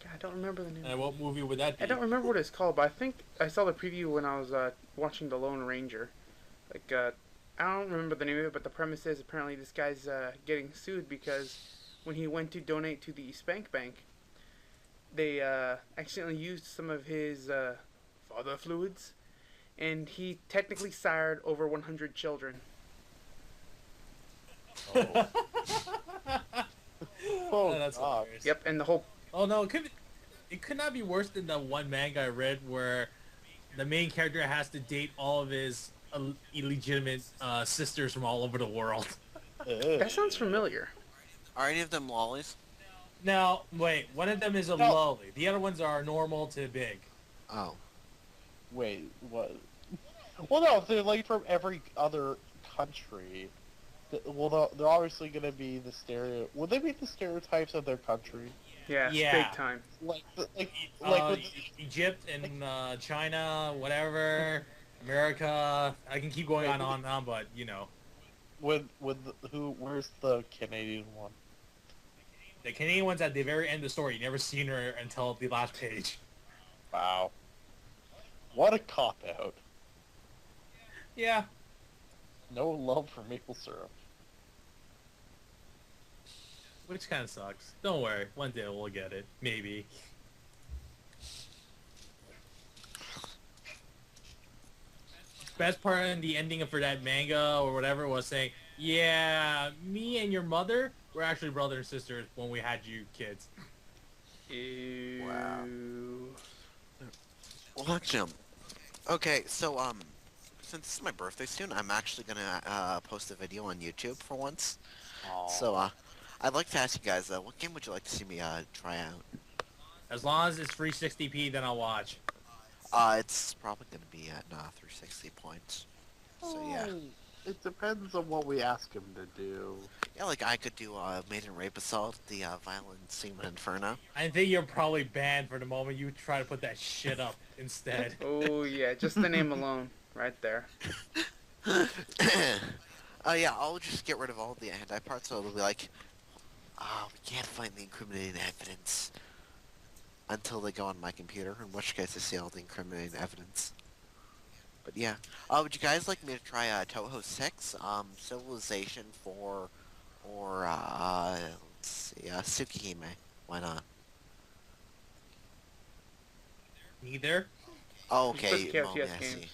God, I don't remember the name. And what movie would that be? I don't remember what it's called, but I think I saw the preview when I was watching The Lone Ranger. Like, I don't remember the name of it, but the premise is apparently this guy's getting sued because when he went to donate to the Spank Bank, they accidentally used some of his father fluids, and he technically sired over 100 children. Oh, Oh, that's God. hilarious. Yep, and the whole... Oh no, it could not be worse than the one manga I read where the main character has to date all of his illegitimate sisters from all over the world. That sounds familiar. Are any of them lollies? Now, wait, one of them is a No. lolly. The other ones are normal to big. Oh. Wait, what? Well, no, they're like from every other country. Well, they're obviously gonna be the stereo. Will they be the stereotypes of their country? Yeah, Yeah. big time. Like Uh, Egypt and China, whatever, America. I can keep going on and on, but you know, where's the Canadian one? the Canadian one's at the very end of the story. You never seen her until the last page. Wow. What a cop out. Yeah, No love for maple syrup. which kind of sucks. Don't worry, one day we'll get it, maybe. Best part in the ending for that manga or whatever was saying, yeah, me and your mother were actually brother and sisters when we had you kids. Ew. Wow. Well, actually, okay, so, since this is my birthday soon, I'm actually gonna, post a video on YouTube for once. Aw. So, I'd like to ask you guys, what game would you like to see me, try out? As long as it's free 60p, then I'll watch. It's probably gonna be at, 360 points. So, yeah. It depends on what we ask him to do. Yeah, like, I could do, Maiden Rape Assault, the, Violent Seaman Inferno. I think you're probably banned for the moment you try to put that shit up instead. Oh, yeah, just the name alone, right there. Yeah, I'll just get rid of all the anti parts, so it'll be like, we can't find the incriminating evidence until they go on my computer, in which case I see all the incriminating evidence. But yeah, would you guys like me to try Toho 6, Civilization 4, or let's see, Tsukihime? Why not? Neither. Oh, okay, Just Momo, KFTS I see. games.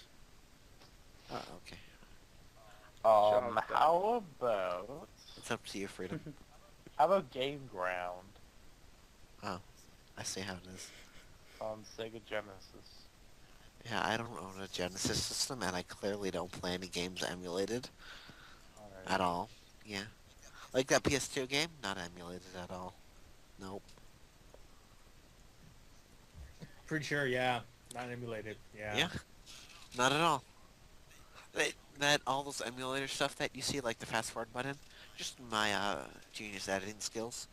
Okay. How about... It's up to you, Freedom. How about Game Ground I see how it is. on Sega Genesis? Yeah, I don't own a Genesis system, and I clearly don't play any games emulated Alright. at all. Yeah. Like that PS2 game? Not emulated at all. Nope. Pretty sure, yeah. Not emulated. Yeah. Not at all. All those emulator stuff that you see, like the fast forward button, just my genius editing skills.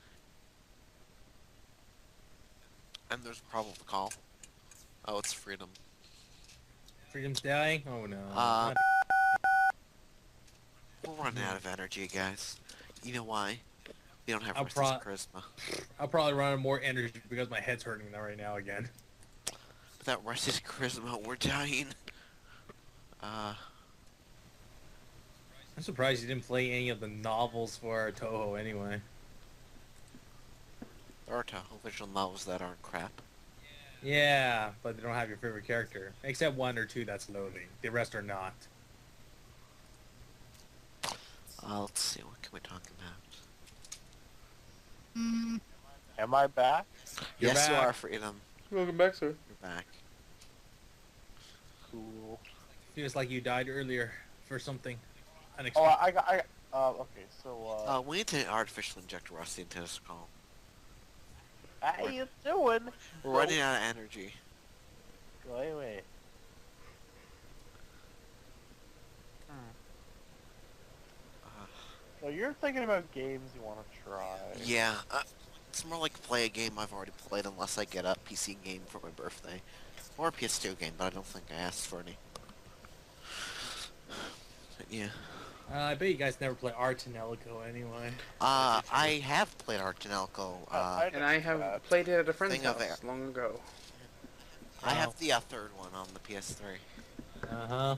And there's a problem with the call. Oh, it's Freedom. Freedom's dying? Oh no. We're running out of energy, guys. You know why? We don't have I'll Rusty's charisma. I'll probably run out of more energy because my head's hurting right now again. Without Rusty's charisma, we're dying. I'm surprised you didn't play any of the novels for Toho anyway. There are Toho visual novels that aren't crap. Yeah, but they don't have your favorite character. Except one or two that's loathing. The rest are not. Let's see, what can we talk about? Am I back? You're Yes, you back. are, Freedom. Welcome back, sir. You're back. Cool. Feels like you died earlier for something Oh, unexpected. okay, so, We need to artificially inject Rusty into this call. how you doing? We're running out of energy. Wait. So you're thinking about games you want to try. Yeah, looks more like play a game I've already played unless I get a PC game for my birthday. Or a PS2 game, but I don't think I asked for any. But yeah. I bet you guys never play Artanelico anyway. I have played Artanelco. And I have played it at a friend's Thing of house long ago. I have the third one on the PS3. Uh-huh.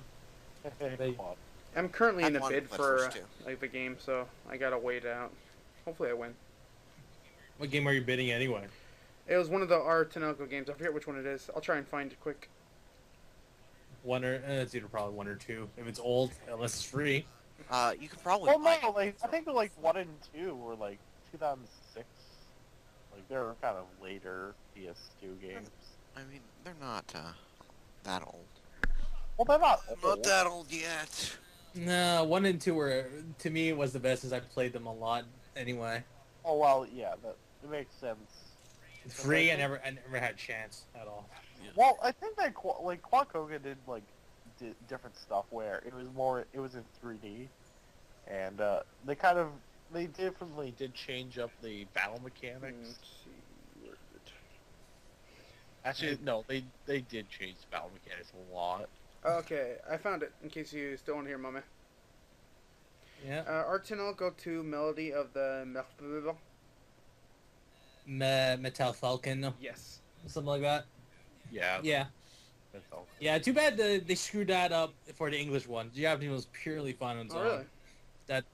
Come on. I'm currently in I've a won bid the for first two. like the game, so I gotta wait it out. Hopefully I win. What game are you bidding anyway? It was one of the Artanelco games. I forget which one it is. I'll try and find it quick. It's either probably 1 or 2. If it's old, unless it's free. You could probably Well, buy no, like I think like 1 and 2 were like 2006. Like they were kind of later PS2 games. I mean, they're not that old. Well, they're not Not old. that old yet. No, 1 and 2 were, to me, was the best since I played them a lot anyway. Oh well, yeah, that it makes sense. Free, I never had a chance at all. Well, I think that like Quakoga did like different stuff where it was in 3D, and they definitely did change up the battle mechanics. Let's see. Where is it? Actually, no, they did change the battle mechanics a lot. Okay, I found it. In case you still want to hear, Mama. Yeah. Artanelco 2 Melody of the Merveille. Metal Falcon, Yes. something like that. Yeah, Yeah. that's all. Yeah, too bad they screwed that up for the English one. The Japanese one was purely fun on its Oh, own. really? That,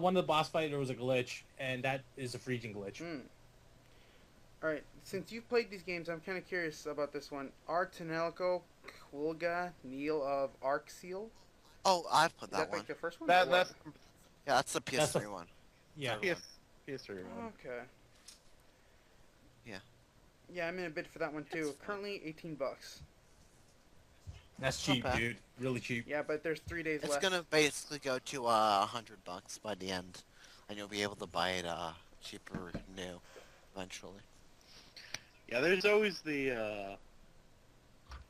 one of the boss fight there was a glitch, and that is a freezing glitch. Alright, since you've played these games, I'm kind of curious about this one. Artanelco Quilga Neil of Arcseal. Oh, I've put Is that that one. like the first one? That or what? that's Yeah, that's the PS3 That's one. Yeah. PS3 one. Okay. Yeah. Yeah, I'm in a bid for that one too. Currently $18. That's Not cheap, bad. dude. Really cheap. Yeah, but there's 3 days It's left. gonna basically go to $100 by the end, and you'll be able to buy it cheaper new eventually. Yeah, there's always the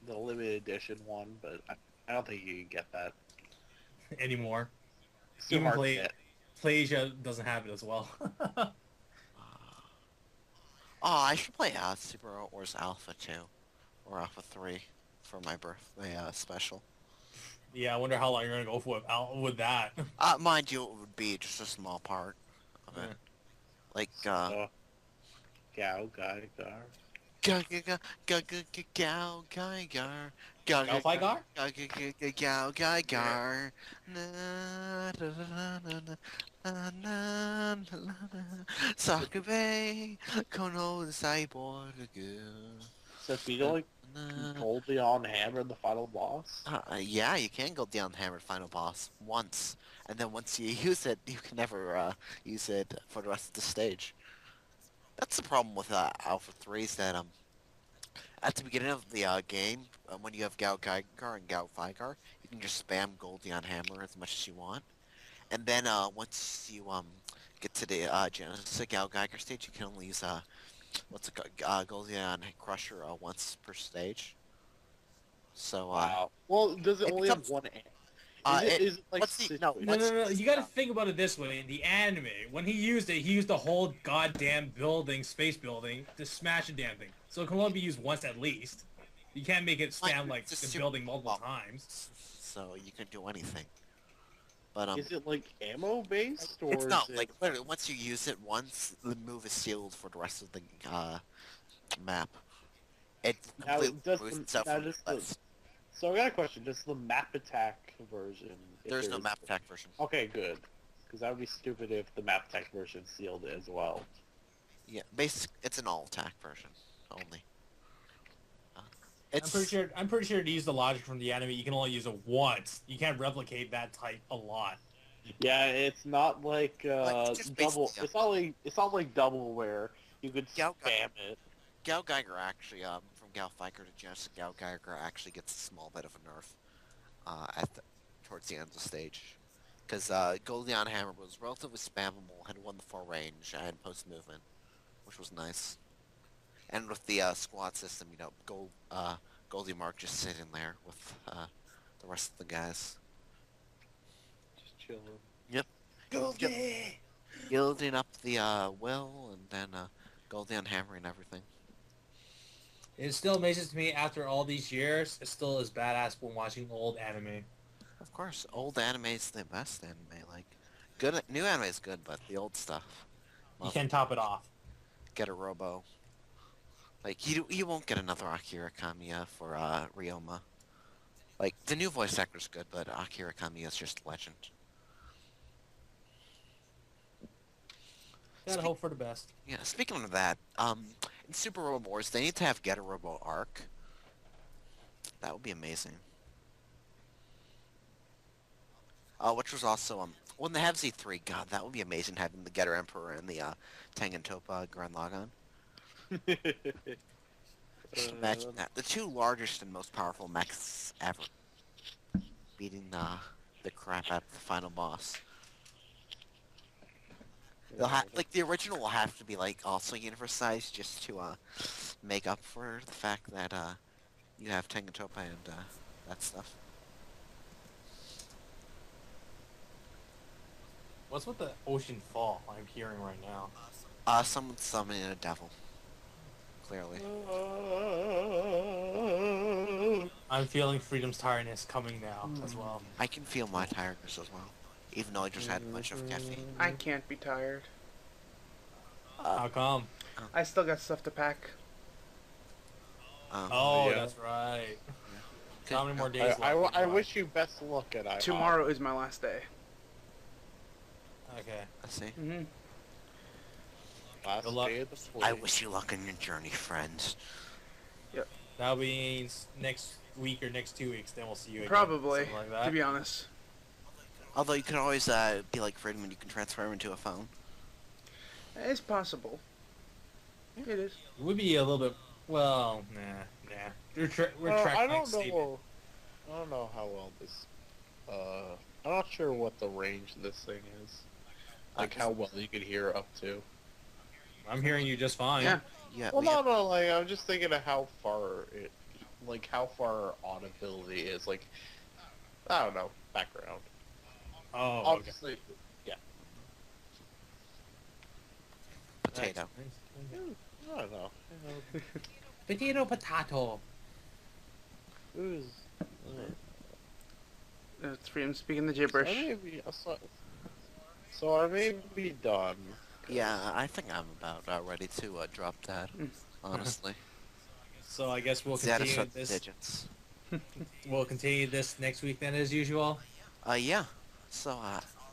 limited edition one, but I don't think you can get that. Anymore. It's too Even hard to get. PlayAsia doesn't have it as well. Oh, I should play Super Wars Alpha 2 or Alpha 3 for my birthday special. Yeah, I wonder how long you're gonna go for with that. Mind you, it would be just a small part of it. Yeah. Like, Gao Guy Gar. Gao Geiger. Galfigar? Gao Geiger. Sakube, Kono Cyborg. So if you don't like Gold Beyond Hammer, the final boss. Yeah, you can go down Hammer Final Boss once, and then once you use it, you can never use it for the rest of the stage. That's the problem with Alpha 3 is that at the beginning of the game, when you have Gao Geiger and Gao Figar, you can just spam Goldion Hammer as much as you want, and then once you get to the Genesis Gao Geiger stage, you can only use Goldion Crusher once per stage. So Wow. Well, does it it only becomes- have one? Is it like what's the- no, No. You gotta think about it this way. In the anime, when he used it, he used the whole goddamn building, space building, to smash the damn thing. So it can only be used once at least. You can't make it spam like it's the super- building multiple well, times. So you can do anything. But Is it like ammo based or it's not is like it... literally once you use it once, the move is sealed for the rest of the map. It Now, completely does boosts the- itself now from does the the- left. So I got a question. Does the map attack version? if There's no there is- map attack version. Okay, good. Because that would be stupid if the map attack version sealed it as well. Yeah, it's an all attack version only. I'm pretty sure to use the logic from the anime, you can only use it once. You can't replicate that type a lot. Yeah, it's not like it's just double. basically- It's not like double where you could Gao spam it. Gao Geiger actually, from Gao Fighter to Genesis, Gao Geiger actually gets a small bit of a nerf towards the end of the stage. Because Goldion Hammer was relatively spammable, had 1-4 range, and post movement, which was nice. And with the squad system, Goldie Mark just sitting there with the rest of the guys. Just chilling. Yep. Goldie! building up the will, and then goldie on hammer and everything. It still amazes me after all these years. It still is badass when watching old anime. Of course, old anime is the best anime. Like, good new anime is good, but the old stuff. You Love can't top it off. Get a Robo. Like, you won't get another Akira Kamiya for Ryoma. Like, the new voice actor's good, but Akira Kamiya is just a legend. Gotta hope for the best. Yeah, speaking of that, in Super Robo Wars, they need to have Get a Robo arc. That would be amazing. Which was also, when they have Z3, god, that would be amazing having the Getter Emperor and the Tengen Toppa Grand Logon. Just imagine that. The two largest and most powerful mechs ever. Beating the crap out of the final boss. They'll like, the original will have to be, like, also universe sized just to make up for the fact that you have Tengen Toppa and that stuff. What's with the ocean fall I'm hearing right now? Someone's summoning a devil. Clearly. I'm feeling freedom's tiredness coming now as well. I can feel my tiredness as well. Even though I just had a bunch of caffeine. I can't be tired. How come? I still got stuff to pack. Oh, Yeah. that's right. Okay. How many more days I left? wish you best luck at IHOP. Tomorrow is my last day. Okay. I see. Mm-hmm. Last Good luck. day of the week. I wish you luck on your journey, friends. That means next week or next 2 weeks, then we'll see you again. Probably, Something like that. to be honest. Although you can always be like Freedom and you can transfer him into a phone. It's possible. It is. It would be a little bit. Well, nah. We're track I like don't Steven. know. I don't know how well this. I'm not sure what the range of this thing is. Like how well you could hear up to. I'm hearing you just fine. Yeah. Yeah. Well, we have- no. Like I'm just thinking of how far how far audibility is. Like, I don't know, background. Oh, okay. Obviously, yeah. Potato. I don't know. Potato. Who's? It's Freedom speaking the gibberish. So I may be done. Yeah, I think I'm about ready to drop that. Honestly. So I guess we'll Zeta continue shut this. digits. We'll continue this next week then, as usual. Yeah. So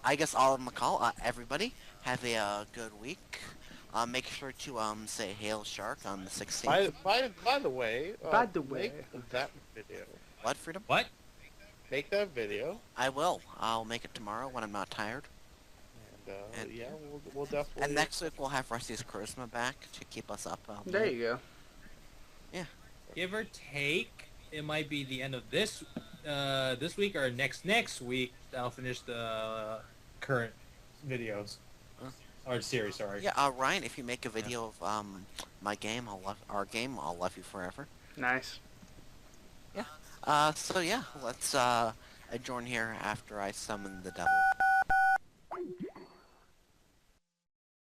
I guess all on the call. Everybody have a good week. Make sure to say Hail Shark on the 16th. By the way. By the way. Make that video. What, Freedom? What? Make that video. I will. I'll make it tomorrow when I'm not tired. And yeah, we'll definitely. And next week we'll have Rusty's charisma back to keep us up. There you go. Give or take, it might be the end of this week or next week. That'll finish the current videos or series. Sorry. Yeah, Ryan, if you make a video of my game, I'll love you forever. Nice. So yeah, let's adjourn here after I summon the devil.